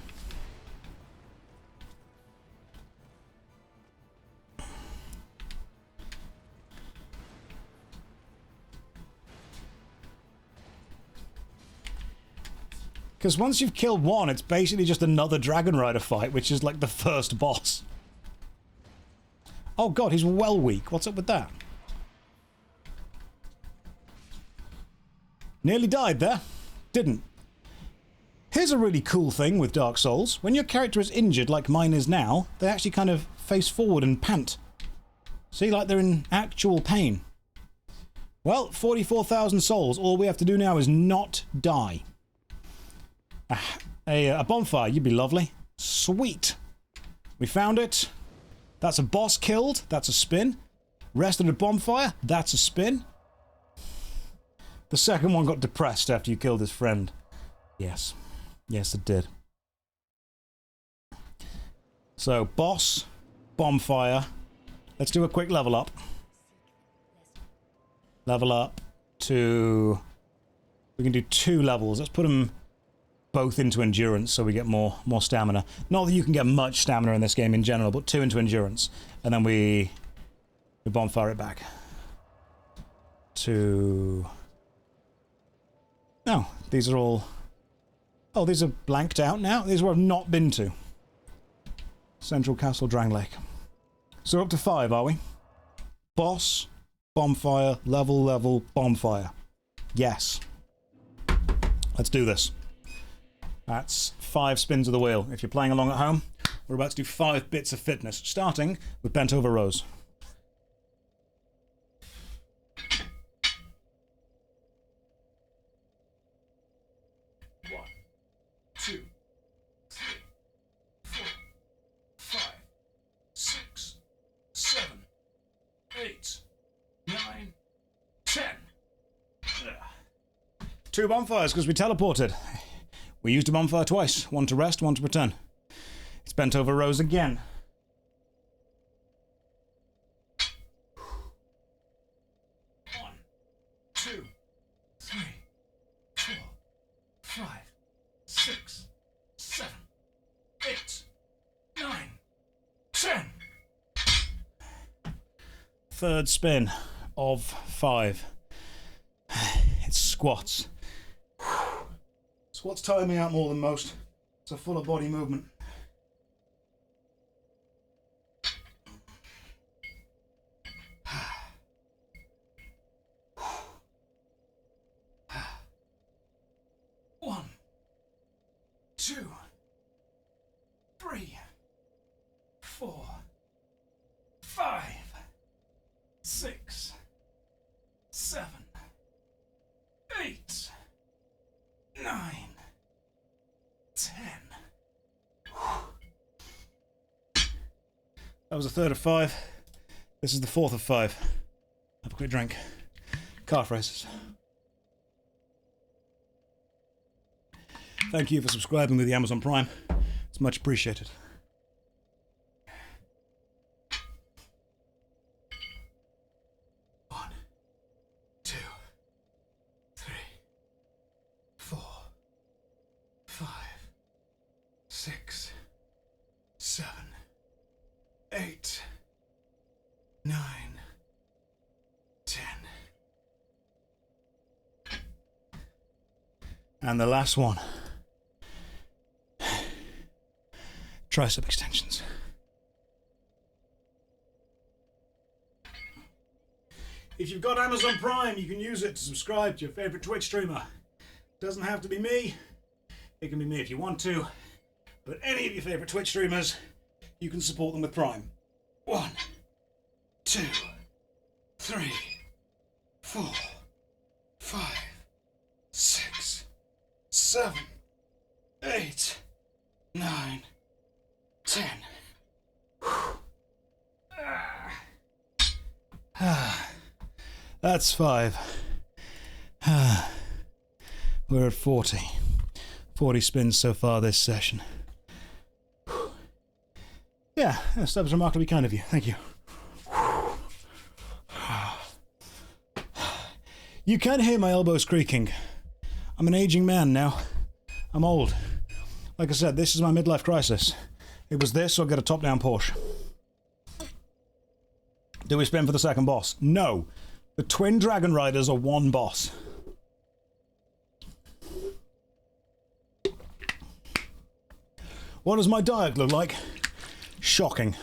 Because once you've killed one, it's basically just another Dragon Rider fight, which is like the first boss. Oh god, he's well weak. What's up with that? Nearly died there. Didn't. Here's a really cool thing with Dark Souls. When your character is injured, like mine is now, they actually kind of face forward and pant. See, like they're in actual pain. Well, 44,000 souls. All we have to do now is not die. A bonfire, you'd be lovely. Sweet. We found it. That's a boss killed. That's a spin. Rest of the bonfire. That's a spin. The second one got depressed after you killed his friend. Yes. Yes, it did. So, boss, bonfire. Let's do a quick level up. Level up to... We can do 2 levels. Let's put them both into endurance so we get more stamina. Not that you can get much stamina in this game in general, but 2 into endurance. And then we bonfire it back. To... No, these are all... Oh, these are blanked out now? These are where I've not been to. Central Castle, Drangleic. So we're up to 5, are we? Boss, bonfire, level, bonfire. Yes. Let's do this. That's 5 spins of the wheel. If you're playing along at home, we're about to do 5 bits of fitness, starting with bent over rows. 2, 3, 4, 5, 6, 7, 8, 9, 10. 2 bonfires because we teleported. We used a bonfire twice. One to rest, one to return. It's bent over rows again. One, 2, 3, 4, 5, 6, 7, 8, 9, 10. Third spin of 5. It's squats. Squats tire me out more than most. It's a fuller body movement. One, 2, 3, 4, 5, 6, 7, 8, 9, 10. That was a third of 5. This is the fourth of 5. Have a quick drink. Calf races. Thank you for subscribing with the Amazon Prime. It's much appreciated. One, 2, 3, 4, 5, 6, 7, 8, 9, And the last one. Tricep extensions. If you've got Amazon Prime, you can use it to subscribe to your favourite Twitch streamer. Doesn't have to be me. It can be me if you want to. But any of your favourite Twitch streamers, you can support them with Prime. 1, 2, 3, 4, 5, 6, 7, 8, 9, 10. That's 5. We're at 40. 40 spins so far this session. Yeah, that was remarkably kind of you. Thank you. You can hear my elbows creaking. I'm an aging man now. I'm old. Like I said, this is my midlife crisis. It was this or get a top-down Porsche. Do we spin for the second boss? No. The twin dragon riders are one boss. What does my diet look like? Shocking.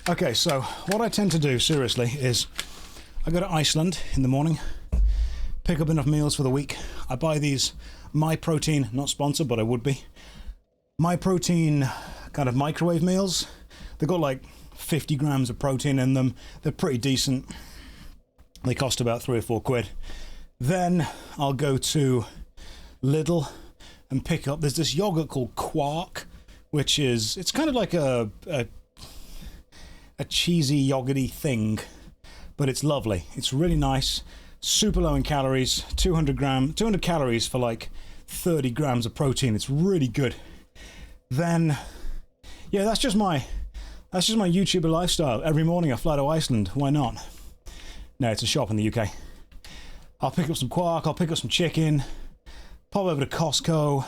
Okay, so what I tend to do, seriously, is I go to Iceland in the morning, pick up enough meals for the week. I buy these My Protein, not sponsored, but I would be. My Protein kind of microwave meals. They've got like 50 grams of protein in them. They're pretty decent. They cost about 3 or 4 quid. Then I'll go to Lidl and pick up, there's this yogurt called Quark, which is, it's kind of like a cheesy yogurty thing, but it's lovely. It's really nice, super low in calories, 200 calories for like 30 grams of protein. It's really good. Then, yeah, that's just my YouTuber lifestyle. Every morning I fly to Iceland. Why not? No, it's a shop in the UK. I'll pick up some Quark, I'll pick up some chicken, pop over to Costco.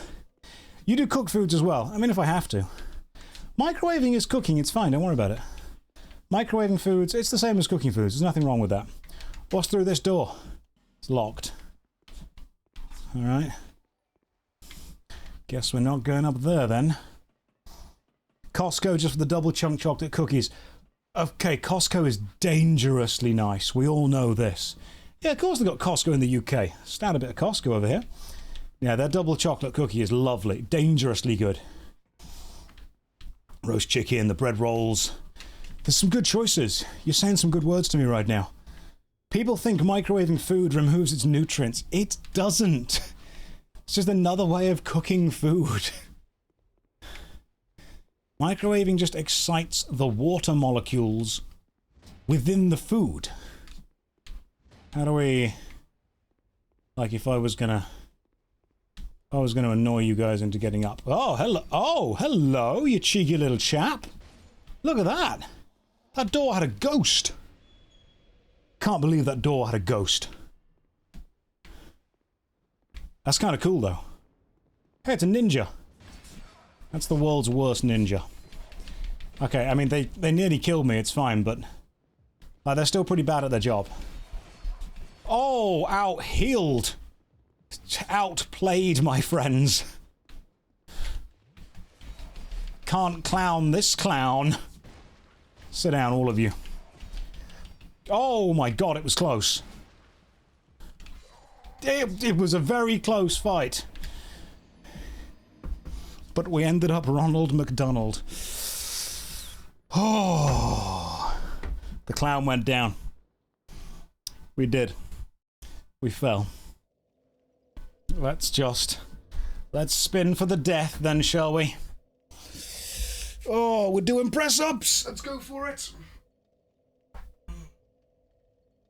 You do cooked foods as well. I mean, if I have to. Microwaving is cooking, it's fine, don't worry about it. Microwaving foods, it's the same as cooking foods. There's nothing wrong with that. What's through this door? It's locked. Alright. Guess we're not going up there then. Costco just for the double chunk chocolate cookies. Okay, Costco is dangerously nice. We all know this. Yeah, of course they've got Costco in the UK. Stand a bit of Costco over here. Yeah, their double chocolate cookie is lovely. Dangerously good. Roast chicken, the bread rolls. There's some good choices. You're saying some good words to me right now. People think microwaving food removes its nutrients. It doesn't. It's just another way of cooking food. Microwaving just excites the water molecules within the food. How do we... Like if I was gonna annoy you guys into getting up. Oh, hello. Oh, hello, you cheeky little chap. Look at that. That door had a ghost. Can't believe that door had a ghost. That's kind of cool, though. Hey, it's a ninja. That's the world's worst ninja. Okay, I mean, they nearly killed me, it's fine, but... they're still pretty bad at their job. Oh, out-healed. Outplayed, my friends. Can't clown this clown. Sit down, all of you. Oh my god, it was close. It was a very close fight. But we ended up Ronald McDonald. Oh, the clown went down. We did. We fell. Let's spin for the death then, shall we? Oh, we're doing press-ups! Let's go for it!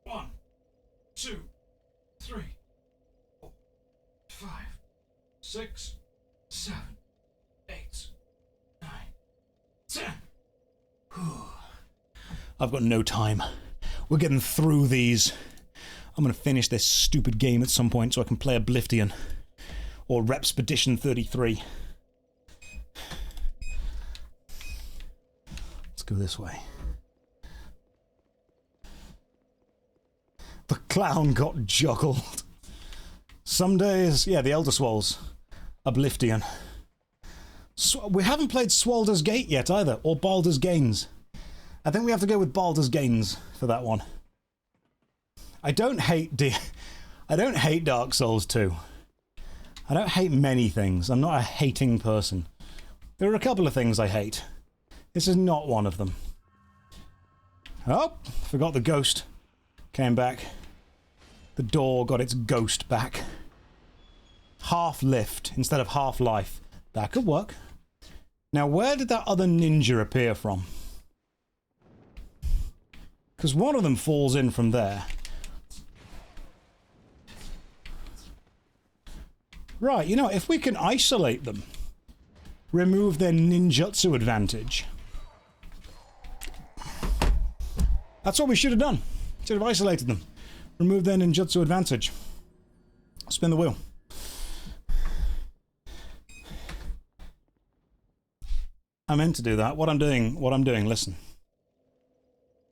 1, 2, 3, 4, 5, 6, 7, 8, 9, 10. I've got no time. We're getting through these. I'm going to finish this stupid game at some point so I can play Oblivion. Or Repspedition 33. Let's go this way. The clown got juggled. Some days, yeah, the Elder Swoles. Oblivion. We haven't played Baldur's Gate yet either, or Baldur's Gains. I think we have to go with Baldur's Gains for that one. I don't hate Dark Souls 2. I don't hate many things. I'm not a hating person. There are a couple of things I hate. This is not one of them. Oh, forgot the ghost. Came back. The door got its ghost back. Half lift instead of half life. That could work. Now, where did that other ninja appear from? Because one of them falls in from there. Right, you know, if we can isolate them, remove their ninjutsu advantage. That's what we should have done. Should have isolated them. Remove their ninjutsu advantage. Spin the wheel. I meant to do that. What I'm doing, listen.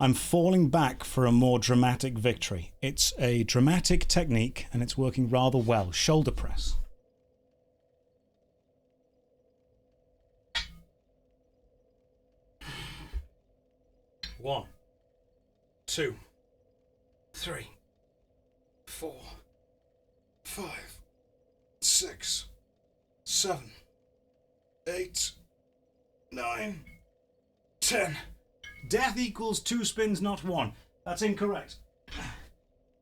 I'm falling back for a more dramatic victory. It's a dramatic technique, and it's working rather well. Shoulder press. One, 2, 3, 4, 5, 6, 7, 8, 9, 10. Death equals 2 spins, not 1. That's incorrect.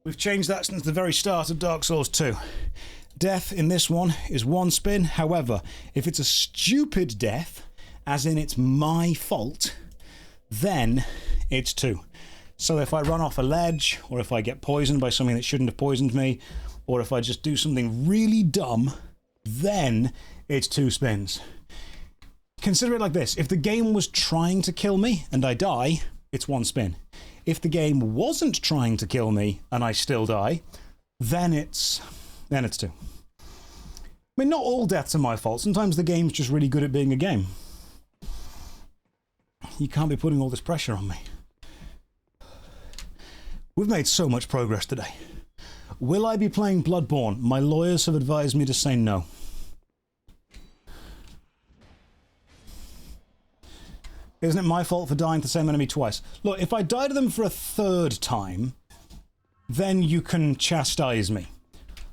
We've changed that since the very start of Dark Souls 2. Death in this one is 1 spin. However, if it's a stupid death, as in it's my fault, then it's 2. So if I run off a ledge, or if I get poisoned by something that shouldn't have poisoned me, or if I just do something really dumb, then it's 2 spins. Consider it like this. If the game was trying to kill me and I die, it's 1 spin. If the game wasn't trying to kill me and I still die, then it's 2. I mean, not all deaths are my fault. Sometimes the game's just really good at being a game. You can't be putting all this pressure on me. We've made so much progress today. Will I be playing Bloodborne? My lawyers have advised me to say no. Isn't it my fault for dying to the same enemy twice? Look, if I die to them for a 3rd time, then you can chastise me.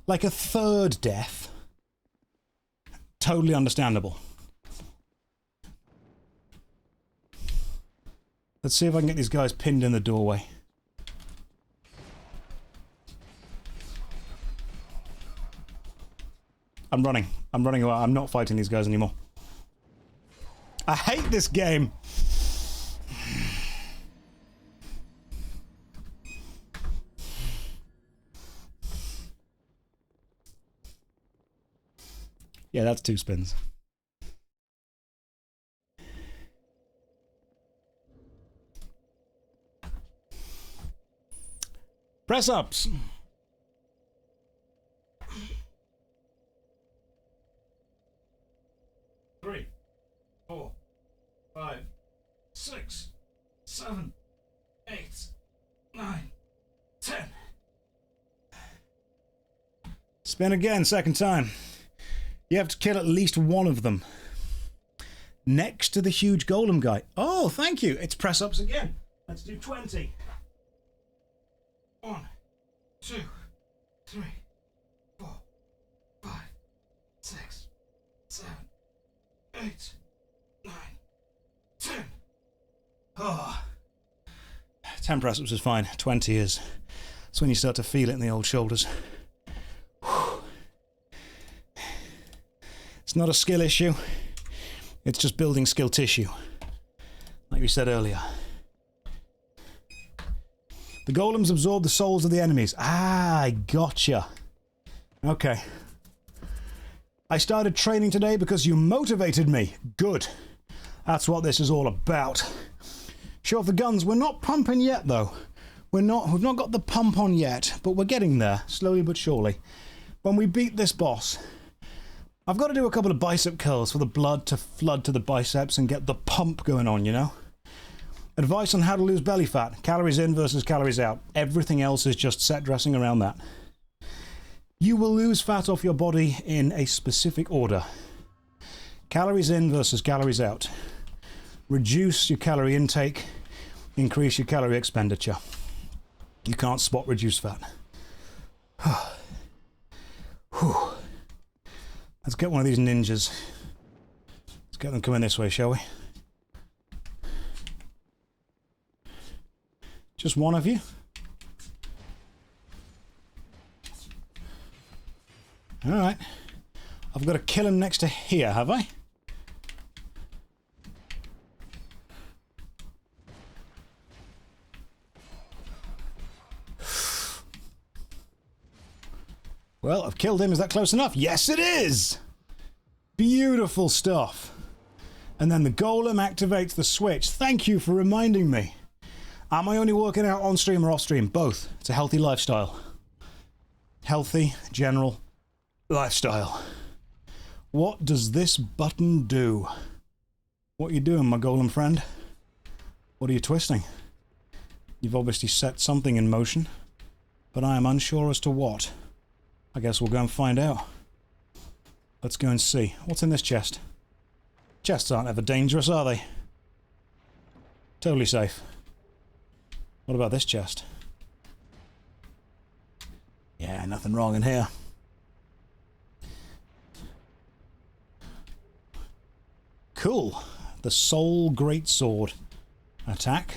Like a 3rd death. Totally understandable. Let's see if I can get these guys pinned in the doorway. I'm running. I'm running away. I'm not fighting these guys anymore. I hate this game. Yeah, that's 2 spins. Press ups. Three, 4, 5, 6, 7, 8, 9, 10. Spin again, 2nd time. You have to kill at least 1 of them. Next to the huge golem guy. Oh, thank you. It's press ups again. Let's do 20. 1, 2, 3, 4, 5, 6, 7, 8, 9, 10. Oh. 10 press ups is fine. 20 is. That's when you start to feel it in the old shoulders. Whew. It's not a skill issue. It's just building skill tissue. Like we said earlier. The golems absorb the souls of the enemies. Ah, I gotcha. Okay. I started training today because you motivated me. Good. That's what this is all about. Show off the guns. We're not pumping yet, though. We've not got the pump on yet, but we're getting there, slowly but surely. When we beat this boss, I've got to do a couple of bicep curls for the blood to flood to the biceps and get the pump going on, you know? Advice on how to lose belly fat. Calories in versus calories out. Everything else is just set dressing around that. You will lose fat off your body in a specific order. Calories in versus calories out. Reduce your calorie intake, increase your calorie expenditure. You can't spot reduced fat. Let's get one of these ninjas. Let's get them coming this way, shall we? Just one of you? Alright. I've got to kill him next to here, have I? Well, I've killed him. Is that close enough? Yes, it is! Beautiful stuff. And then the golem activates the switch. Thank you for reminding me. Am I only working out on stream or off stream? Both. It's a healthy lifestyle. Healthy, general lifestyle. What does this button do? What are you doing, my golem friend? What are you twisting? You've obviously set something in motion, but I am unsure as to what. I guess we'll go and find out. Let's go and see. What's in this chest? Chests aren't ever dangerous, are they? Totally safe. What about this chest? Yeah, nothing wrong in here. Cool. The Soul Greatsword attack.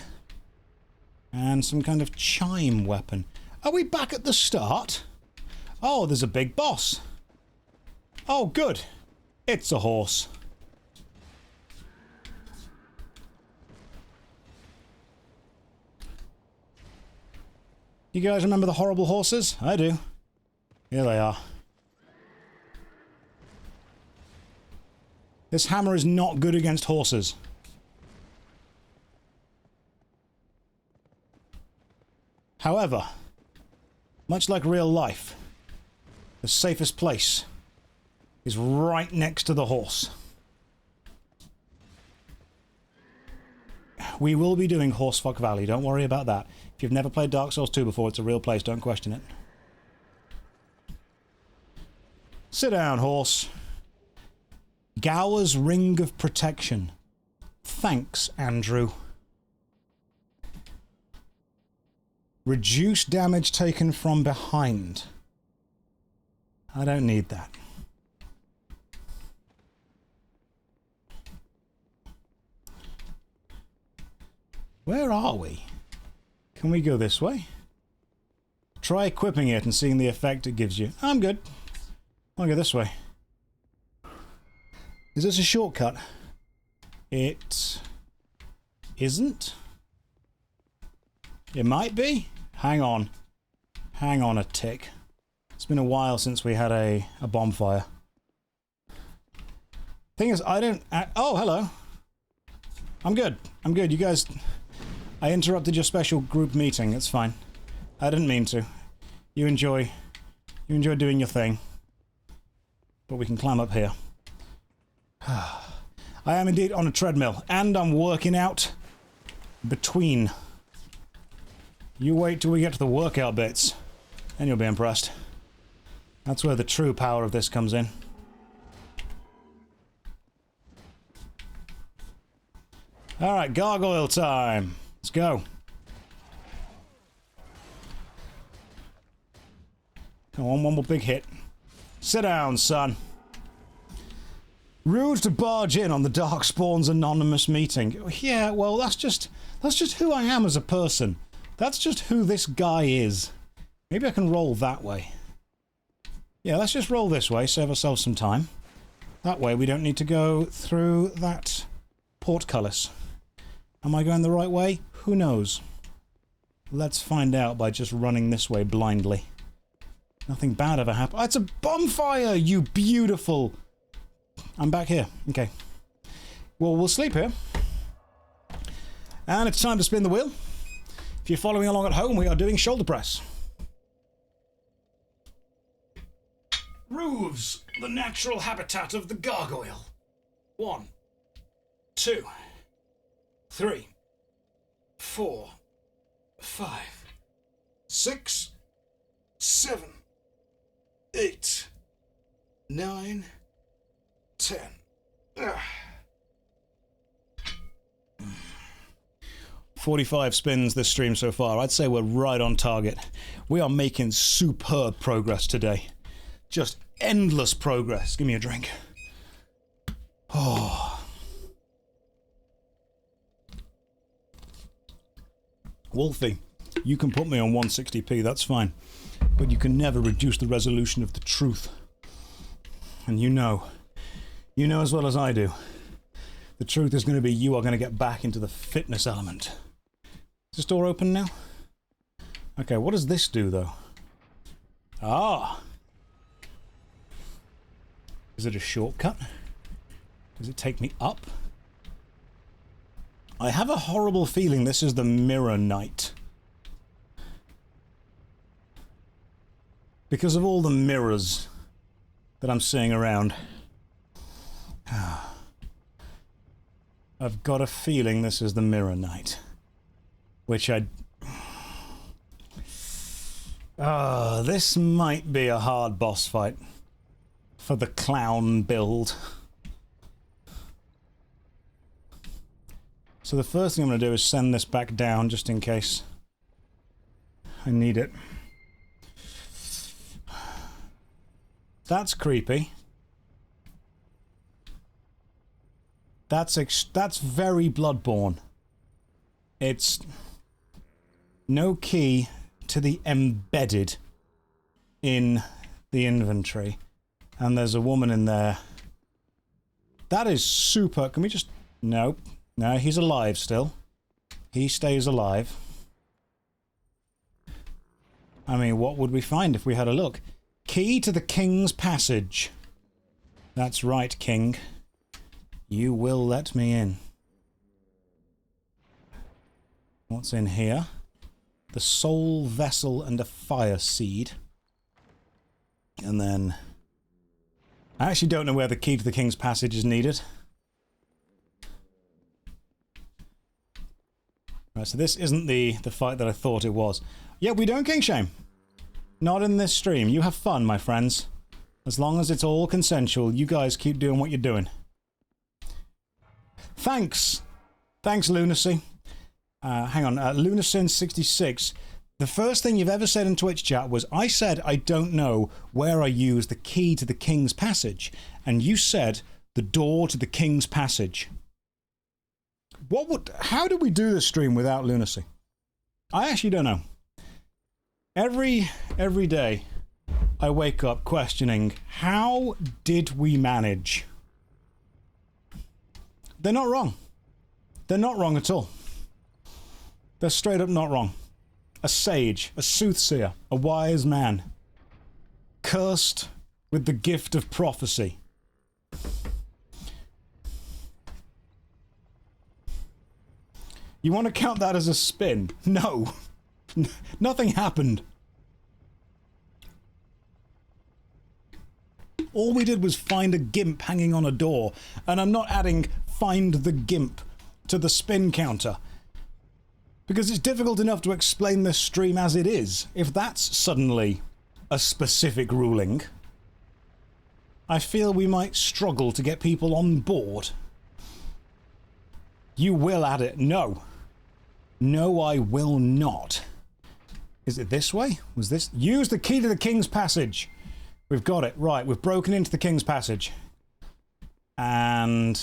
And some kind of chime weapon. Are we back at the start? Oh, there's a big boss. Oh, good. It's a horse. You guys remember the horrible horses? I do. Here they are. This hammer is not good against horses. However, much like real life, the safest place is right next to the horse. We will be doing Horsefuck Valley, don't worry about that. If you've never played Dark Souls 2 before, it's a real place, don't question it. Sit down, horse. Gower's Ring of Protection. Thanks, Andrew. Reduce damage taken from behind. I don't need that. Where are we? Can we go this way? Try equipping it and seeing the effect it gives you. I'm good. I'll go this way. Is this a shortcut? It isn't. It might be. Hang on. Hang on a tick. It's been a while since we had a bonfire. Thing is, I don't... oh, hello. I'm good. I'm good. You guys... I interrupted your special group meeting. It's fine. I didn't mean to. You enjoy doing your thing. But we can climb up here. I am indeed on a treadmill. And I'm working out between. You wait till we get to the workout bits. And you'll be impressed. That's where the true power of this comes in. Alright, gargoyle time. Let's go. Come on, one more big hit. Sit down, son. Rude to barge in on the Darkspawn's anonymous meeting. Yeah, well, that's just who I am as a person. That's just who this guy is. Maybe I can roll that way. Yeah, let's just roll this way, save ourselves some time. That way we don't need to go through that portcullis. Am I going the right way? Who knows? Let's find out by just running this way blindly. Nothing bad ever happened. Oh, it's a bonfire, you beautiful... I'm back here. Okay. Well, we'll sleep here. And it's time to spin the wheel. If you're following along at home, we are doing shoulder press. Roofs, the natural habitat of the gargoyle. 1, 2, 3, 4, 5, 6, 7, 8, 9, 10. 45 spins this stream so far. I'd say we're right on target. We are making superb progress today. Just endless progress. Give me a drink. Oh. Wolfie, you can put me on 160p, that's fine. But you can never reduce the resolution of the truth. And you know as well as I do, the truth is going to be you are going to get back into the fitness element. Is this door open now? Okay, what does this do, though? Ah! Is it a shortcut? Does it take me up? I have a horrible feeling this is the Mirror Night. Because of all the mirrors that I'm seeing around. I've got a feeling this is the Mirror Night. Which this might be a hard boss fight. For the clown build. So the first thing I'm going to do is send this back down just in case I need it. That's creepy. That's very Bloodborne. It's no key to the embedded in the inventory. And there's a woman in there. That is super. Can we just... Nope. No, he's alive still. He stays alive. I mean, what would we find if we had a look? Key to the King's Passage. That's right, King. You will let me in. What's in here? The Soul Vessel and a Fire Seed. And then... I actually don't know where the key to the King's Passage is needed. Right, so this isn't the fight that I thought it was. Yeah, we don't king shame. Not in this stream. You have fun, my friends. As long as it's all consensual, you guys keep doing what you're doing. Thanks. Thanks, Lunacy. Hang on, Lunacin66. The first thing you've ever said in Twitch chat was, I said I don't know where I use the key to the King's Passage. And you said the door to the King's Passage. How do we do this stream without lunacy? I actually don't know. Every day I wake up questioning, how did we manage? They're not wrong. They're not wrong at all. They're straight up not wrong. A sage, a soothsayer, a wise man, cursed with the gift of prophecy. You want to count that as a spin? No. Nothing happened. All we did was find a gimp hanging on a door, and I'm not adding find the gimp to the spin counter. Because it's difficult enough to explain this stream as it is. If that's suddenly a specific ruling, I feel we might struggle to get people on board. You will add it. No. No, I will not. Is it this way? Was this? Use the key to the King's Passage. We've got it. Right, we've broken into the King's Passage. And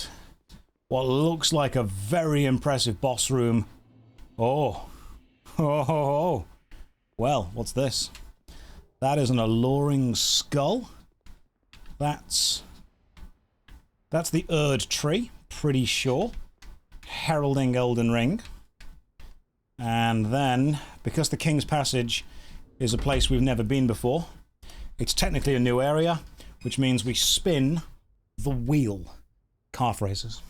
what looks like a very impressive boss room. Oh. Oh. Well, what's this? That is an alluring skull. That's the Erd tree, pretty sure. Heralding Elden Ring. And then, because the King's Passage is a place we've never been before, it's technically a new area, which means we spin the wheel. Car phrases.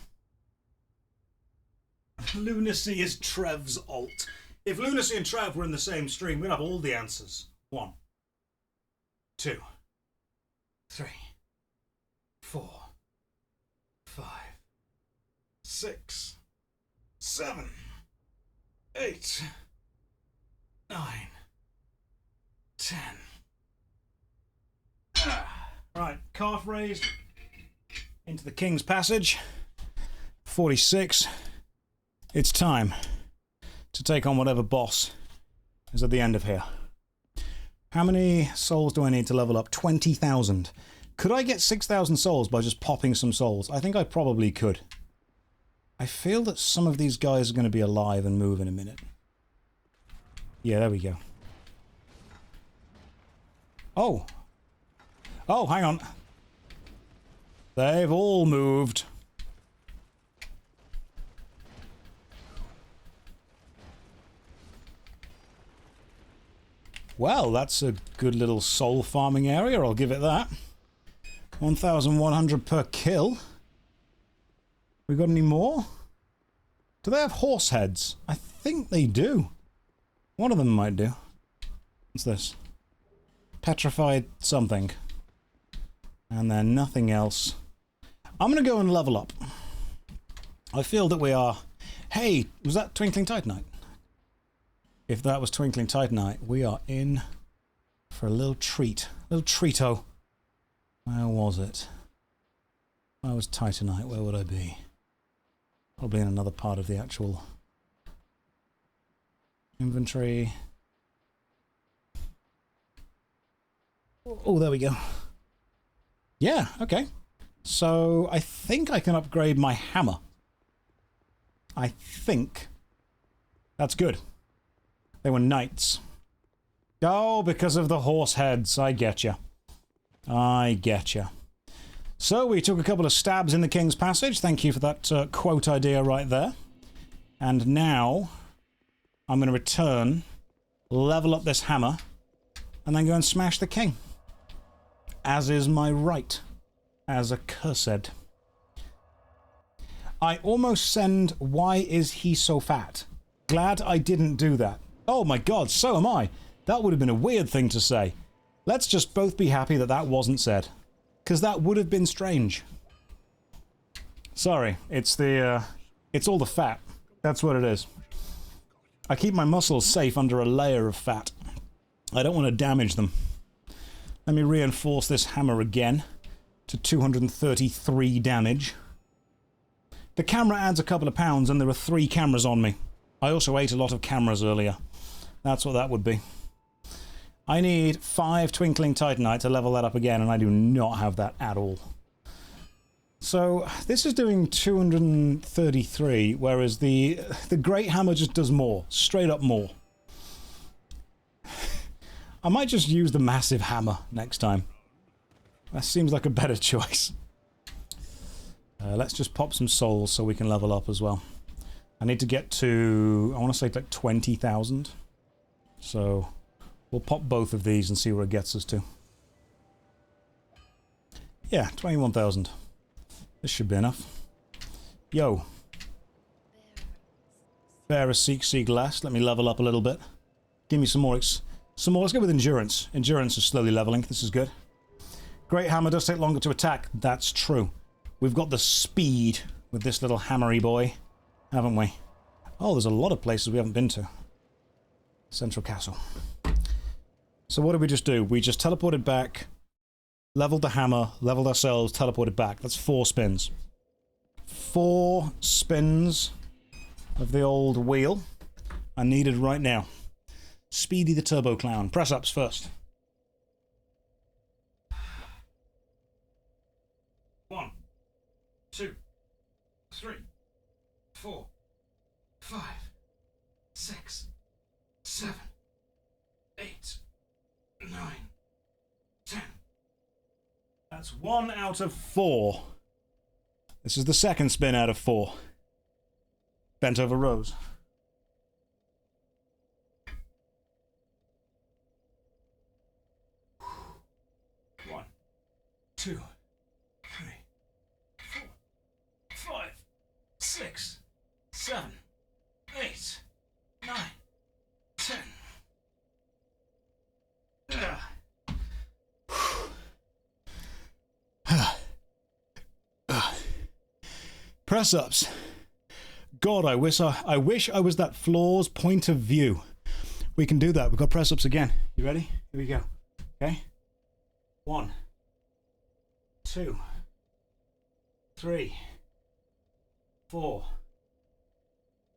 Lunacy is Trev's alt. If Lunacy and Trev were in the same stream, we'd have all the answers. 1, 2, 3, 4, 5, 6, 7, 8, 9, 10. Right, calf raised into the King's Passage. 46. It's time to take on whatever boss is at the end of here. How many souls do I need to level up? 20,000. Could I get 6,000 souls by just popping some souls? I think I probably could. I feel that some of these guys are going to be alive and move in a minute. Yeah, there we go. Oh. Oh, hang on. They've all moved. Well, that's a good little soul farming area, I'll give it that. 1,100 per kill. We got any more? Do they have horse heads? I think they do. One of them might do. What's this? Petrified something. And then nothing else. I'm going to go and level up. I feel that we are... Hey, was that Twinkling Titanite? If that was Twinkling Titanite, we are in for a little treat. A little treato. Where was it? If I was Titanite, where would I be? Probably in another part of the actual inventory. Oh, there we go. Yeah, okay. So I think I can upgrade my hammer. I think. That's good. They were knights. Oh, because of the horse heads. I get you. I get you. So we took a couple of stabs in the King's Passage. Thank you for that quote idea right there. And now I'm going to return, level up this hammer, and then go and smash the king. As is my right. As a cursed. I almost send, why is he so fat? Glad I didn't do that. Oh my god, so am I. That would have been a weird thing to say. Let's just both be happy that that wasn't said. Because that would have been strange. Sorry, it's the, it's all the fat. That's what it is. I keep my muscles safe under a layer of fat. I don't want to damage them. Let me reinforce this hammer again to 233 damage. The camera adds a couple of pounds and there are 3 cameras on me. I also ate a lot of cameras earlier. That's what that would be. I need 5 Twinkling Titanite to level that up again, and I do not have that at all. So, this is doing 233, whereas the Great Hammer just does more. Straight up more. I might just use the Massive Hammer next time. That seems like a better choice. Let's just pop some souls so we can level up as well. I need to get to, I want to say like 20,000. So... we'll pop both of these and see where it gets us to. Yeah, 21,000. This should be enough. Yo. Bearer seek last. Let me level up a little bit. Give me some more. Let's go with endurance. Endurance is slowly leveling. This is good. Great hammer does take longer to attack. That's true. We've got the speed with this little hammery boy, haven't we? Oh, there's a lot of places we haven't been to. Central Castle. So what did we just do? We just teleported back, leveled the hammer, leveled ourselves, teleported back. That's 4 spins. 4 spins of the old wheel are needed right now. Speedy the Turbo Clown. Press ups first. 1, 2, 3, 4, 5, 6, 7, 8, 9, 10. That's 1 out of 4. This is the second spin out of 4. Bent over rows. One, 2, 3, 4, 5, 6, 7, 8, 9, 10. Press ups. God, I wish I was that floor's point of view. We can do that. We've got press ups again. You ready? Here we go. Okay. 1, 2, 3, 4,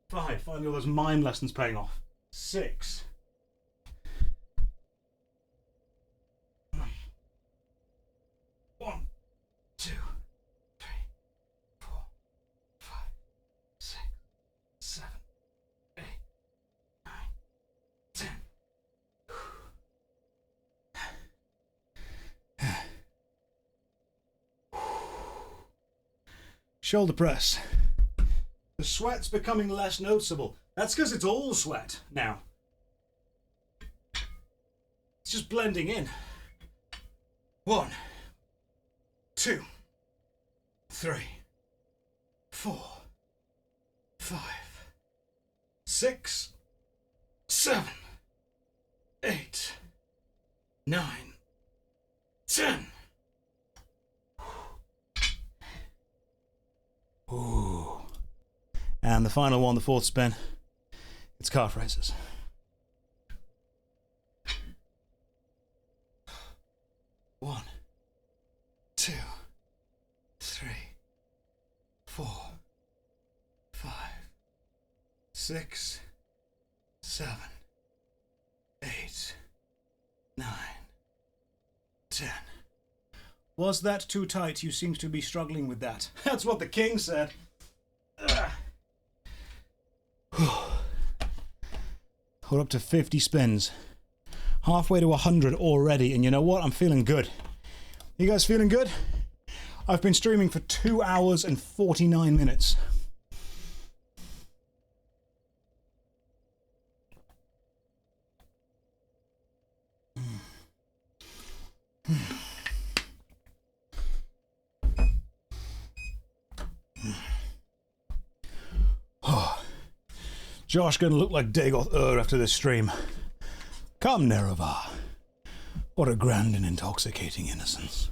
5. Finally, all those mime lessons paying off. 6. 1, 2, 3, 4, 5, 6, 7, 8, 9, 10. Shoulder press. The sweat's becoming less noticeable. That's because it's all sweat now. It's just blending in. 1, 2, 3, 4, 5, 6, 7, 8, 9, 10. Ooh. And the final one, the fourth spin, it's calf raises. One, 2, 3, 4, 5, 6, 7, 8, 9, 10. Was that too tight? You seem to be struggling with that. That's what the king said. We're up to 50 spins. Halfway to 100 already, and you know what? I'm feeling good. You guys feeling good? I've been streaming for 2 hours and 49 minutes. Josh gonna look like Dagoth after this stream. Come, Nerevar. What a grand and intoxicating innocence.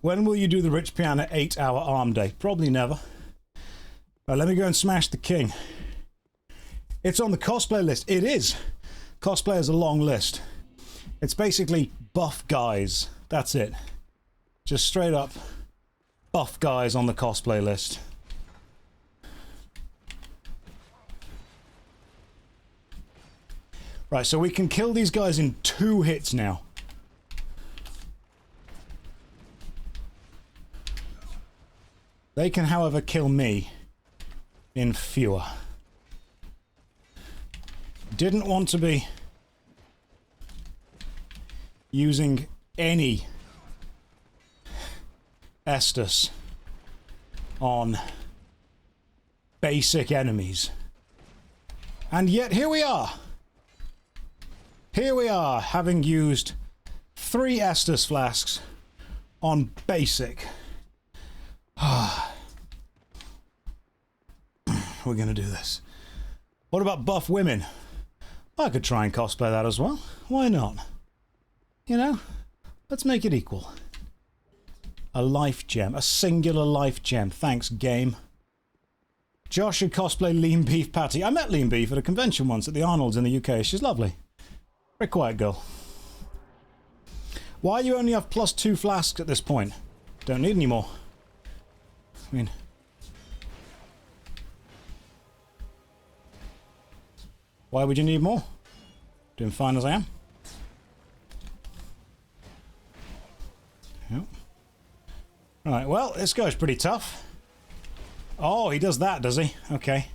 When will you do the Rich Piana 8-hour arm day? Probably never. Right, let me go and smash the king. It's on the cosplay list. It is. Cosplay is a long list. It's basically buff guys. That's it. Just straight up buff guys on the cosplay list. Right, so we can kill these guys in 2 hits now. They can, however, kill me in fewer. Didn't want to be using any Estus on basic enemies. And yet here we are. Here we are, having used 3 Estus flasks on basic. We're gonna do this. What about buff women? I could try and cosplay that as well. Why not? You know, let's make it equal. A life gem. A singular life gem. Thanks, game. Josh should cosplay Lean Beef Patty. I met Lean Beef at a convention once at the Arnold's in the UK. She's lovely. Very quiet girl. Why you only have +2 flasks at this point? Don't need any more. I mean... why would you need more? Doing fine as I am. Yep. Right, well, this guy's pretty tough. Oh, he does that, does he? Okay.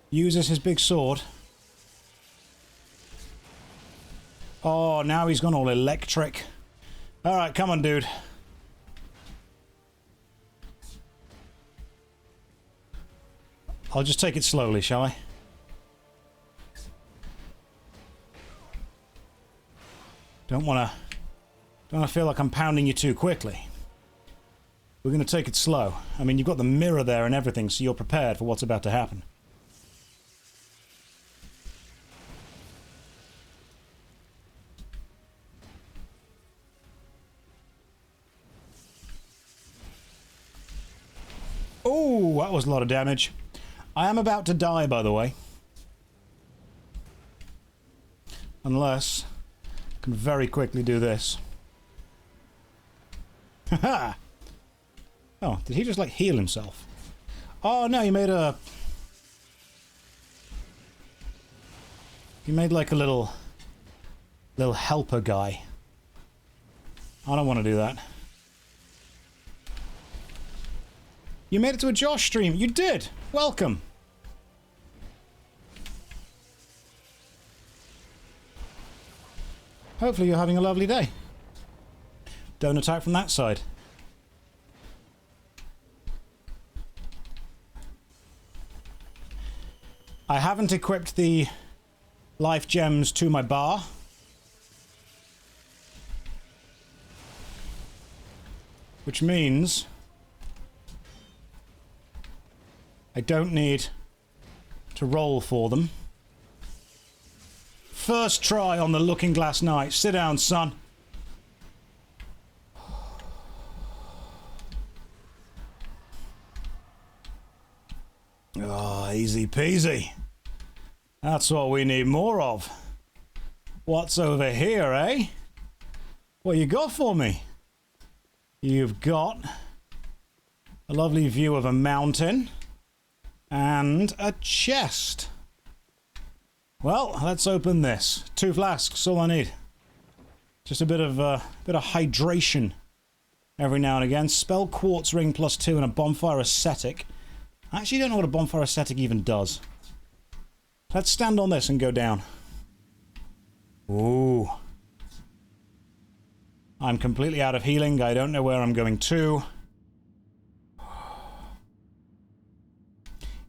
Uses his big sword. Oh, now he's gone all electric. Alright, come on, dude. I'll just take it slowly, shall I? Don't wanna feel like I'm pounding you too quickly. We're gonna take it slow. I mean, you've got the mirror there and everything, so you're prepared for what's about to happen. Oh, that was a lot of damage. I am about to die, by the way. Unless can very quickly do this. Haha! Oh, did he just, like, heal himself? Oh, no, he made a... He made, like, a little helper guy. I don't want to do that. You made it to a Josh stream. You did! Welcome! Hopefully you're having a lovely day. Don't attack from that side. I haven't equipped the life gems to my bar. Which means I don't need to roll for them. First try on the Looking Glass Night. Sit down, son. Oh, easy peasy. That's what we need more of. What's over here, eh? What you got for me? You've got a lovely view of a mountain and a chest. Well, let's open this. 2 flasks, all I need. Just a bit of hydration every now and again. Spell quartz ring +2 and a bonfire ascetic. I actually don't know what a bonfire ascetic even does. Let's stand on this and go down. Ooh. I'm completely out of healing. I don't know where I'm going to.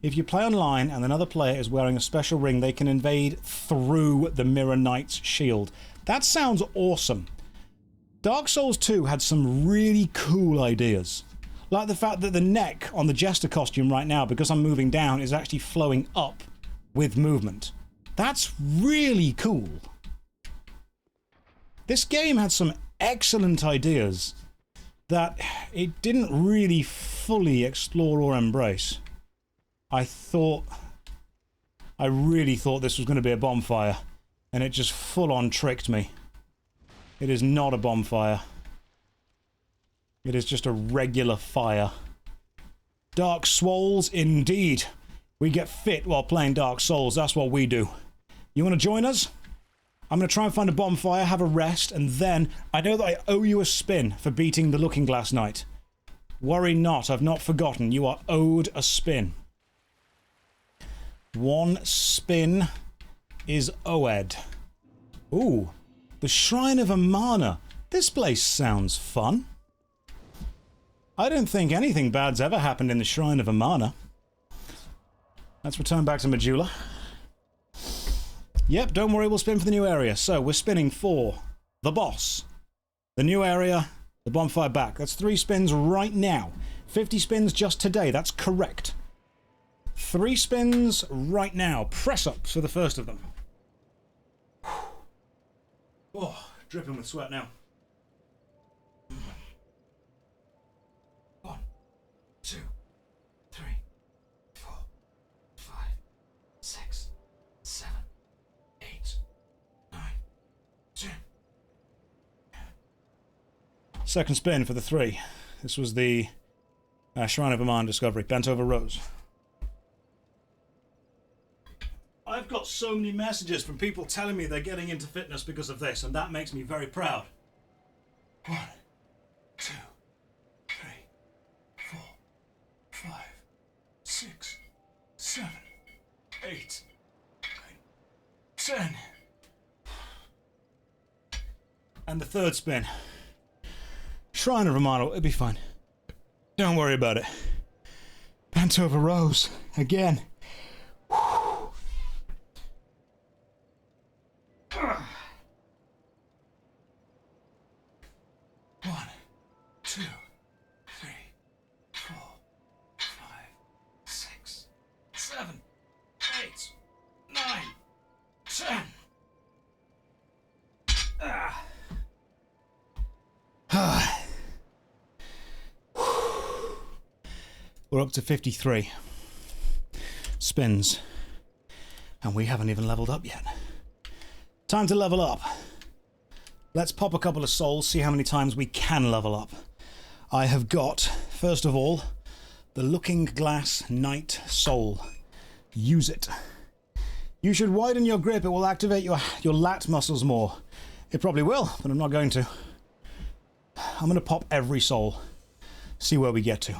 If you play online and another player is wearing a special ring, they can invade through the Mirror Knight's shield. That sounds awesome. Dark Souls 2 had some really cool ideas. Like the fact that the neck on the Jester costume right now, because I'm moving down, is actually flowing up with movement. That's really cool. This game had some excellent ideas that it didn't really fully explore or embrace. I really thought this was going to be a bonfire, and it just full-on tricked me. It is not a bonfire. It is just a regular fire. Dark Swoles, indeed. We get fit while playing Dark Souls. That's what we do. You want to join us? I'm going to try and find a bonfire, have a rest, and then I know that I owe you a spin for beating the Looking Glass Knight. Worry not, I've not forgotten. You are owed a spin. 1 spin is owed. Ooh, the Shrine of Amana. This place sounds fun. I don't think anything bad's ever happened in the Shrine of Amana. Let's return back to Majula. Yep, don't worry, we'll spin for the new area. So, we're spinning for the boss, the new area, the bonfire back. That's 3 spins right now. 50 spins just today, that's correct. 3 spins right now. Press ups for the first of them. Oh, dripping with sweat now. 1, 2, 3, 4, 5, 6, 7, 8, 9, 10. Second spin for the 3. This was the Shrine of Amana discovery. Bent over rose. I've got so many messages from people telling me they're getting into fitness because of this, and that makes me very proud. 1, 2, 3, 4, 5, 6, 7, 8, 9, 10. And the third spin. Shrine of Amana, it'll be fine. Don't worry about it. Bent over rose. Again. 1, 2, 3, 4, 5, 6, 7, 8, 9, 10. We're up to 53 spins, and we haven't even leveled up yet. Time to level up. Let's pop a couple of souls, see how many times we can level up. I have got, first of all, the Looking Glass Knight Soul. Use it. You should widen your grip. It will activate your lat muscles more. It probably will, but I'm not going to. I'm going to pop every soul. See where we get to.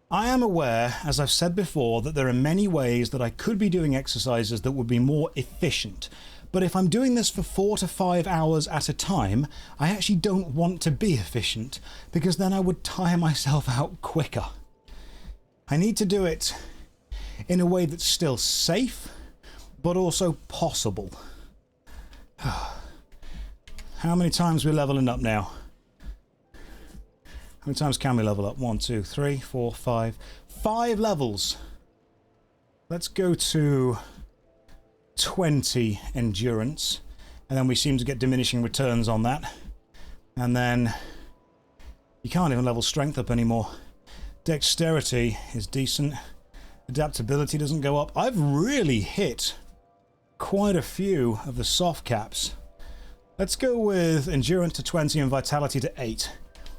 I am aware, as I've said before, that there are many ways that I could be doing exercises that would be more efficient. But if I'm doing this for 4 to 5 hours at a time, I actually don't want to be efficient, because then I would tire myself out quicker. I need to do it in a way that's still safe, but also possible. How many times are we leveling up now? How many times can we level up? 1, 2, 3, 4, 5. 5 levels. Let's go to 20 endurance. And then we seem to get diminishing returns on that. And then you can't even level strength up anymore. Dexterity is decent. Adaptability doesn't go up. I've really hit quite a few of the soft caps. Let's go with endurance to 20 and vitality to 8.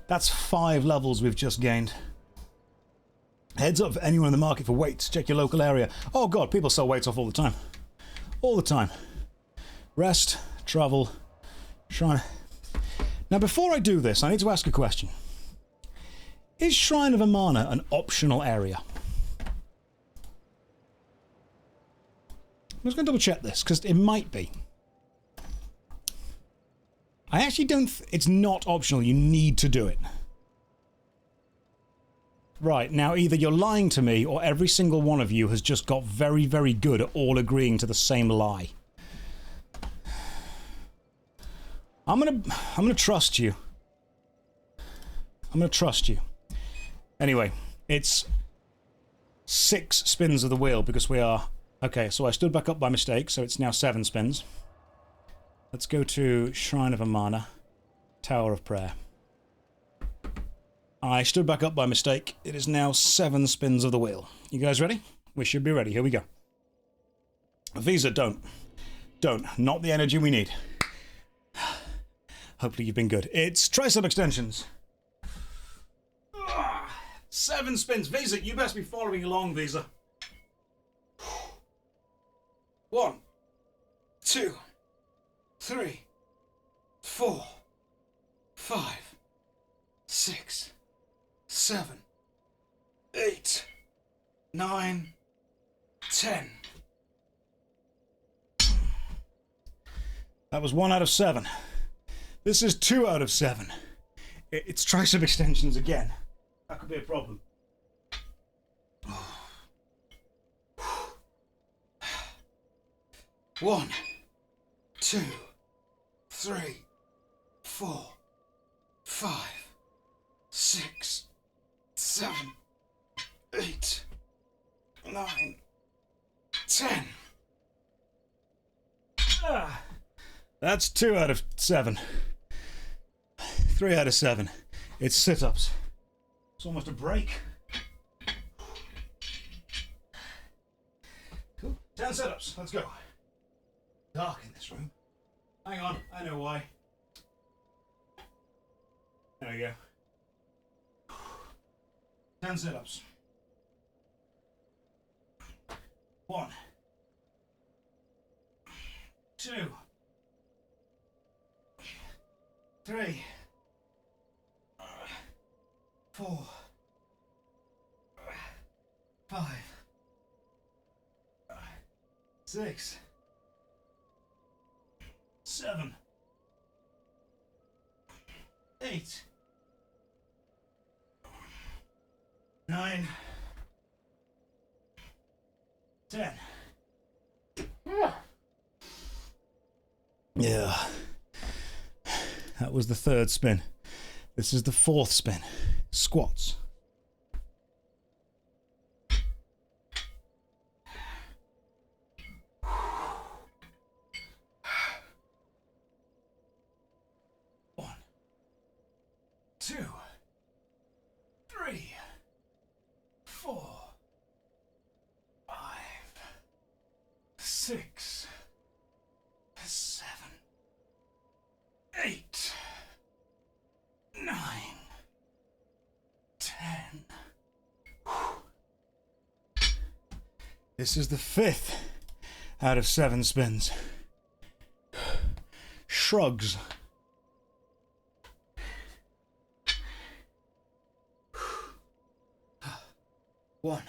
That's 5 levels we've just gained. Heads up for anyone in the market for weights. Check your local area. Oh god, people sell weights off all the time. All the time. Rest, travel, shrine. Now before I do this, I need to ask a question. Is Shrine of Amana an optional area? I'm just going to double check this, because it might be. I actually don't... it's not optional. You need to do it. Right, now either you're lying to me, or every single one of you has just got very, very good at all agreeing to the same lie. I'm gonna trust you. I'm gonna trust you. Anyway, it's 6 spins of the wheel, because we are... okay, so I stood back up by mistake, so it's now 7 spins. Let's go to Shrine of Amana, Tower of Prayer. I stood back up by mistake. It is now 7 spins of the wheel. You guys ready? We should be ready. Here we go. Visa, don't. Don't. Not the energy we need. Hopefully you've been good. It's tricep extensions. 7 spins. Visa, you best be following along, Visa. 1, 2, 3, 4, 5, 6, 7, 8, 9, 10. That was 1 out of 7. This is 2 out of 7. It's tricep extensions again. That could be a problem. 1, 2, 3, 4, 5, 6, 7, 8, 9, 10. That's 2 out of 7. 3 out of 7. It's sit-ups. It's almost a break. Cool. 10 sit-ups. Let's go. Dark in this room. Hang on, I know why. There we go. 10 sit-ups. 1, 2, 3, 4, 5, 6, 7, 8, 9, 10. Yeah. That was the 3rd spin. This is the 4th spin. Squats. One, 2, 3, 4, 5, 6, This is the 5th out of 7 spins. Shrugs. One,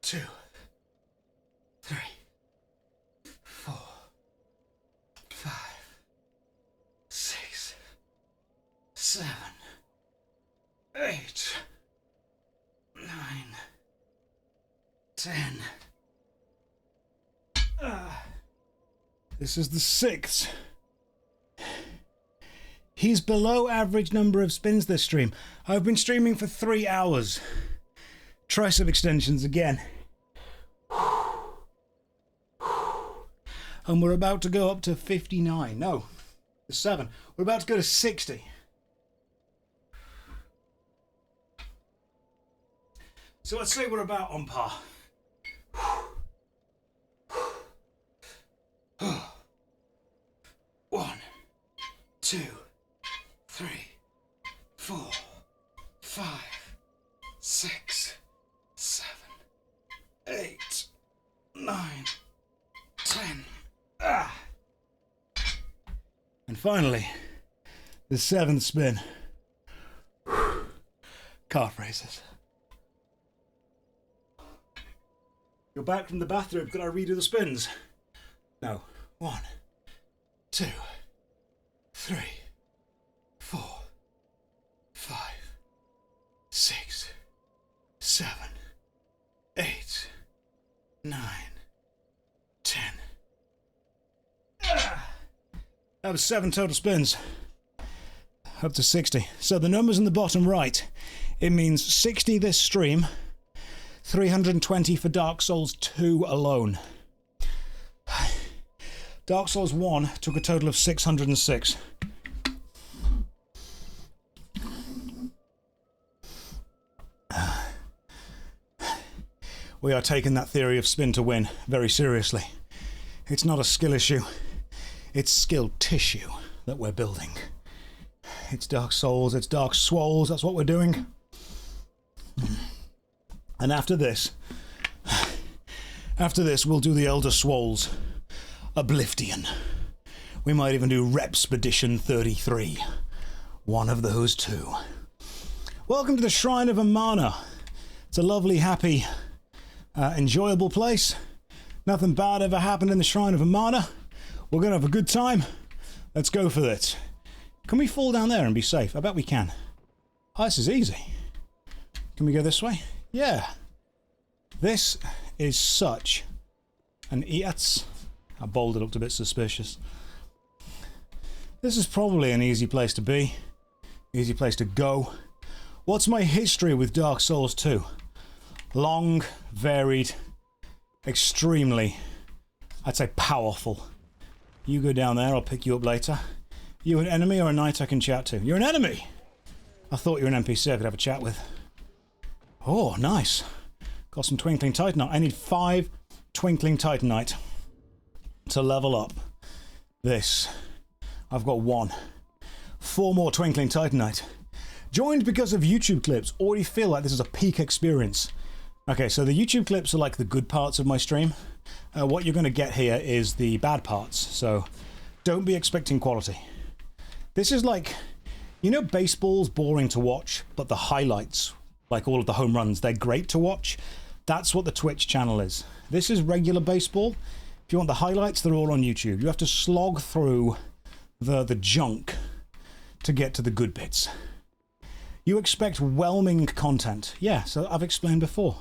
2, 3, 4, 5, 6, 7, 8, 9, 10. This is the 6th. He's below average number of spins this stream. I've been streaming for 3 hours. Try some extensions again. And we're about to go up to 59. No, 7. We're about to go to 60. So let's say we're about on par. 1, 2, 3, 4, 5, 6, 7, 8, 9, 10. And finally, the 7th spin. Calf raises. You're back from the bathroom. Could I redo the spins? No. 1, 2, 3, 4, 5, 6, 7, 8, 9, 10. That was 7 total spins. Up to 60. So the numbers in the bottom right, it means 60 this stream, 320 for Dark Souls 2 alone. Dark Souls 1 took a total of 606. We are taking that theory of spin to win very seriously. It's not a skill issue, it's skill tissue that we're building. It's Dark Souls, it's Dark Swoles, that's what we're doing. And after this we'll do the Elder Swoles. Oblivion. We might even do Repspedition 33. One of those two. Welcome to the Shrine of Amana. It's a lovely, happy, enjoyable place. Nothing bad ever happened in the Shrine of Amana. We're going to have a good time. Let's go for this. Can we fall down there and be safe? I bet we can. Oh, this is easy. Can we go this way? Yeah. This is such an Eats. I bolded looked a bit suspicious. This is probably an easy place to be. Easy place to go. What's my history with Dark Souls 2? Long, varied, extremely, I'd say powerful. You go down there, I'll pick you up later. You an enemy or a knight I can chat to? You're an enemy! I thought you were an NPC I could have a chat with. Oh, nice. Got some Twinkling Titanite. I need 5 Twinkling Titanite to level up this. I've got 1. 4 more Twinkling Titanite. Joined because of YouTube clips. Already feel like this is a peak experience. Okay, so the YouTube clips are like the good parts of my stream. What you're going to get here is the bad parts. So don't be expecting quality. This is like, you know, baseball's boring to watch, but the highlights, like all of the home runs, they're great to watch. That's what the Twitch channel is. This is regular baseball. If you want the highlights, they're all on YouTube. You have to slog through the junk to get to the good bits. You expect whelming content. Yeah, so I've explained before.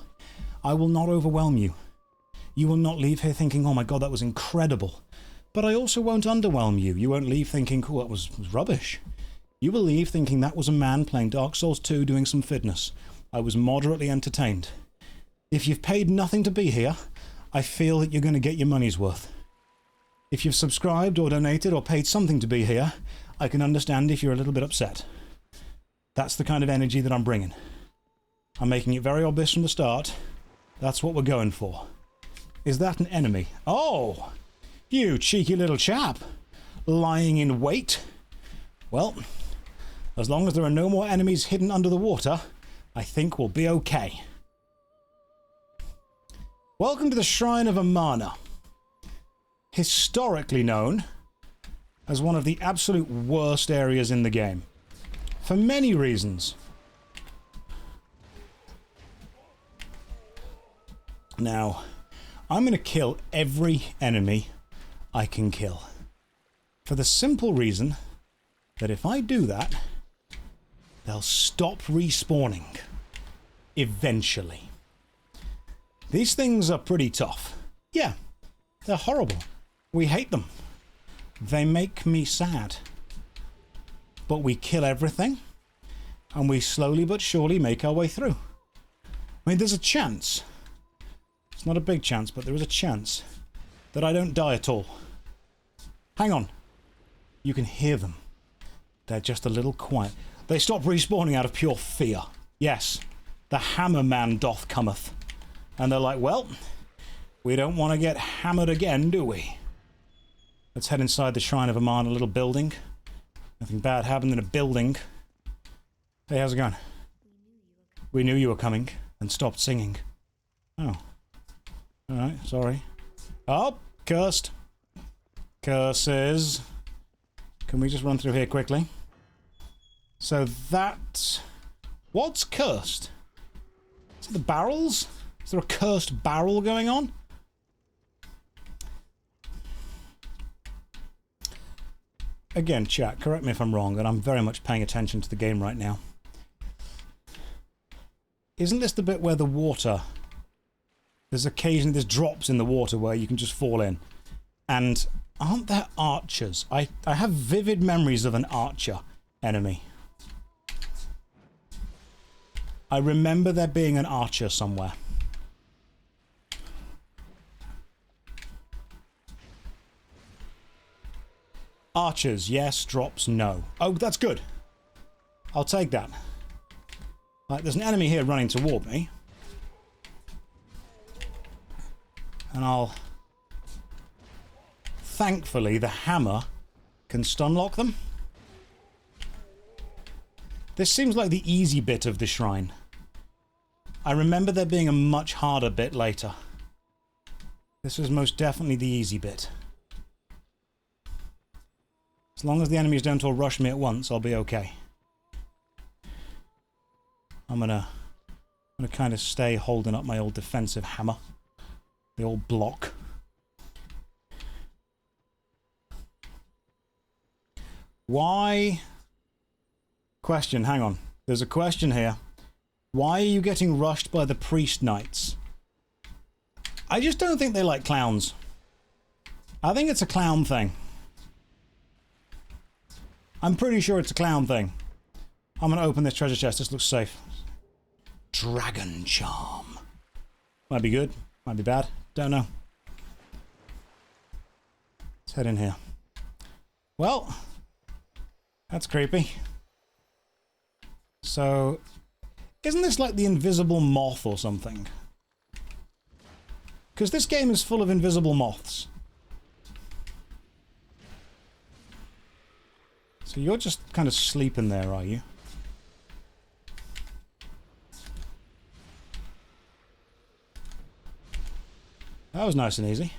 I will not overwhelm you. You will not leave here thinking, oh my god, that was incredible. But I also won't underwhelm you. You won't leave thinking, cool, that was rubbish. You will leave thinking that was a man playing Dark Souls 2 doing some fitness. I was moderately entertained. If you've paid nothing to be here, I feel that you're going to get your money's worth. If you've subscribed or donated or paid something to be here, I can understand if you're a little bit upset. That's the kind of energy that I'm bringing. I'm making it very obvious from the start. That's what we're going for. Is that an enemy? Oh! You cheeky little chap. Lying in wait. Well, as long as there are no more enemies hidden under the water, I think we'll be okay. Welcome to the Shrine of Amana. Historically known as one of the absolute worst areas in the game. For many reasons. Now, I'm going to kill every enemy I can kill. For the simple reason that if I do that, they'll stop respawning. Eventually. These things are pretty tough. Yeah, they're horrible. We hate them. They make me sad. But we kill everything, and we slowly but surely make our way through. I mean, there's a chance. It's not a big chance, but there is a chance that I don't die at all. Hang on. You can hear them. They're just a little quiet. They stop respawning out of pure fear. Yes, the hammer man doth cometh. And they're like, well, we don't want to get hammered again, do we? Let's head inside the Shrine of Amana, a little building. Nothing bad happened in a building. Hey, how's it going? We knew you were coming and stopped singing. Oh. Alright, sorry. Oh, cursed. Curses. Can we just run through here quickly? So that... What's cursed? Is it the barrels? Is there a cursed barrel going on? Again, chat, correct me if I'm wrong, and I'm very much paying attention to the game right now. Isn't this the bit where the water... There's drops in the water where you can just fall in. And aren't there archers? I have vivid memories of an archer enemy. I remember there being an archer somewhere. Archers, yes. Drops, no. Oh, that's good. I'll take that. Right, there's an enemy here running toward me. And I'll... Thankfully, the hammer can stunlock them. This seems like the easy bit of the shrine. I remember there being a much harder bit later. This is most definitely the easy bit. As long as the enemies don't all rush me at once, I'll be okay. I'm gonna kind of stay holding up my old defensive hammer. The old block. Why? Question, hang on. There's a question here. Why are you getting rushed by the priest knights? I just don't think they like clowns. I think it's a clown thing. I'm pretty sure it's a clown thing. I'm going to open this treasure chest. This looks safe. Dragon charm. Might be good. Might be bad. Don't know. Let's head in here. Well, that's creepy. So, isn't this like the invisible moth or something? Because this game is full of invisible moths. So you're just kind of sleeping there, are you? That was nice and easy.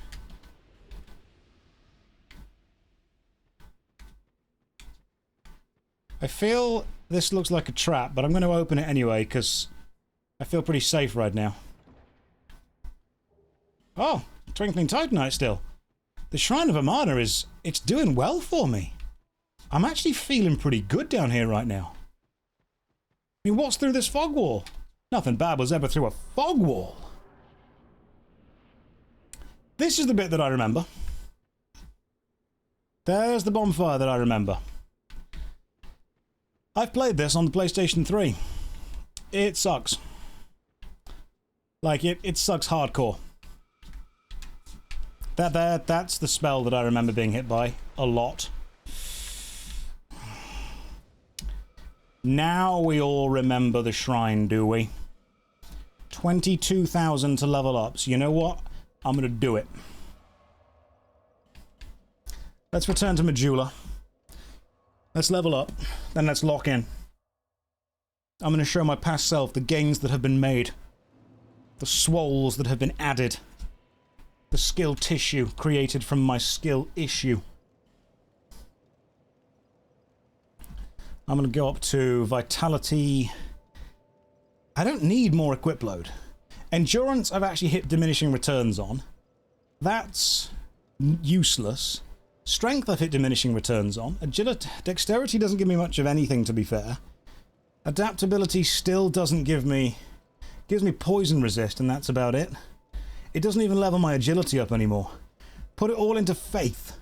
I feel this looks like a trap, but I'm going to open it anyway because I feel pretty safe right now. Oh, Twinkling Titanite still. The Shrine of Amana it's doing well for me. I'm actually feeling pretty good down here right now. I mean, what's through this fog wall? Nothing bad was ever through a fog wall. This is the bit that I remember. There's the bonfire that I remember. I've played this on the PlayStation 3. It sucks. Like, it sucks hardcore. That's the spell that I remember being hit by a lot. Now we all remember the shrine, do we? 22,000 to level up. So you know what? I'm going to do it. Let's return to Majula. Let's level up. Then let's lock in. I'm going to show my past self the gains that have been made. The swoles that have been added. The skill tissue created from my skill issue. I'm going to go up to vitality. I don't need more equip load. Endurance I've actually hit diminishing returns on. That's useless. Strength I've hit diminishing returns on. Agility, dexterity doesn't give me much of anything, to be fair. Adaptability still doesn't give me... Gives me poison resist, and that's about it. It doesn't even level my agility up anymore. Put it all into faith.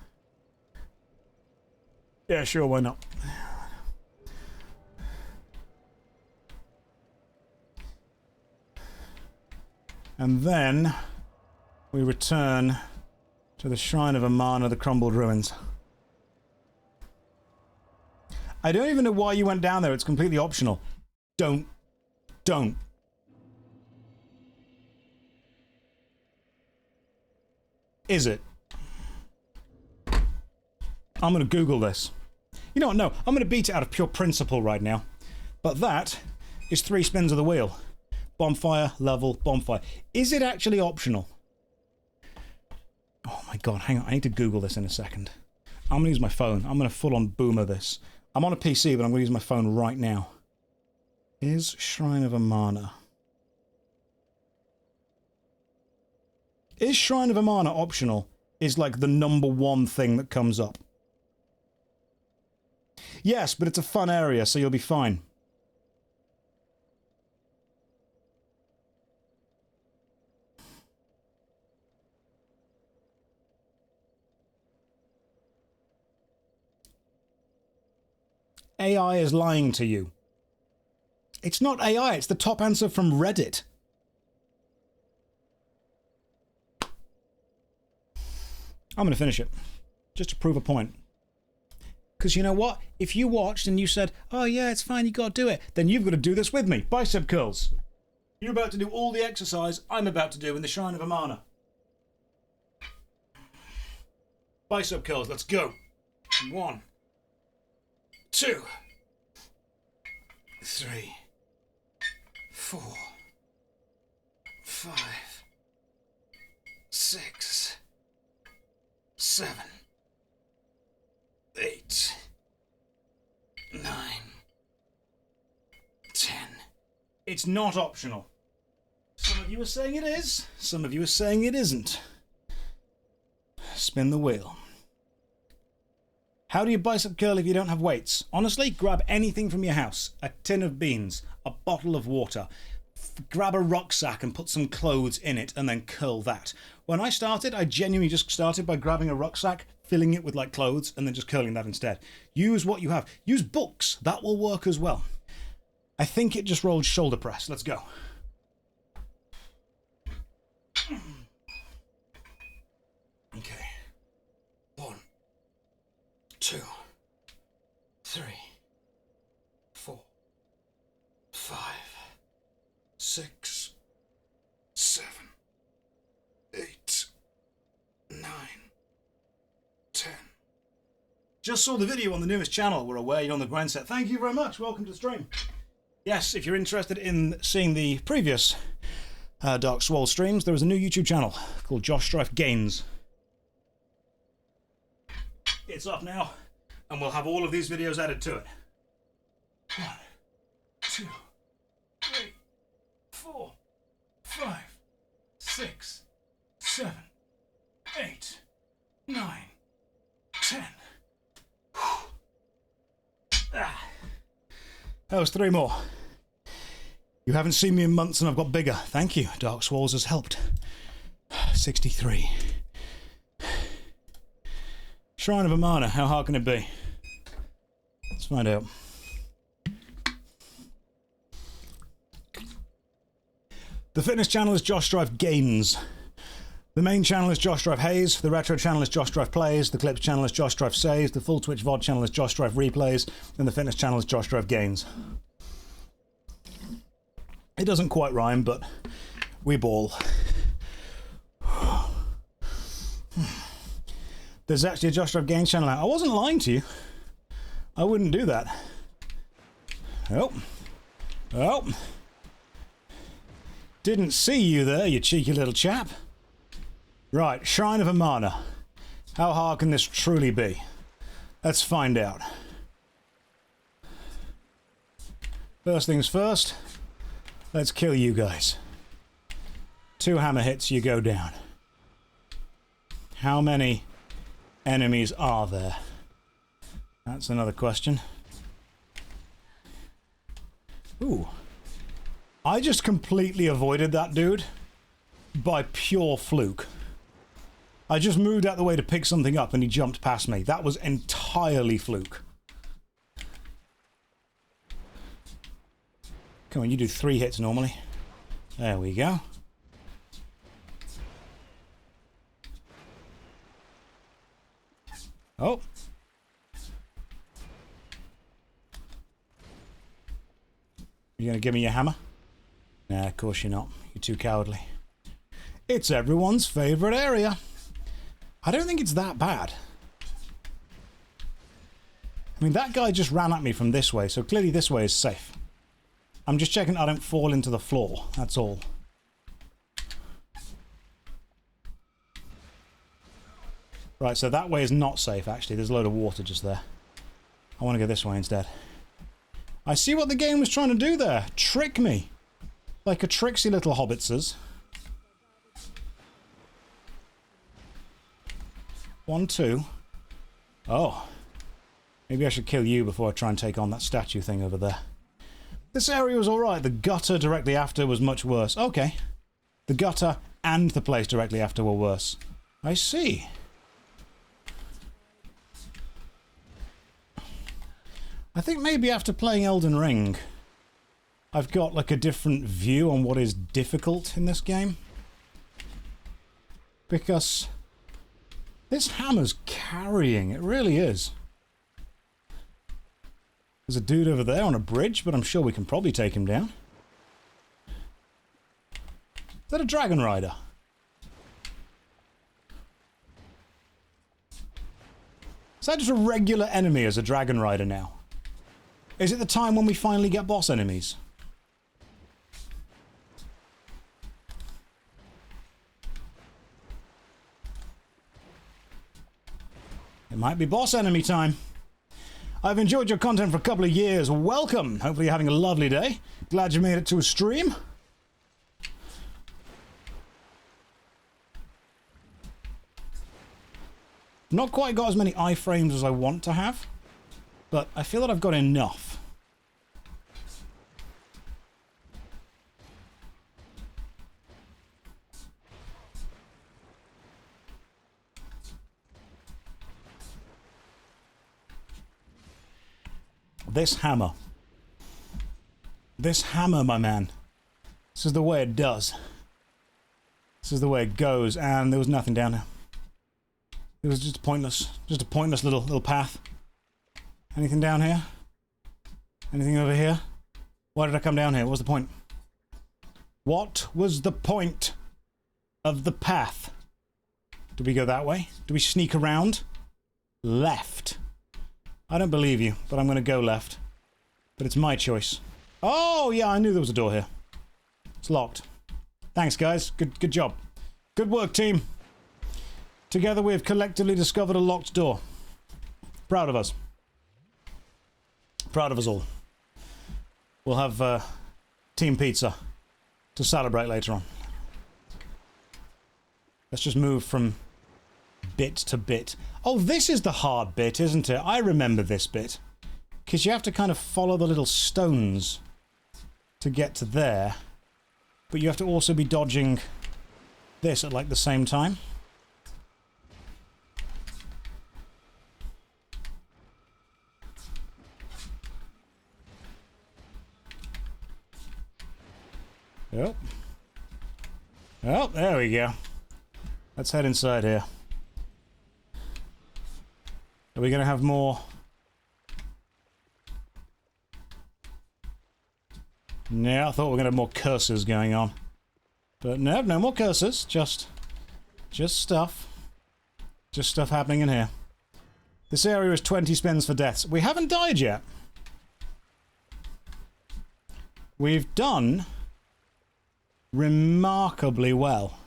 Yeah, sure, why not? And then we return to the Shrine of Amana, the crumbled ruins. I don't even know why you went down there. It's completely optional. Don't. Is it? I'm going to Google this. You know what? No, I'm going to beat it out of pure principle right now. But that is 3 spins of the wheel. Bonfire, level, bonfire. Is it actually optional? Oh my god, hang on. I need to Google this in a second. I'm going to use my phone. I'm going to full-on boomer this. I'm on a PC, but I'm going to use my phone right now. Is Shrine of Amana... Is Shrine of Amana optional? Is like the #1 thing that comes up. Yes, but it's a fun area, so you'll be fine. AI is lying to you. It's not AI, it's the top answer from Reddit. I'm going to finish it, just to prove a point. Because you know what? If you watched and you said, oh yeah, it's fine, you got to do it, then you've got to do this with me. Bicep curls. You're about to do all the exercise I'm about to do in the Shrine of Amana. Bicep curls, let's go. 1, 2, 3, 4, 5, 6, 7, 8, 9, 10. It's not optional. Some of you are saying it is, some of you are saying it isn't. Spin the wheel. How do you bicep curl if you don't have weights? Honestly, grab anything from your house. A tin of beans, a bottle of water. Grab a rucksack and put some clothes in it and then curl that. When I started, I genuinely just started by grabbing a rucksack, filling it with like clothes, and then just curling that instead. Use what you have. Use books. That will work as well. I think it just rolled shoulder press. Let's go. Okay. 1, 2, 3, 4, 5, 6, 7, 8, 9, 10. Just saw the video on the newest channel. We're aware you're on the grind set. Thank you very much. Welcome to the stream. Yes, if you're interested in seeing the previous Dark Swoles streams, there is a new YouTube channel called JoshStrifeGames. It's up now, and we'll have all of these videos added to it. 1, 2, 3, 4, 5, 6, 7, 8, 9, 10. That was 3 more. You haven't seen me in months and I've got bigger. Thank you. Dark Swoles has helped. 63. Shrine of Amana. How hard can it be? Let's find out. The fitness channel is JoshStrifeGames. The main channel is JoshStrifeHayes. The retro channel is JoshStrifePlays. The clips channel is JoshStrifeSays. The full Twitch VOD channel is JoshStrifeReplays. And the fitness channel is JoshStrifeGames. It doesn't quite rhyme, but we ball. There's actually a JoshStrifeGames channel now. I wasn't lying to you. I wouldn't do that. Oh. Oh. Didn't see you there, you cheeky little chap. Right, Shrine of Amana. How hard can this truly be? Let's find out. First things first, let's kill you guys. 2 hammer hits, you go down. How many enemies are there? That's another question. Ooh. I just completely avoided that dude by pure fluke. I just moved out the way to pick something up and he jumped past me. That was entirely fluke. Come on, you do 3 hits normally. There we go. Oh. You gonna give me your hammer? Nah, of course you're not. You're too cowardly. It's everyone's favorite area. I don't think it's that bad. I mean, that guy just ran at me from this way, so clearly this way is safe. I'm just checking I don't fall into the floor, that's all. Right, so that way is not safe, actually. There's a load of water just there. I want to go this way instead. I see what the game was trying to do there. Trick me. Like a tricksy little hobbitses. 1, 2. Oh. Maybe I should kill you before I try and take on that statue thing over there. This area was alright. The gutter directly after was much worse. Okay. The gutter and the place directly after were worse. I see. I think maybe after playing Elden Ring, I've got like a different view on what is difficult in this game. Because this hammer's carrying, it really is. There's a dude over there on a bridge, but I'm sure we can probably take him down. Is that a dragon rider? Is that just a regular enemy as a dragon rider now? Is it the time when we finally get boss enemies? It might be boss enemy time. I've enjoyed your content for a couple of years. Welcome. Hopefully you're having a lovely day. Glad you made it to a stream. Not quite got as many iframes as I want to have, but I feel that I've got enough. This hammer. This hammer, my man. This is the way it does. This is the way it goes, and there was nothing down there. It was just a pointless little path. Anything down here? Anything over here? Why did I come down here? What was the point? What was the point of the path? Do we go that way? Do we sneak around? Left. I don't believe you, but I'm going to go left. But it's my choice. Oh, yeah, I knew there was a door here. It's locked. Thanks, guys. Good job. Good work, team. Together we have collectively discovered a locked door. Proud of us. Proud of us all. We'll have team pizza to celebrate later on. Let's just move from bit to bit. Oh, this is the hard bit, isn't it? I remember this bit. Because you have to kind of follow the little stones to get to there. But you have to also be dodging this at like the same time. Oh. Oh, there we go. Let's head inside here. Are we going to have more? No, I thought we were going to have more curses going on. But no, no more curses. Just stuff. Just stuff happening in here. This area is 20 spins for deaths. We haven't died yet. We've done remarkably well.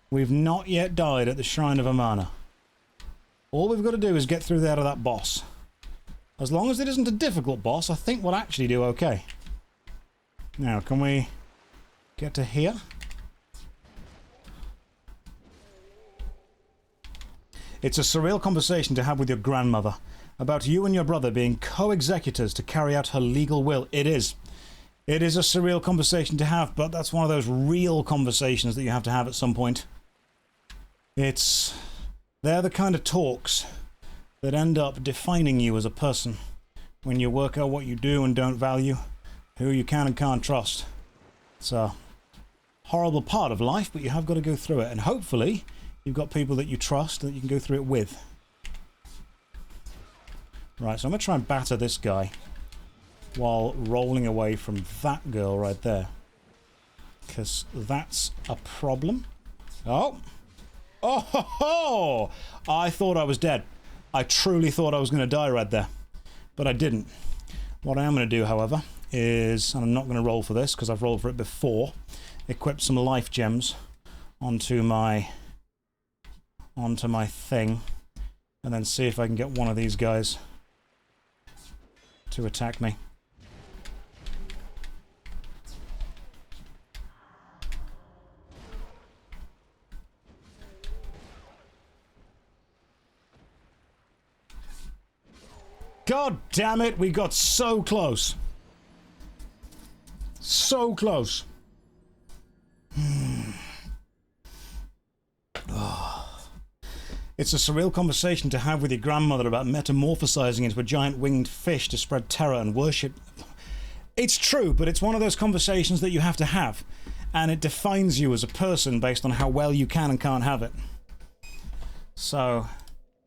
We've not yet died at the Shrine of Amana. All we've got to do is get through there to that boss. As long as it isn't a difficult boss, I think we'll actually do okay. Now, can we get to here? It's a surreal conversation to have with your grandmother about you and your brother being co-executors to carry out her legal will. It is. It is a surreal conversation to have, but that's one of those real conversations that you have to have at some point. They're the kind of talks that end up defining you as a person when you work out what you do and don't value, who you can and can't trust. It's a horrible part of life, but you have got to go through it, and hopefully you've got people that you trust that you can go through it with. Right, so I'm going to try and batter this guy while rolling away from that girl right there, because that's a problem. Oh! Oh ho ho! I thought I was dead. I truly thought I was going to die right there, but I didn't. What I am going to do, however, is, and I'm not going to roll for this because I've rolled for it before, equip some life gems onto my thing, and then see if I can get one of these guys to attack me. God damn it, we got so close. So close. It's a surreal conversation to have with your grandmother about metamorphosizing into a giant winged fish to spread terror and worship. It's true, but it's one of those conversations that you have to have, and it defines you as a person based on how well you can and can't have it. So,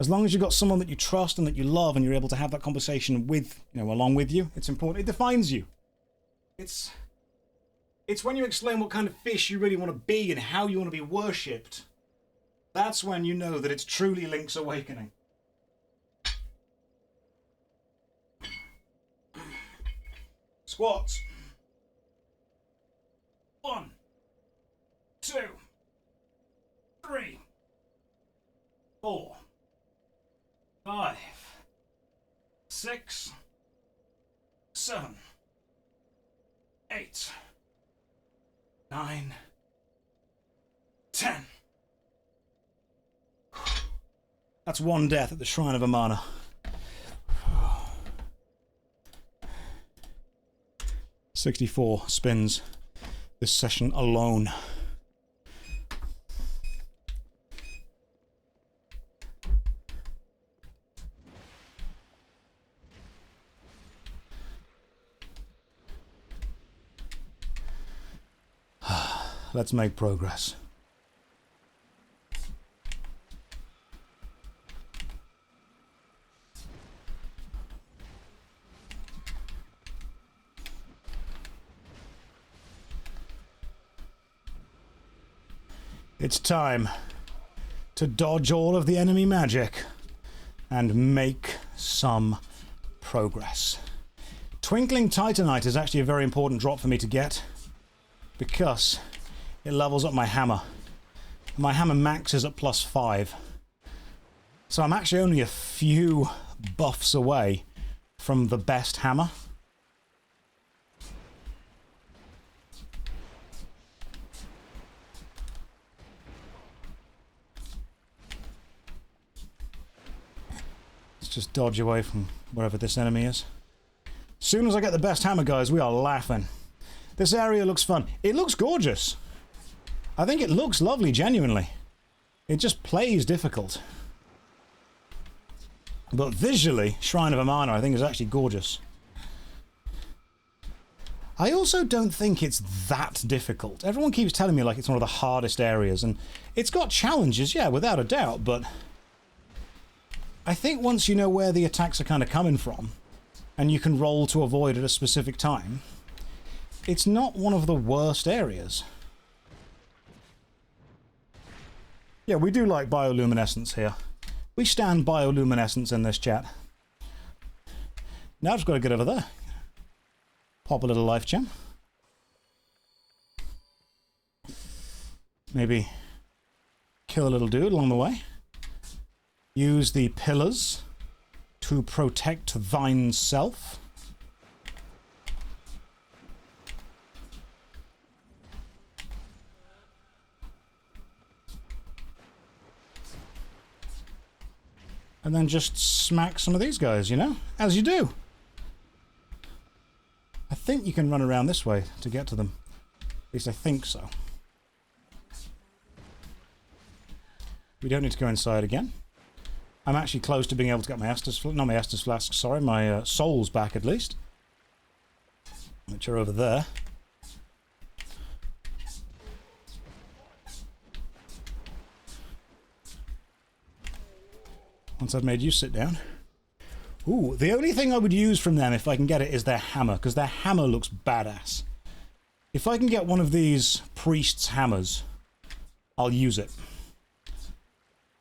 as long as you've got someone that you trust and that you love and you're able to have that conversation with, along with you, it's important. It defines you. It's when you explain what kind of fish you really want to be and how you want to be worshipped. That's when you know that it's truly Link's awakening. Squats. 1, 2, 3, 4, 5, 6, 7, 8, 9, 10. That's one death at the Shrine of Amana. 64 spins this session alone. Let's make progress. It's time to dodge all of the enemy magic and make some progress. Twinkling Titanite is actually a very important drop for me to get because it levels up my hammer. My hammer maxes at +5. So I'm actually only a few buffs away from the best hammer. Let's just dodge away from wherever this enemy is. As soon as I get the best hammer, guys, we are laughing. This area looks fun. It looks gorgeous. I think it looks lovely, genuinely. It just plays difficult. But visually, Shrine of Amana, I think, is actually gorgeous. I also don't think it's that difficult. Everyone keeps telling me like it's one of the hardest areas, and it's got challenges, yeah, without a doubt, but I think once you know where the attacks are kind of coming from, and you can roll to avoid at a specific time, it's not one of the worst areas. Yeah, we do like bioluminescence here. We stand bioluminescence in this chat. Now I've just got to get over there. Pop a little life gem. Maybe kill a little dude along the way. Use the pillars to protect thine self. And then just smack some of these guys, you know? As you do. I think you can run around this way to get to them. At least I think so. We don't need to go inside again. I'm actually close to being able to get my Estus... Not my Estus flask, sorry. My Souls back, at least. Which are over there. Once I've made you sit down. Ooh, the only thing I would use from them, if I can get it, is their hammer, because their hammer looks badass. If I can get one of these priest's hammers, I'll use it.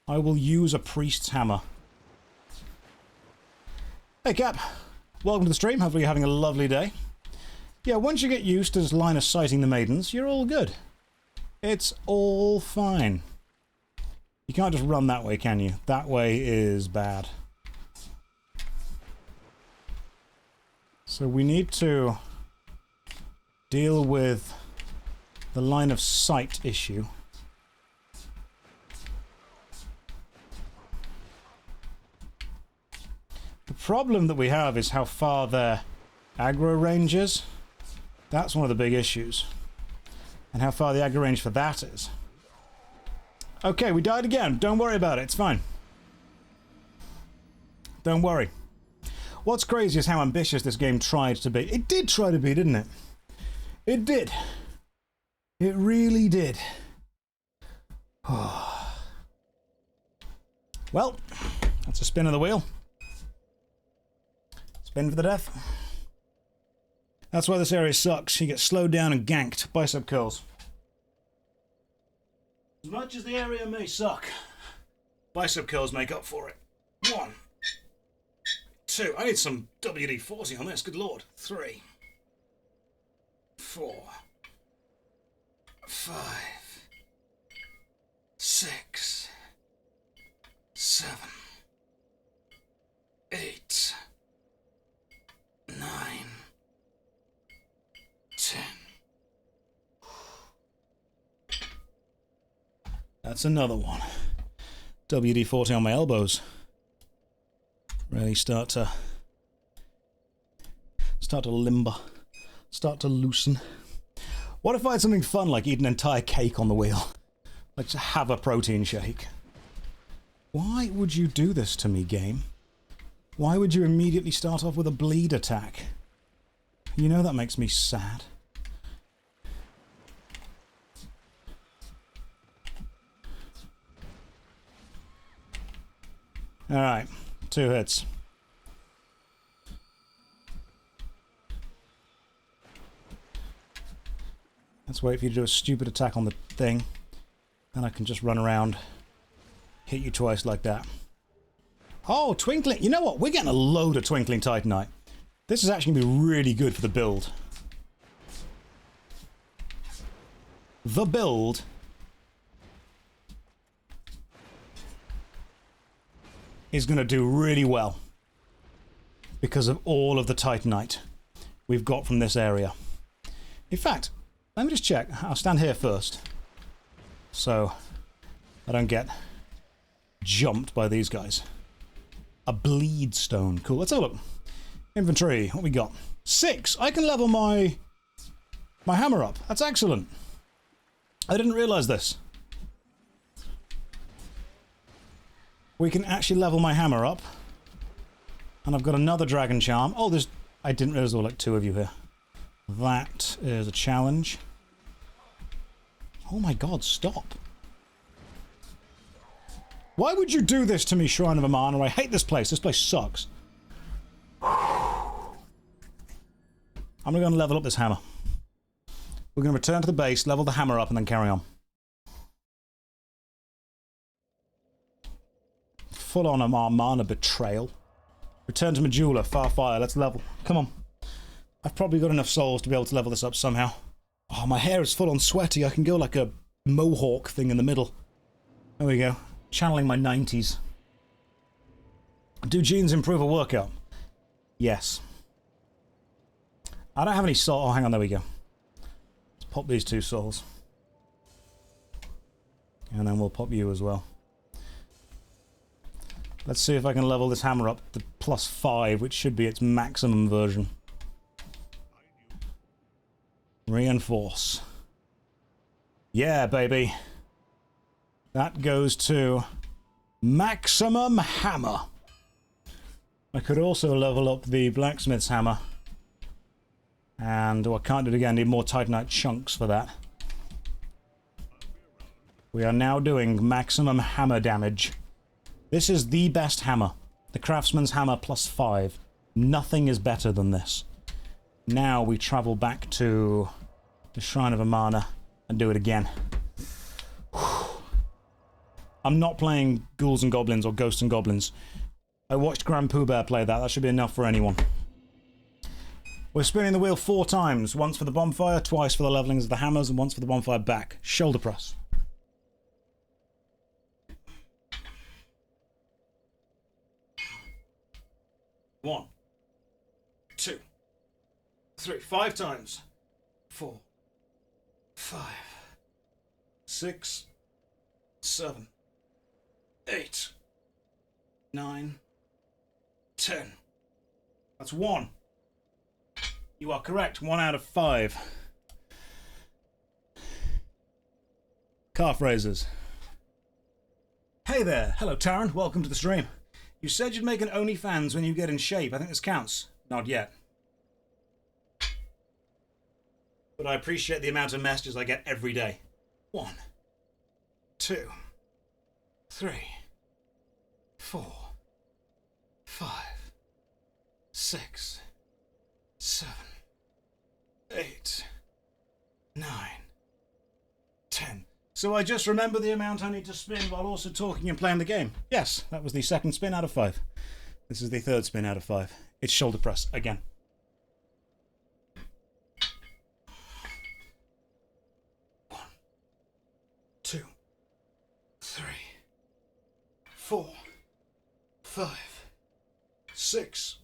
I will use a priest's hammer. Hey, Cap. Welcome to the stream. Hopefully you're having a lovely day. Yeah, once you get used to this line of sighting the maidens, you're all good. It's all fine. You can't just run that way, can you? That way is bad. So we need to deal with the line of sight issue. The problem that we have is how far their aggro range is. That's one of the big issues. And how far the aggro range for that is. Okay, we died again. Don't worry about it. It's fine. Don't worry. What's crazy is how ambitious this game tried to be. It did try to be, didn't it? It did. It really did. Well, that's a spin of the wheel. Spin for the death. That's why this area sucks. You get slowed down and ganked. Bicep curls. As much as the area may suck, bicep curls make up for it. 1, 2. I need some WD-40 on this, good lord. 3, 4, 5, 6, 7, 8, 9, 10. That's another one. WD-40 on my elbows. Really start to limber. Start to loosen. What if I had something fun like eat an entire cake on the wheel? Like to have a protein shake. Why would you do this to me, game? Why would you immediately start off with a bleed attack? You know that makes me sad. Alright, 2 hits. Let's wait for you to do a stupid attack on the thing. Then I can just run around, hit you twice like that. Oh, Twinkling! You know what? We're getting a load of Twinkling Titanite. This is actually going to be really good for the build. The build is going to do really well because of all of the Titanite we've got from this area. In fact, let me just check. I'll stand here first so I don't get jumped by these guys. A bleed stone. Cool. Let's have a look. Inventory. What we got? 6. I can level my hammer up. That's excellent. I didn't realize this. We can actually level my hammer up. And I've got another dragon charm. Oh, there's... I didn't realize there were like 2 of you here. That is a challenge. Oh my god, stop. Why would you do this to me, Shrine of Amana? I hate this place. This place sucks. I'm going to go and level up this hammer. We're going to return to the base, level the hammer up, and then carry on. Full on Amana betrayal. Return to Medulla, Farfire, let's level. Come on. I've probably got enough souls to be able to level this up somehow. Oh, my hair is full on sweaty. I can go like a mohawk thing in the middle. There we go. Channeling my 90s. Do jeans improve a workout? Yes. I don't have any soul. Oh, hang on, there we go. Let's pop these 2 souls. And then we'll pop you as well. Let's see if I can level this hammer up to +5, which should be its maximum version. Reinforce. Yeah, baby. That goes to maximum hammer. I could also level up the blacksmith's hammer. And I can't do it again. I need more Titanite chunks for that. We are now doing maximum hammer damage. This is the best hammer. The craftsman's hammer +5. Nothing is better than this. Now we travel back to the Shrine of Amana and do it again. I'm not playing Ghouls and Goblins or Ghosts and Goblins. I watched Grand Pooh Bear play that. That should be enough for anyone. We're spinning the wheel 4 times. Once for the bonfire, twice for the levelings of the hammers, and once for the bonfire back. Shoulder press. 1, 2, 3, 5 times. 4, 5, 6, 7, 8, 9, 10. That's 1. You are correct. 1 out of 5. Calf raisers. Hey there. Hello, Taran. Welcome to the stream. You said you'd make an OnlyFans when you get in shape. I think this counts. Not yet. But I appreciate the amount of messages I get every day. 1, 2, 3, 4, 5, 6, 7, 8, 9, 10. So I just remember the amount I need to spin while also talking and playing the game. Yes, that was the 2nd spin out of 5. This is the 3rd spin out of 5. It's shoulder press again. 1, 2, 3, 4, 5, 6,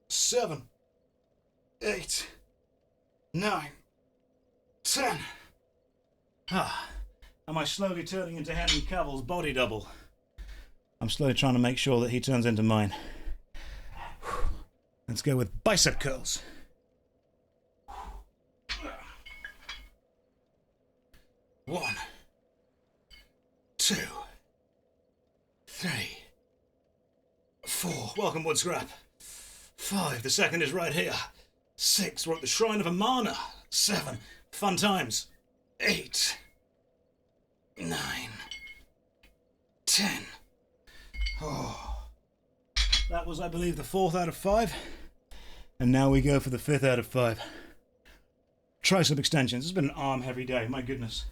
7, 8, 9, 10. Ah. Am I slowly turning into Henry Cavill's body double? I'm slowly trying to make sure that he turns into mine. Let's go with bicep curls. 1, 2, 3, 4. Welcome, Wood Scrap. 5. The 2nd is right here. 6. We're at the Shrine of Amana. 7. Fun times. 8. 9, 10. Oh. That was, I believe, the 4th out of 5. And now we go for the 5th out of 5. Tricep extensions. It's been an arm-heavy day, my goodness.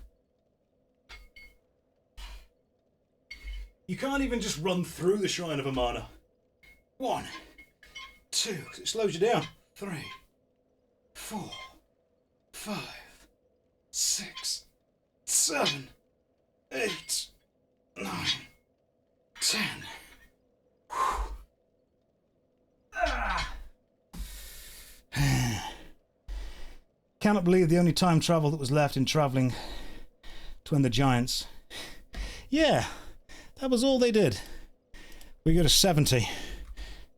You can't even just run through the Shrine of Amana. 1, 2, because it slows you down. 3, 4, 5, 6, 7, 8, 9, 10. Ah. Cannot believe the only time travel that was left in travelling to end the giants. Yeah, that was all they did. We go to 70,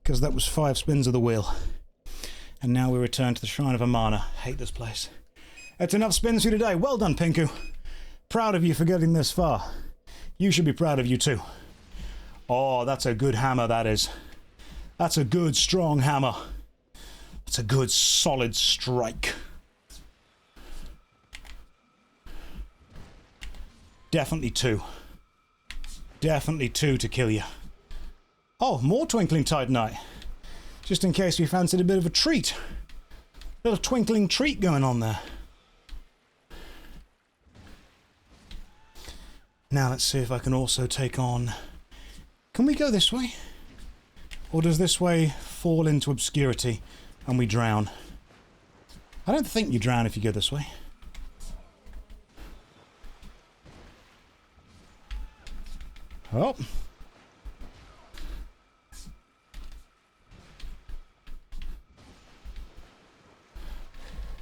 because that was 5 spins of the wheel. And now we return to the Shrine of Amana. Hate this place. That's enough spins for you today. Well done, Pinku. Proud of you for getting this far. You should be proud of you too. Oh, that's a good hammer, that is. That's a good, strong hammer. That's a good, solid strike. Definitely 2. Definitely 2 to kill you. Oh, more twinkling titanite. Just in case we fancied a bit of a treat. Little twinkling treat going on there. Now let's see if I can also take on... Can we go this way? Or does this way fall into obscurity and we drown? I don't think you drown if you go this way. Oh.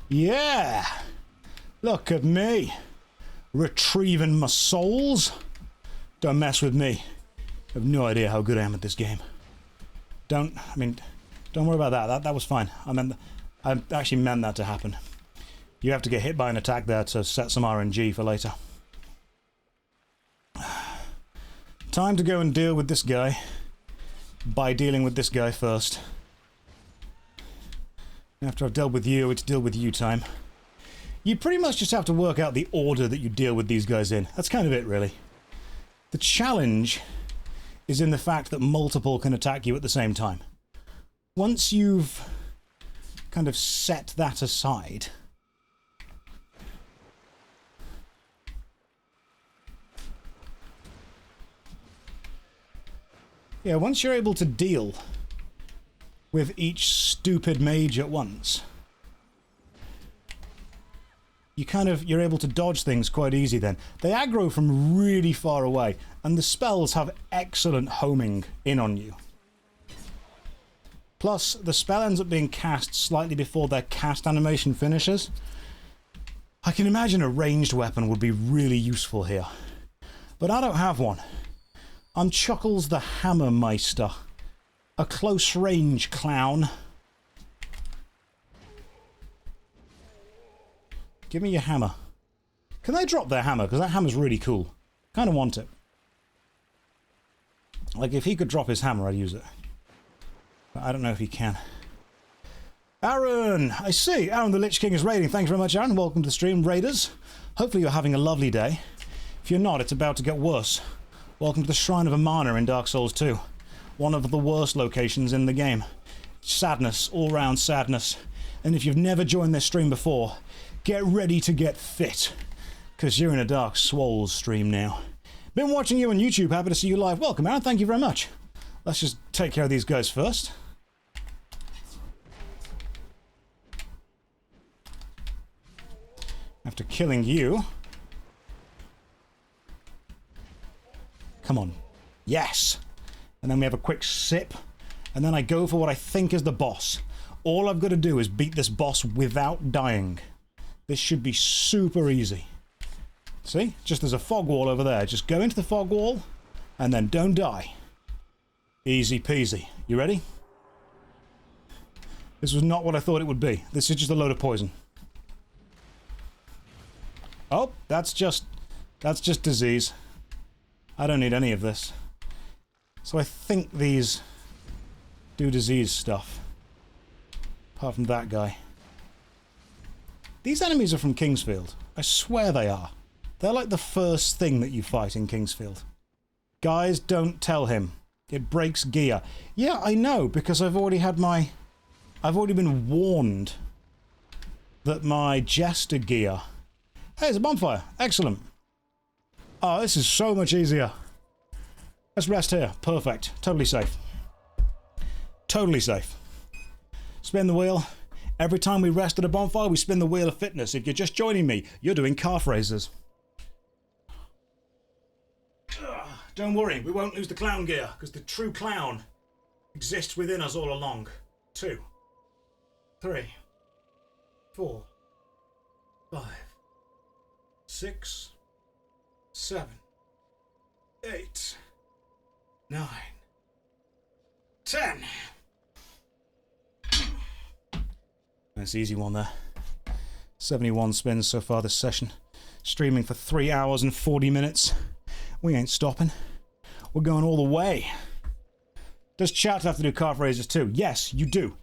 Yeah! Look at me! Retrieving my souls! Don't mess with me. I have no idea how good I am at this game. Don't worry about that. That was fine. I actually meant that to happen. You have to get hit by an attack there to set some RNG for later. Time to go and deal with this guy by dealing with this guy first. After I've dealt with you, it's deal with you time. You pretty much just have to work out the order that you deal with these guys in. That's kind of it, really. The challenge is in the fact that multiple can attack you at the same time. Once you've kind of set that aside, yeah, once you're able to deal with each stupid mage at once, you're able to dodge things quite easy then. They aggro from really far away, and the spells have excellent homing in on you. Plus, the spell ends up being cast slightly before their cast animation finishes. I can imagine a ranged weapon would be really useful here. But I don't have one. I'm Chuckles the Hammermeister, a close-range clown. Give me your hammer. Can they drop their hammer? Because that hammer's really cool. Kind of want it. Like, if he could drop his hammer, I'd use it. But I don't know if he can. Aaron! I see! Aaron the Lich King is raiding. Thanks very much, Aaron. Welcome to the stream, raiders. Hopefully you're having a lovely day. If you're not, it's about to get worse. Welcome to the Shrine of Amana in Dark Souls 2. One of the worst locations in the game. Sadness, all-round sadness. And if you've never joined this stream before, get ready to get fit, because you're in a Dark Swoles stream now. Been watching you on YouTube, happy to see you live. Welcome, Aaron, thank you very much. Let's just take care of these guys first. After killing you... Come on. Yes! And then we have a quick sip, and then I go for what I think is the boss. All I've got to do is beat this boss without dying. This should be super easy. See? Just there's a fog wall over there. Just go into the fog wall, and then don't die. Easy peasy. You ready? This was not what I thought it would be. This is just a load of poison. Oh, that's just disease. I don't need any of this. So I think these do disease stuff. Apart from that guy. These enemies are from Kingsfield. I swear they are. They're like the first thing that you fight in Kingsfield. Guys, don't tell him. It breaks gear. Yeah, I know, because I've already been warned that my Jester gear... Hey, it's a bonfire. Excellent. Oh, this is so much easier. Let's rest here. Perfect. Totally safe. Totally safe. Spin the wheel. Every time we rest at a bonfire, we spin the wheel of fitness. If you're just joining me, you're doing calf raises. Don't worry, we won't lose the clown gear, because the true clown exists within us all along. 2, 3, 4, 5, 6, 7, 8, 9, 10. Nice easy one there. 71 spins so far this session. Streaming for 3 hours and 40 minutes. We ain't stopping. We're going all the way. Does chat have to do calf raises too? Yes, you do.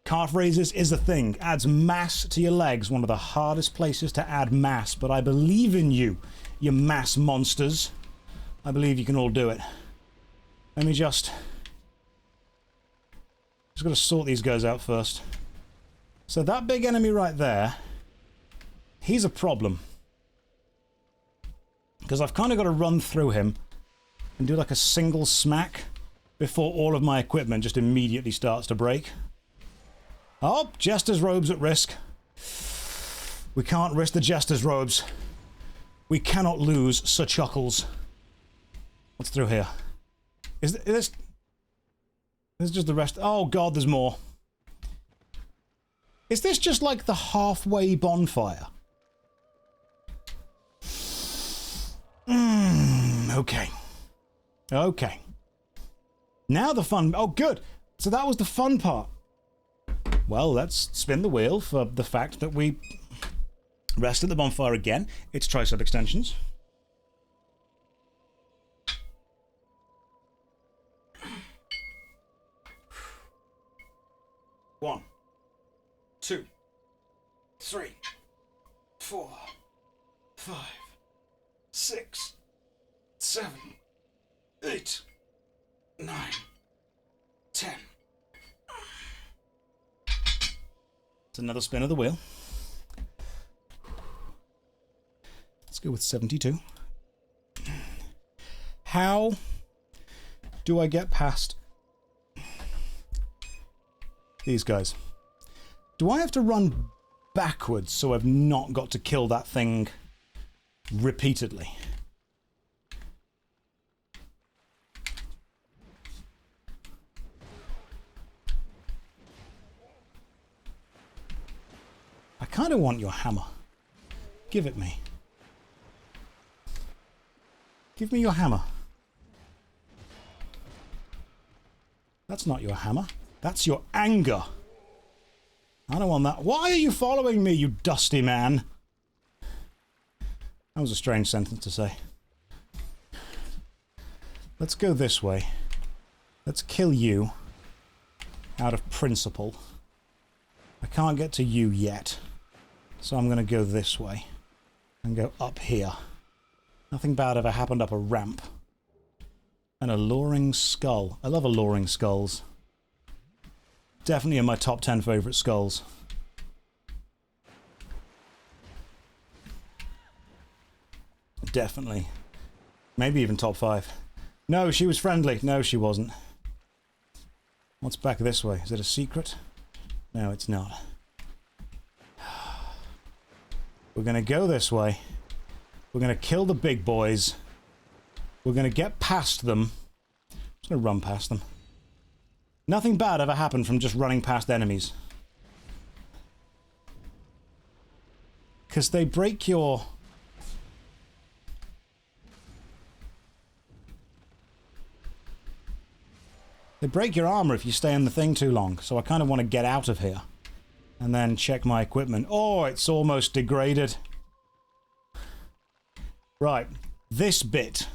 Calf raises is a thing. Adds mass to your legs. One of the hardest places to add mass. But I believe in you, you mass monsters. I believe you can all do it. Let me just got to sort these guys out first. So that big enemy right there, he's a problem. Because I've kind of got to run through him and do like a single smack before all of my equipment just immediately starts to break. Oh, Jester's robes at risk. We can't risk the Jester's robes. We cannot lose Sir Chuckles. What's through here? Is this... There's just the rest... Oh god, there's more. Is this just like the halfway bonfire? Okay. Okay. Now the fun... Oh, good. So that was the fun part. Well, let's spin the wheel for the fact that we rest at the bonfire again. It's tricep extensions. One, 2, 3, 4, 5, 6, 7, 8, 9, 10. It's another spin of the wheel. Let's go with 72. How do I get past these guys? Do I have to run backwards so I've not got to kill that thing repeatedly? I kind of want your hammer. Give it me. Give me your hammer. That's not your hammer. That's your anger. I don't want that. Why are you following me, you dusty man? That was a strange sentence to say. Let's go this way. Let's kill you out of principle. I can't get to you yet. So I'm going to go this way and go up here. Nothing bad ever happened up a ramp. An alluring skull. I love alluring skulls. Definitely in my top 10 favourite skulls. Definitely. Maybe even top 5. No, she was friendly. No, she wasn't. What's back this way? Is it a secret? No, it's not. We're going to go this way. We're going to kill the big boys. We're going to get past them. I'm just going to run past them. Nothing bad ever happened from just running past enemies. Because they break your... They break your armor if you stay in the thing too long. So I kind of want to get out of here. And then check my equipment. Oh, it's almost degraded. Right. This bit.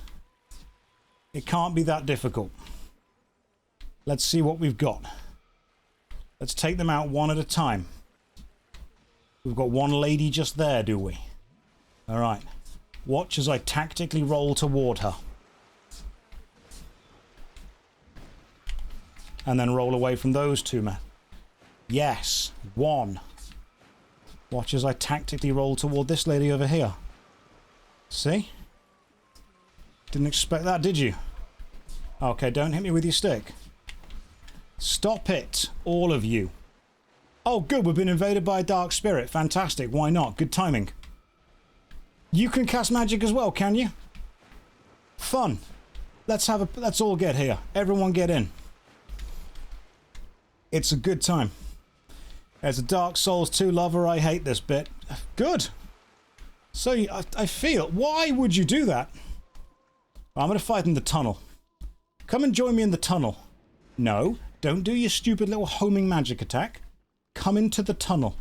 It can't be that difficult. Let's see what we've got. Let's take them out one at a time. We've got one lady just there, do we? Alright. Watch as I tactically roll toward her. And then roll away from those two men. Yes. One. Watch as I tactically roll toward this lady over here. See? Didn't expect that, did you? Okay, don't hit me with your stick. Stop it, all of you. Oh, good, we've been invaded by a dark spirit. Fantastic, why not? Good timing. You can cast magic as well, can you? Fun. Let's all get here. Everyone get in. It's a good time. As a Dark Souls 2 lover, I hate this bit. Good. So, I feel... Why would you do that? I'm going to fight in the tunnel. Come and join me in the tunnel. No, don't do your stupid little homing magic attack. Come into the tunnel.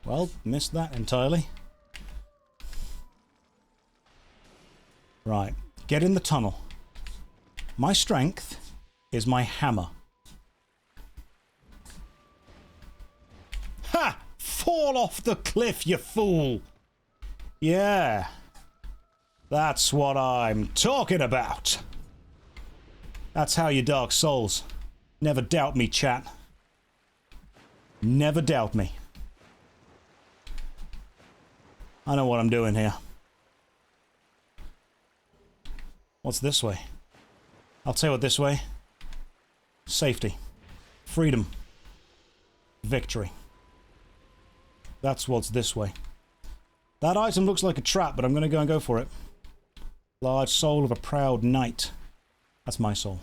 Well, missed that entirely. Right, get in the tunnel. My strength is my hammer. Ha! Fall off the cliff, you fool! Yeah. That's what I'm talking about. That's how you Dark Souls. Never doubt me, chat. Never doubt me. I know what I'm doing here. What's this way? I'll tell you what this way. Safety. Freedom. Victory. That's what's this way. That item looks like a trap, but I'm going to go and go for it. Large soul of a proud knight. That's my soul.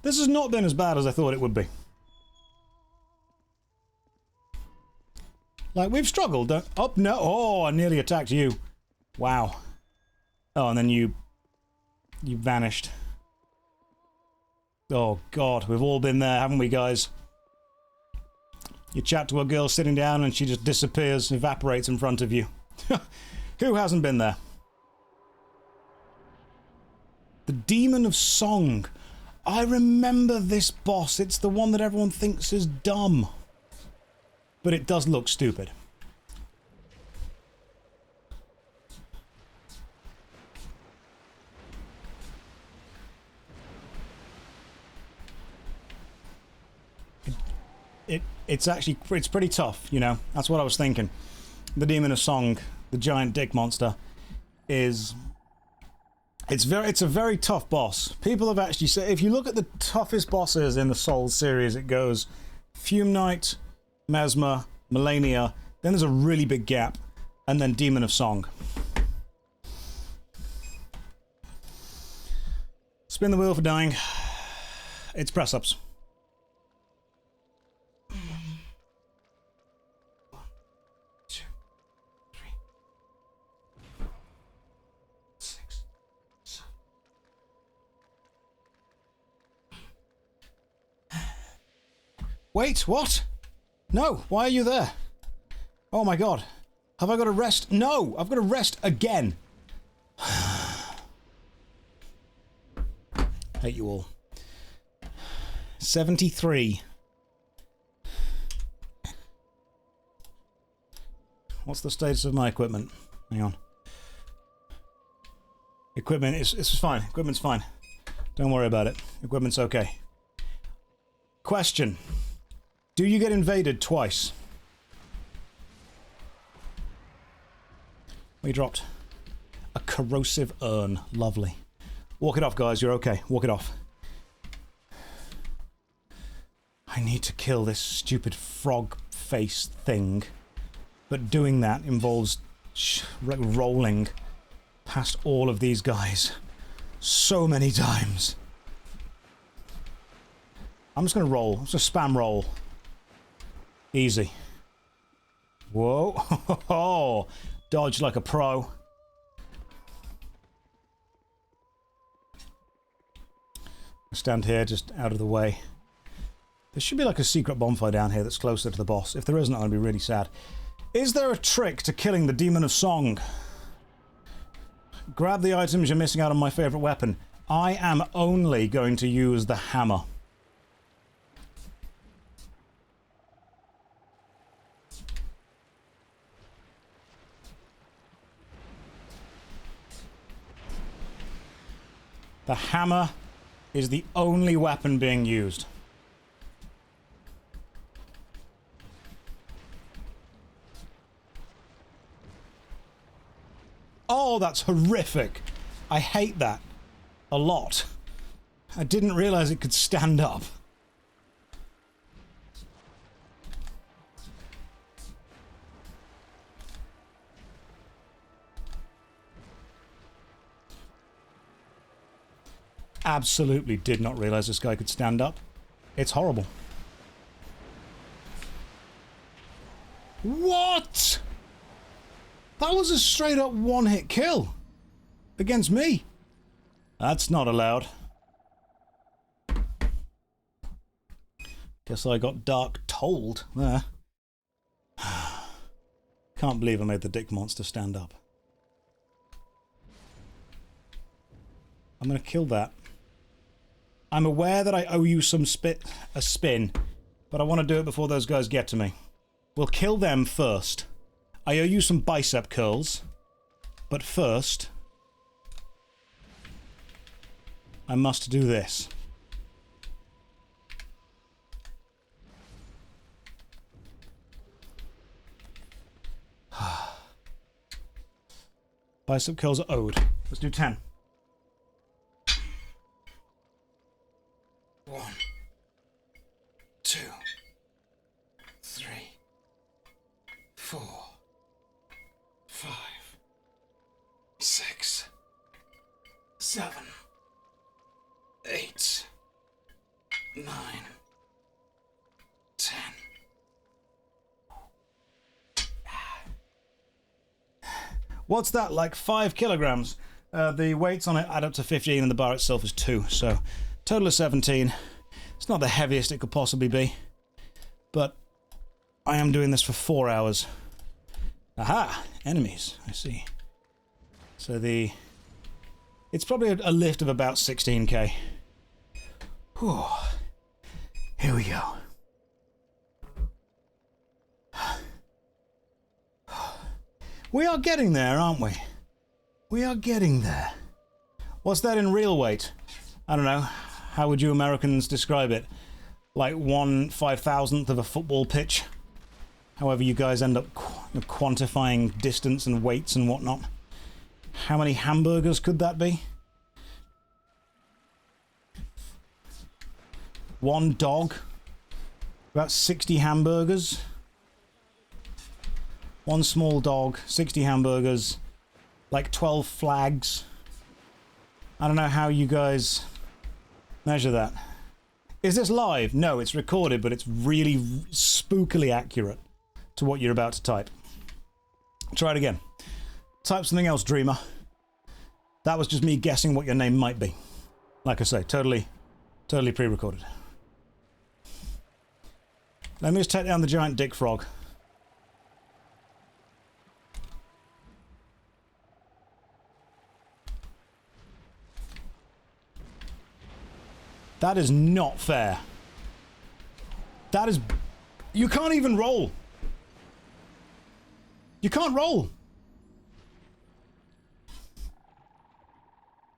This has not been as bad as I thought it would be. Like, we've struggled, don't... Oh, no. Oh, I nearly attacked you. Wow. Oh, and then you vanished. Oh, God. We've all been there, haven't we, guys? You chat to a girl sitting down and she just disappears, evaporates in front of you. Who hasn't been there? The Demon of Song. I remember this boss. It's the one that everyone thinks is dumb. But it does look stupid. It's actually, it's pretty tough, you know. That's what I was thinking. The Demon of Song, the giant dick monster, is... It's a very tough boss. People have actually said, if you look at the toughest bosses in the Souls series, it goes Fume Knight, Mesmer, Melania, then there's a really big gap, and then Demon of Song. Spin the wheel for dying. It's press-ups. Wait, what? No, why are you there? Oh my god. Have I got to rest? No, I've got to rest again. Hate you all. 73. What's the status of my equipment? Hang on. Equipment, it's fine. Equipment's fine. Don't worry about it. Equipment's okay. Question. Do you get invaded twice? We dropped a corrosive urn. Lovely. Walk it off, guys. You're okay. Walk it off. I need to kill this stupid frog face thing. But doing that involves rolling past all of these guys so many times. I'm just going to roll. I'm just going to spam roll. Easy. Whoa. Dodge like a pro. Stand here, just out of the way. There should be like a secret bonfire down here that's closer to the boss. If there isn't, I'll be really sad. Is there a trick to killing the Demon of Song? Grab the items, you're missing out on my favorite weapon. I am only going to use the hammer. The hammer is the only weapon being used. Oh, that's horrific. I hate that a lot. I didn't realize it could stand up. Absolutely did not realize this guy could stand up. It's horrible. What? That was a straight up one-hit kill. Against me. That's not allowed. Guess I got dark told there. Can't believe I made the dick monster stand up. I'm gonna kill that. I'm aware that I owe you a spin, but I want to do it before those guys get to me. We'll kill them first. I owe you some bicep curls, but first, I must do this. Bicep curls are owed. Let's do 10. 1, 2, 3, 4, 5, What's that, like 5 kilograms? The weights on it add up to 15 and the bar itself is 2. So, total of 17. It's not the heaviest it could possibly be. But I am doing this for 4 hours. Aha! Enemies, I see. So it's probably a lift of about 16k. Whew. Here we go. We are getting there, aren't we? We are getting there. What's that in real weight? I don't know. How would you Americans describe it? Like 1/5000th of a football pitch? However you guys end up quantifying distance and weights and whatnot. How many hamburgers could that be? 1 dog? About 60 hamburgers? 1 small dog, 60 hamburgers, like 12 flags. I don't know how you guys measure that. Is this live? No, it's recorded, but it's really spookily accurate to what you're about to type. Try it again. Type something else, dreamer. That was just me guessing what your name might be. Like I say, totally pre-recorded. Let me just take down the giant dick frog. That is not fair. That is... You can't even roll. You can't roll.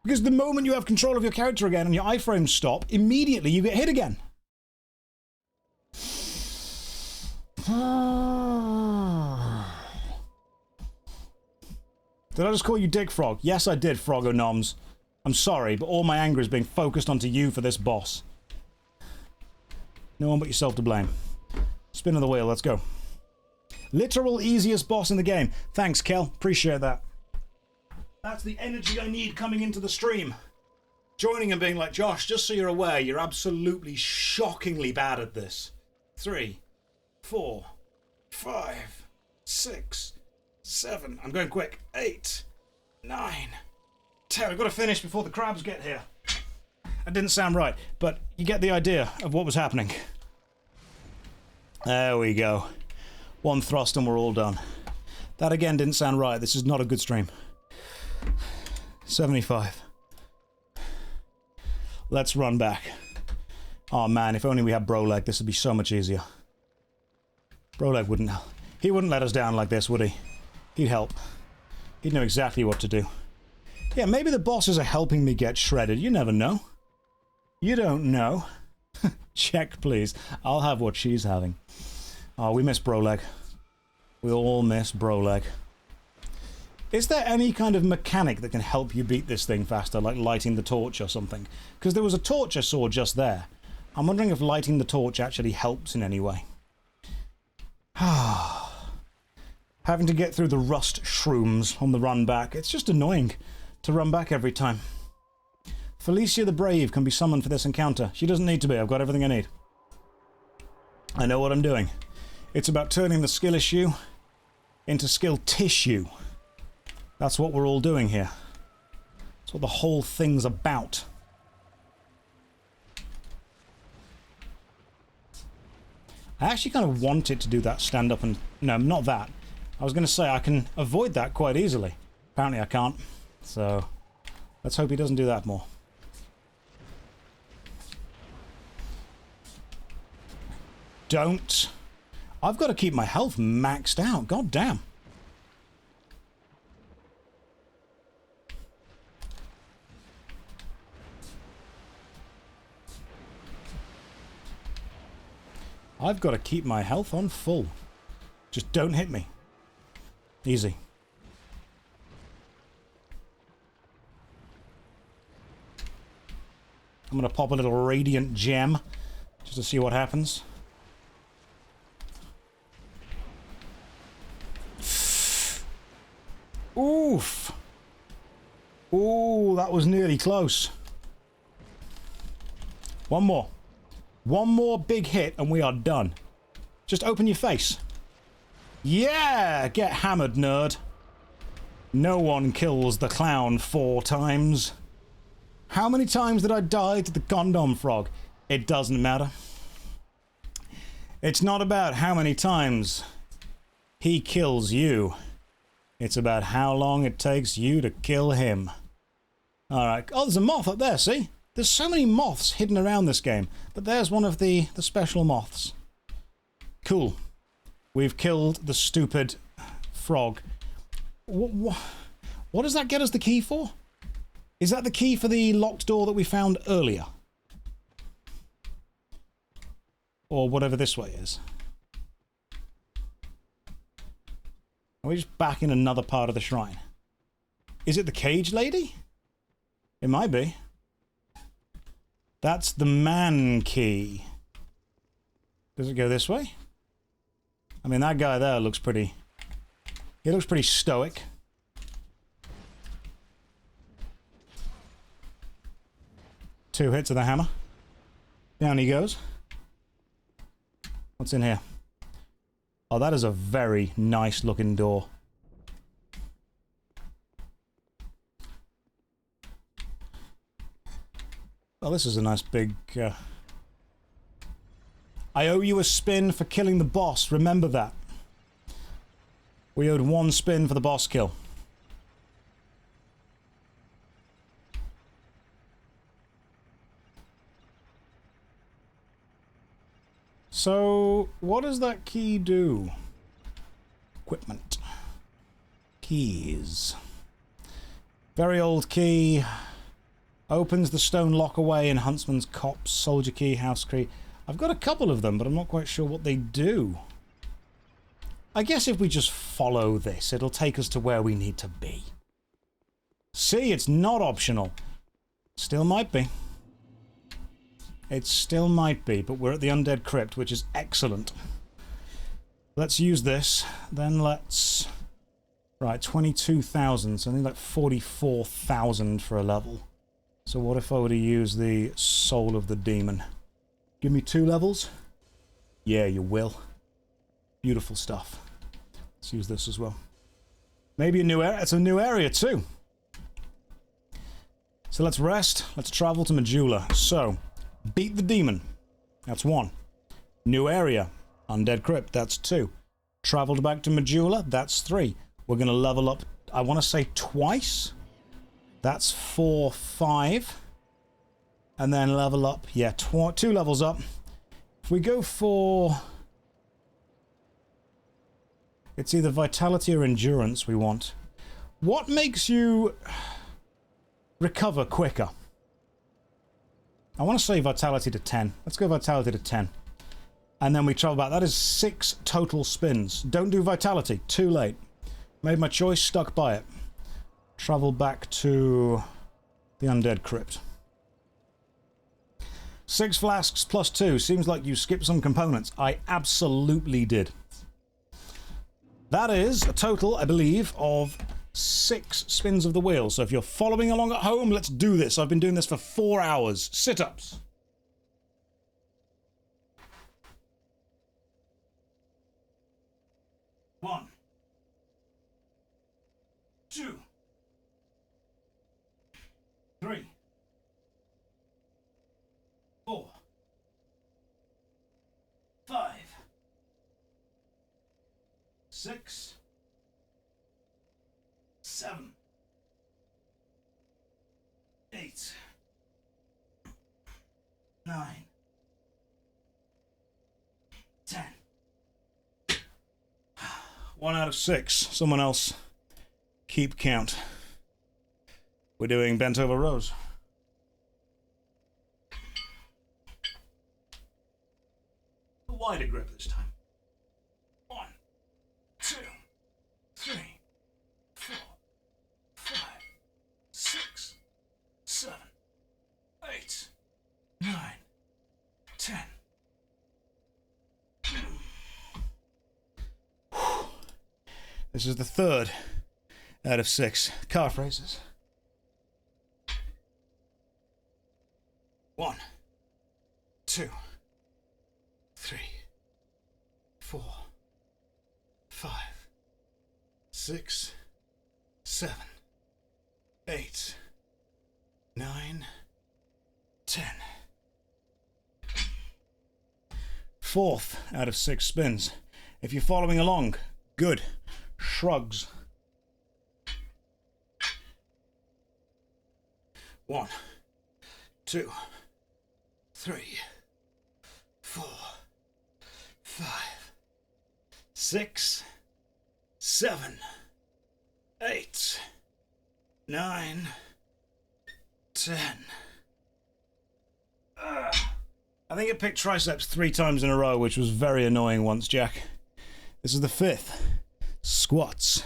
Because the moment you have control of your character again and your iframes stop, immediately you get hit again. Did I just call you Dick Frog? Yes, I did, Froggo Noms. I'm sorry, but all my anger is being focused onto you for this boss. No one but yourself to blame. Spin of the wheel, let's go. Literal easiest boss in the game. Thanks, Kel. Appreciate that. That's the energy I need coming into the stream. Joining and being like, Josh, just so you're aware, you're absolutely shockingly bad at this. 3, 4, 5, 6, 7. I'm going quick. 8, 9, 10. I've got to finish before the crabs get here. That didn't sound right, but you get the idea of what was happening. There we go. 1 thrust and we're all done. That again didn't sound right. This is not a good stream. 75. Let's run back. Oh man, if only we had Broleg, this would be so much easier. Broleg wouldn't... He wouldn't let us down like this, would he? He'd help. He'd know exactly what to do. Yeah, maybe the bosses are helping me get shredded. You never know. You don't know. Check, please. I'll have what she's having. Oh, we miss Broleg. We all miss Broleg. Is there any kind of mechanic that can help you beat this thing faster, like lighting the torch or something? Because there was a torch I saw just there. I'm wondering if lighting the torch actually helps in any way. Having to get through the rust shrooms on the run back. It's just annoying to run back every time. Felicia the Brave can be summoned for this encounter. She doesn't need to be. I've got everything I need. I know what I'm doing. It's about turning the skill issue into skill tissue. That's what we're all doing here. That's what the whole thing's about. I actually kind of wanted to do that stand up and... No, not that. I was going to say I can avoid that quite easily. Apparently I can't. So, let's hope he doesn't do that more. Don't. I've got to keep my health maxed out. God damn. I've got to keep my health on full. Just don't hit me. Easy. I'm going to pop a little radiant gem just to see what happens. Oof. Ooh, that was nearly close. One more. One more big hit and we are done. Just open your face. Yeah! Get hammered, nerd. No one kills the clown 4 times. How many times did I die to the condom frog? It doesn't matter. It's not about how many times he kills you. It's about how long it takes you to kill him. Alright. Oh, there's a moth up there, see? There's so many moths hidden around this game. But there's one of the special moths. Cool. We've killed the stupid frog. What does that get us the key for? Is that the key for the locked door that we found earlier? Or whatever this way is. Are we just back in another part of the shrine? Is it the cage lady? It might be. That's the man key. Does it go this way? I mean, that guy there looks pretty... He looks pretty stoic. Two hits of the hammer. Down he goes. What's in here? Oh, that is a very nice looking door. Well, this is a nice big... I owe you a spin for killing the boss. Remember that. We owed 1 spin for the boss kill. So, what does that key do? Equipment. Keys. Very old key. Opens the stone lock away in Huntsman's Copse. Soldier key, house key. I've got a couple of them, but I'm not quite sure what they do. I guess if we just follow this, it'll take us to where we need to be. See, it's not optional. Still might be. It still might be, but we're at the Undead Crypt, which is excellent. Let's use this. Then let's... Right, 22,000, so I think like 44,000 for a level. So what if I were to use the Soul of the Demon? Give me 2 levels? Yeah, you will. Beautiful stuff. Let's use this as well. Maybe a new area. It's a new area too. So let's rest. Let's travel to Medulla. So, beat the demon. That's 1. New area. Undead Crypt. That's 2. Traveled back to Medulla. That's 3. We're going to level up, I want to say twice. That's 4, 5. And then level up. Yeah, 2 levels up. If we go for... It's either vitality or endurance we want. What makes you recover quicker? I want to say vitality to 10. Let's go vitality to 10. And then we travel back. That is 6 total spins. Don't do vitality. Too late. Made my choice, stuck by it. Travel back to the Undead Crypt. 6 flasks plus 2. Seems like you skipped some components. I absolutely did. That is a total, I believe, of 6 spins of the wheel. So if you're following along at home, let's do this. I've been doing this for 4 hours. Sit-ups. One. 2. 3. 4. 5. 6. 7. 8. 9. 10. 1 out of 6. Someone else keep count. We're doing bent over rows. A wider grip this time. 1, 2, 3, 4, 5, 6, 7, 8, 9, 10. This is the 3rd out of 6 car phrases. 1, 2, 3, 4, 5, 6, 7, 8, 9, 10. Fourth out of 6 spins. If you're following along, good. Shrugs. 1, 2, 3, 4, 5, 6, 7, 8, 9, 10. I think it picked triceps 3 times in a row, which was very annoying once, Jack. This is the 5th. Squats.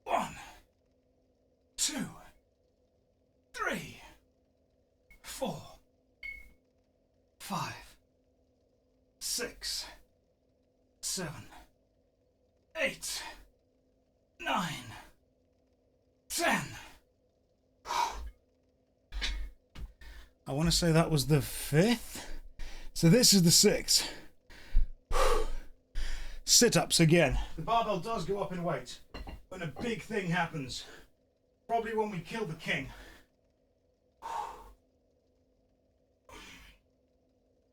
One, 2, 3, 4, 5, 6, 7, 8, 9, 10. I want to say that was the 5th. So this is the 6th. Sit-ups again. The barbell does go up in weight when a big thing happens. Probably when we kill the king.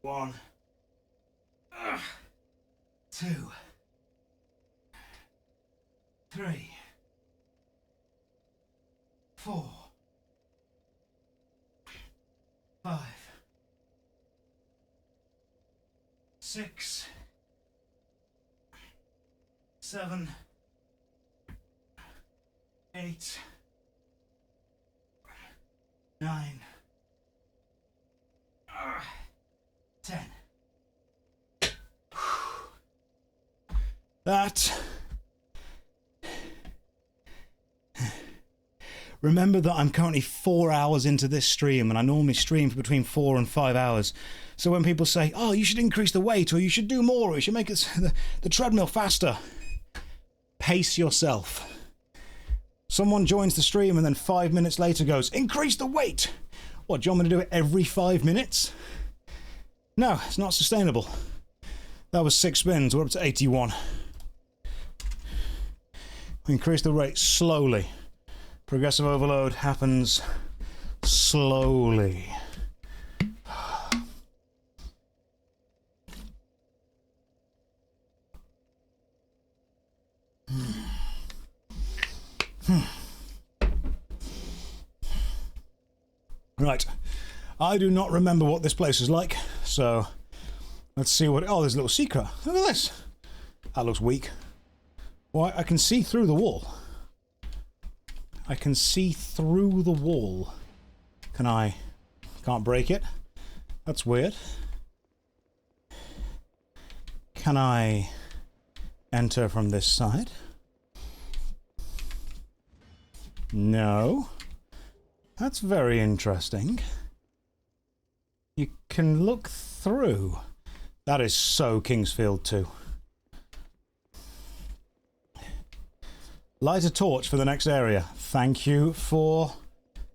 1, 2, 3, 4, 5, 6, 7, 8, 9, 10. That. Remember that I'm currently 4 hours into this stream, and I normally stream for between 4 and 5 hours. So when people say, oh, you should increase the weight, or you should do more, or you should make it the treadmill faster, pace yourself. Someone joins the stream and then 5 minutes later goes, increase the weight! What, do you want me to do it every 5 minutes? No, it's not sustainable. That was 6 spins, we're up to 81. Increase the rate slowly. Progressive overload happens slowly. Right. I do not remember what this place is like, so let's see what... Oh, there's a little secret. Look at this. That looks weak. Why, I can see through the wall. I can see through the wall. Can I... Can't break it. That's weird. Can I enter from this side? No. That's very interesting. You can look through. That is so Kingsfield 2. Light a torch for the next area. Thank you for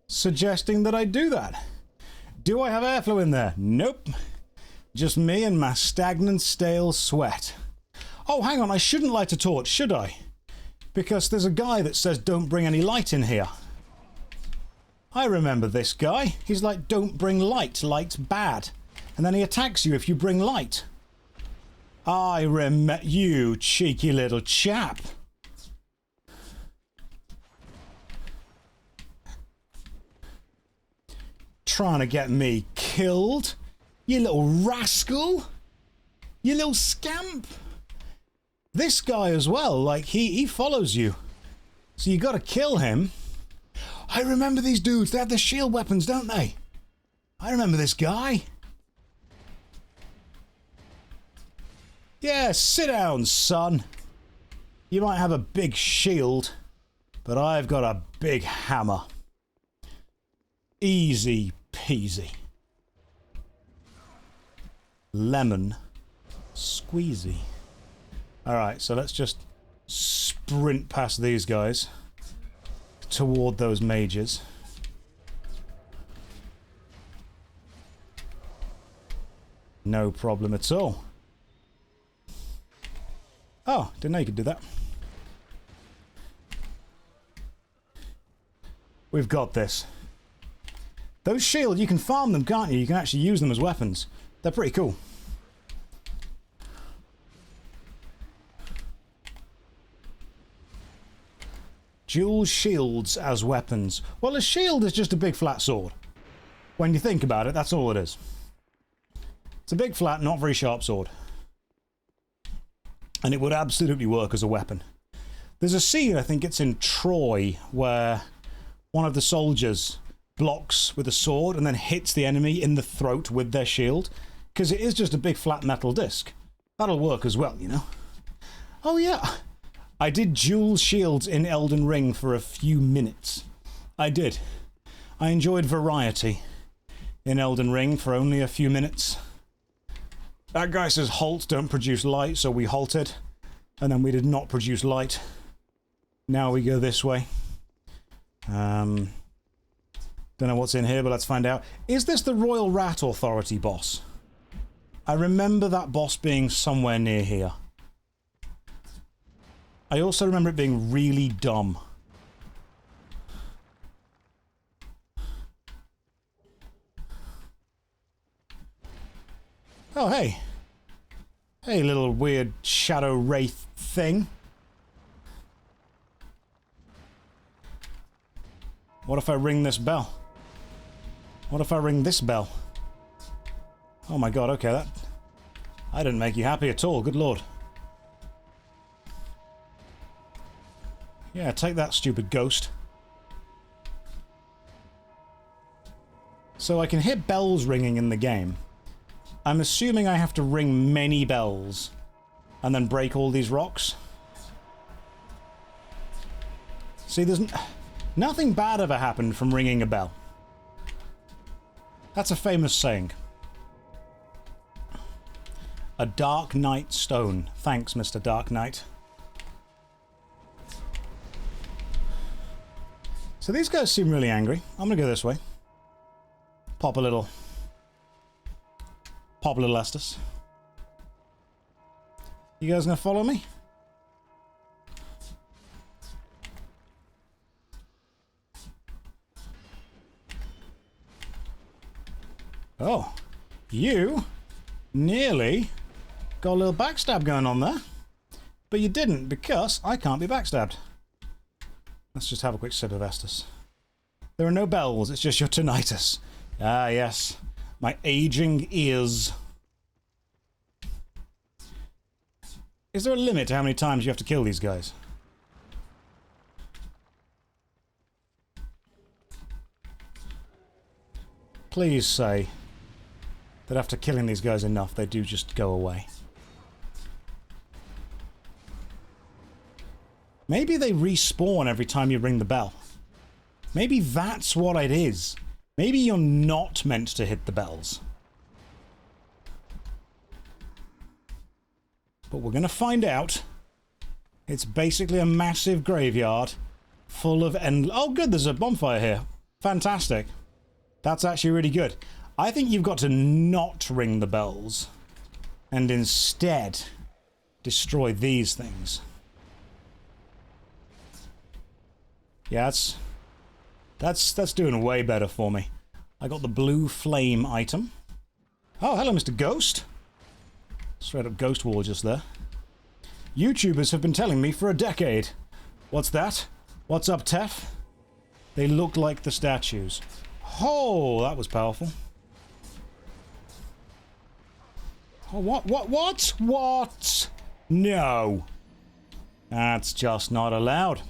suggesting that I do that. Do I have airflow in there? Nope. Just me and my stagnant, stale sweat. Oh, hang on, I shouldn't light a torch, should I? Because there's a guy that says don't bring any light in here. I remember this guy. He's like, don't bring light, light's bad. And then he attacks you if you bring light. I remember you, cheeky little chap. Trying to get me killed? You little rascal? You little scamp? This guy as well, like, he follows you. So you gotta kill him. I remember these dudes. They have the shield weapons, don't they? I remember this guy. Yeah, sit down, son. You might have a big shield, but I've got a big hammer. Easy peasy. Lemon squeezy. Alright, so let's just sprint past these guys toward those mages. No problem at all. Oh, didn't know you could do that. We've got this. Those shields, you can farm them, can't you? You can actually use them as weapons. They're pretty cool. Dual shields as weapons. Well, a shield is just a big flat sword. When you think about it, that's all it is. It's a big flat, not very sharp sword. And it would absolutely work as a weapon. There's a scene, I think it's in Troy, where one of the soldiers blocks with a sword and then hits the enemy in the throat with their shield. Because it is just a big flat metal disc. That'll work as well, you know. Oh yeah. I did dual shields in Elden Ring for a few minutes. I did. I enjoyed variety in Elden Ring for only a few minutes. That guy says halt, don't produce light, so we halted. And then we did not produce light. Now we go this way. Don't know what's in here, but let's find out. Is this the Royal Rat Authority boss? I remember that boss being somewhere near here. I also remember it being really dumb. Oh, hey. Hey, little weird shadow wraith thing. What if I ring this bell? What if I ring this bell? Oh my god, okay, that... I didn't make you happy at all, good lord. Yeah, take that, stupid ghost. So I can hear bells ringing in the game. I'm assuming I have to ring many bells and then break all these rocks. See, there's nothing bad ever happened from ringing a bell. That's a famous saying. A Dark Knight stone. Thanks, Mr. Dark Knight. So these guys seem really angry. I'm gonna go this way. Pop a little Estus. You guys gonna follow me? Oh, you nearly got a little backstab going on there. But you didn't, because I can't be backstabbed. Let's just have a quick sip of Estus. There are no bells, it's just your tinnitus. Ah, yes. My aging ears. Is there a limit to how many times you have to kill these guys? Please say that after killing these guys enough, they do just go away. Maybe they respawn every time you ring the bell. Maybe that's what it is. Maybe you're not meant to hit the bells. But we're going to find out. It's basically a massive graveyard full of oh good, there's a bonfire here. Fantastic. That's actually really good. I think you've got to not ring the bells and instead destroy these things. Yeah, that's doing way better for me. I got the blue flame item. Oh, hello, Mr. Ghost. Straight up ghost wall just there. YouTubers have been telling me for a decade. What's that? What's up, Tef? They look like the statues. Oh, that was powerful. Oh, what? No. That's just not allowed.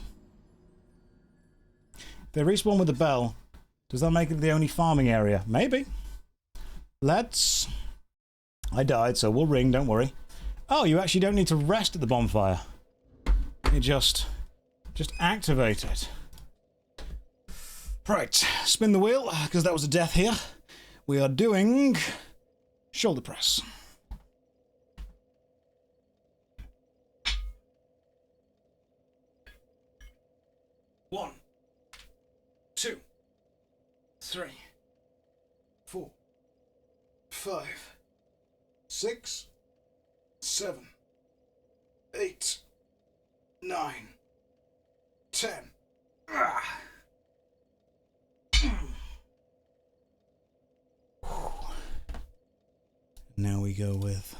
If they respawn with the bell, does that make it the only farming area? Maybe. Let's... I died, so we'll ring, don't worry. Oh, you actually don't need to rest at the bonfire. You just activate it. Right, spin the wheel, because that was a death here. We are doing shoulder press. One, 2, 3, 4, 5, 6, 7, 8, 9, 10. Ah. Now we go with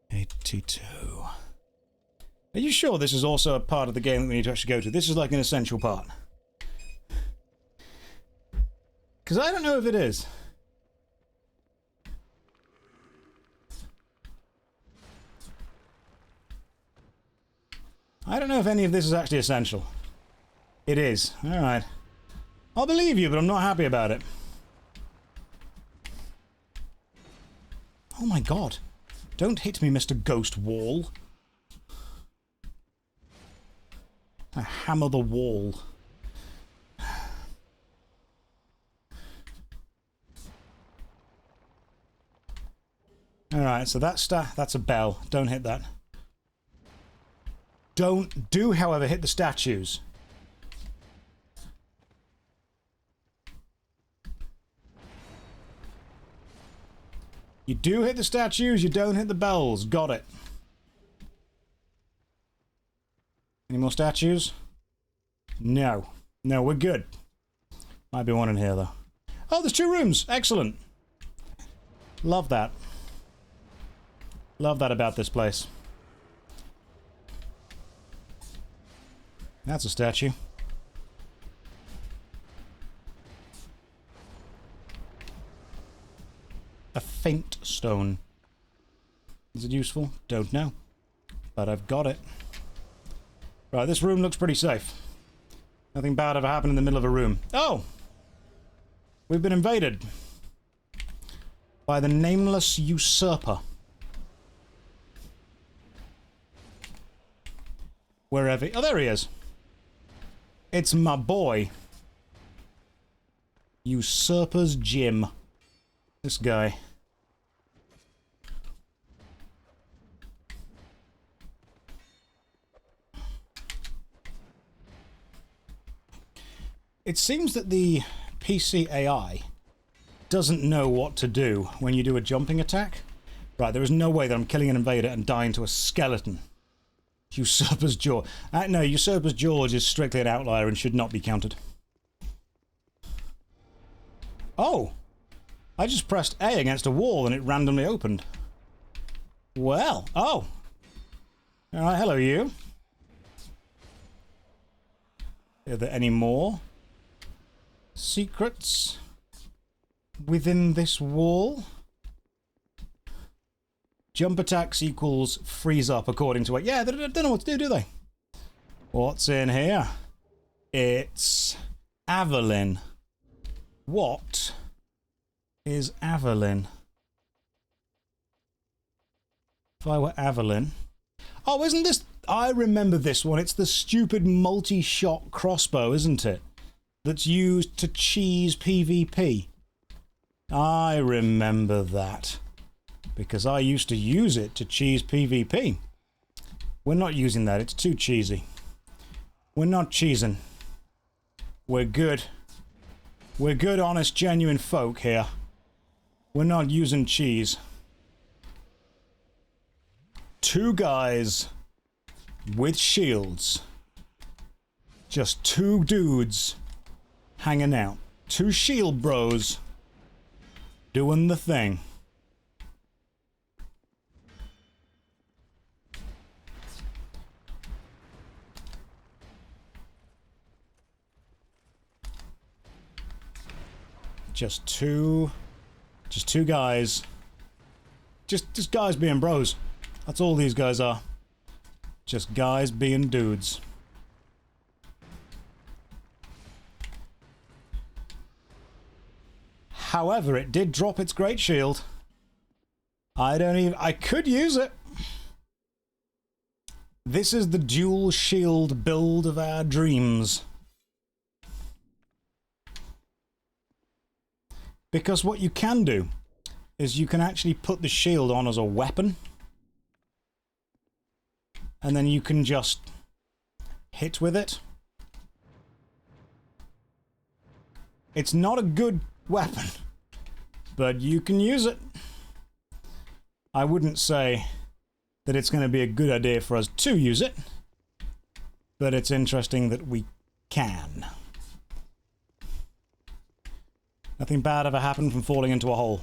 82. Are you sure this is also a part of the game that we need to actually go to? This is like an essential part. Because I don't know if it is. I don't know if any of this is actually essential. It is. Alright. I'll believe you, but I'm not happy about it. Oh my god. Don't hit me, Mr. Ghost Wall. I hammer the wall. Alright, so that's a bell. Don't hit that. Do, however, hit the statues. You do hit the statues, you don't hit the bells. Got it. Any more statues? No. No, we're good. Might be one in here, though. Oh, there's 2 rooms. Excellent. Love that. Love that about this place. That's a statue. A faint stone. Is it useful? Don't know. But I've got it. Right, this room looks pretty safe. Nothing bad ever happened in the middle of a room. Oh! We've been invaded. By the nameless usurper. Wherever... Oh, there he is. It's my boy. Usurper's Jim. This guy. It seems that the PC AI doesn't know what to do when you do a jumping attack. Right, there is no way that I'm killing an invader and dying to a skeleton. Usurper's George. No, Usurper's George is strictly an outlier and should not be counted. Oh! I just pressed A against a wall and it randomly opened. Well, oh! Alright, hello you. Are there any more secrets within this wall? Jump attacks equals freeze up according to what... Yeah, they don't know what to do they? What's in here? It's Avalyn. What is Avalyn? If I were Avalyn... Oh, isn't this... I remember this one. It's the stupid multi-shot crossbow, isn't it? That's used to cheese PvP. I remember that. Because I used to use it to cheese PvP. We're not using that. It's too cheesy. We're not cheesing. We're good. We're good, honest, genuine folk here. We're not using cheese. 2 guys with shields. Just 2 dudes hanging out. 2 shield bros doing the thing. Just two guys. Just guys being bros. That's all these guys are. Just guys being dudes. However, it did drop its great shield. I could use it. This is the dual shield build of our dreams. Because what you can do is you can actually put the shield on as a weapon. And then you can just hit with it. It's not a good weapon, but you can use it. I wouldn't say that it's going to be a good idea for us to use it, but it's interesting that we can. Nothing bad ever happened from falling into a hole.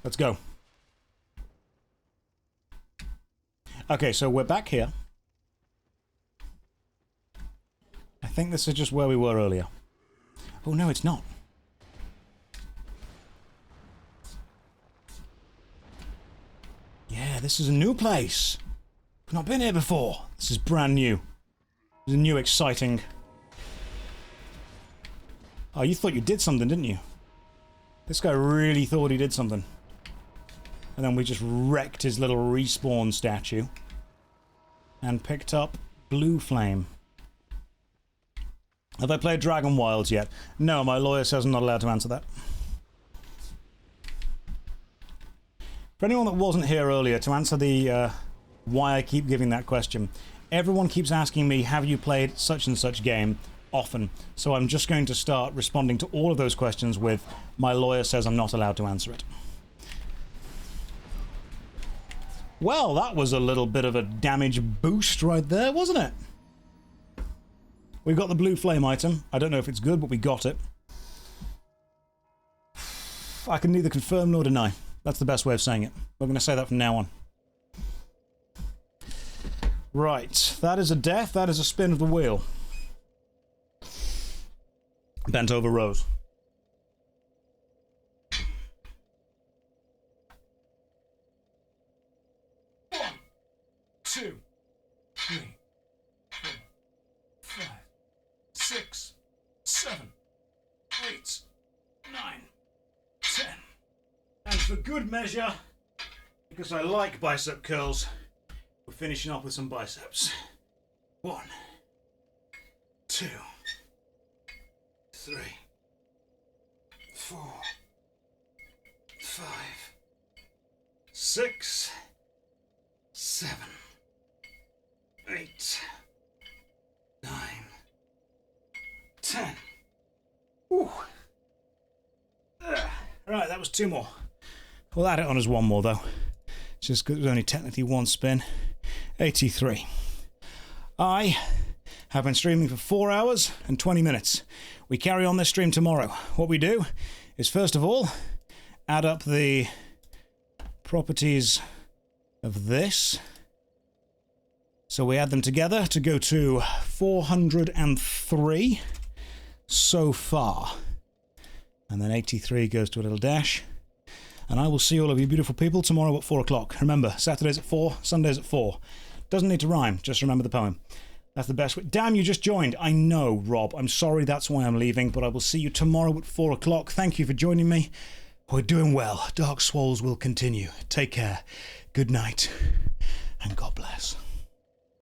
Let's go. Okay, so we're back here. I think this is just where we were earlier. Oh, no, it's not. Yeah, this is a new place. I've not been here before. This is brand new. This is new, exciting. Oh, you thought you did something, didn't you? This guy really thought he did something. And then we just wrecked his little respawn statue. And picked up Blue Flame. Have I played Dragon Wilds yet? No, my lawyer says I'm not allowed to answer that. For anyone that wasn't here earlier, to answer the why I keep giving that question, everyone keeps asking me, have you played such and such game often? So I'm just going to start responding to all of those questions with, my lawyer says I'm not allowed to answer it. Well, that was a little bit of a damage boost right there, wasn't it? We got the Blue Flame item. I don't know if it's good, but we got it. I can neither confirm nor deny. That's the best way of saying it. We're going to say that from now on. Right, that is a death. That is a spin of the wheel. Bent over Rose. One, two, three, 4, 5, 6, 7, 8, 9, 10. And for good measure, because I like bicep curls, we're finishing off with some biceps. 1, 2, 3, 4, 5, 6, 7, 8, 9, 10. Ooh. Right, that was 2 more. We'll add it on as 1 more though. Just because it was only technically 1 spin. 83. I have been streaming for 4 hours and 20 minutes. We carry on this stream tomorrow. What we do is, first of all, add up the properties of this. So we add them together to go to 403 so far. And then 83 goes to a little dash. And I will see all of you beautiful people tomorrow at 4 o'clock. Remember, Saturdays at 4, Sundays at 4. Doesn't need to rhyme, just remember the poem. That's the best way. Damn, you just joined. I know, Rob. I'm sorry that's why I'm leaving, but I will see you tomorrow at 4 o'clock. Thank you for joining me. We're doing well. Dark Swoles will continue. Take care. Good night. And God bless.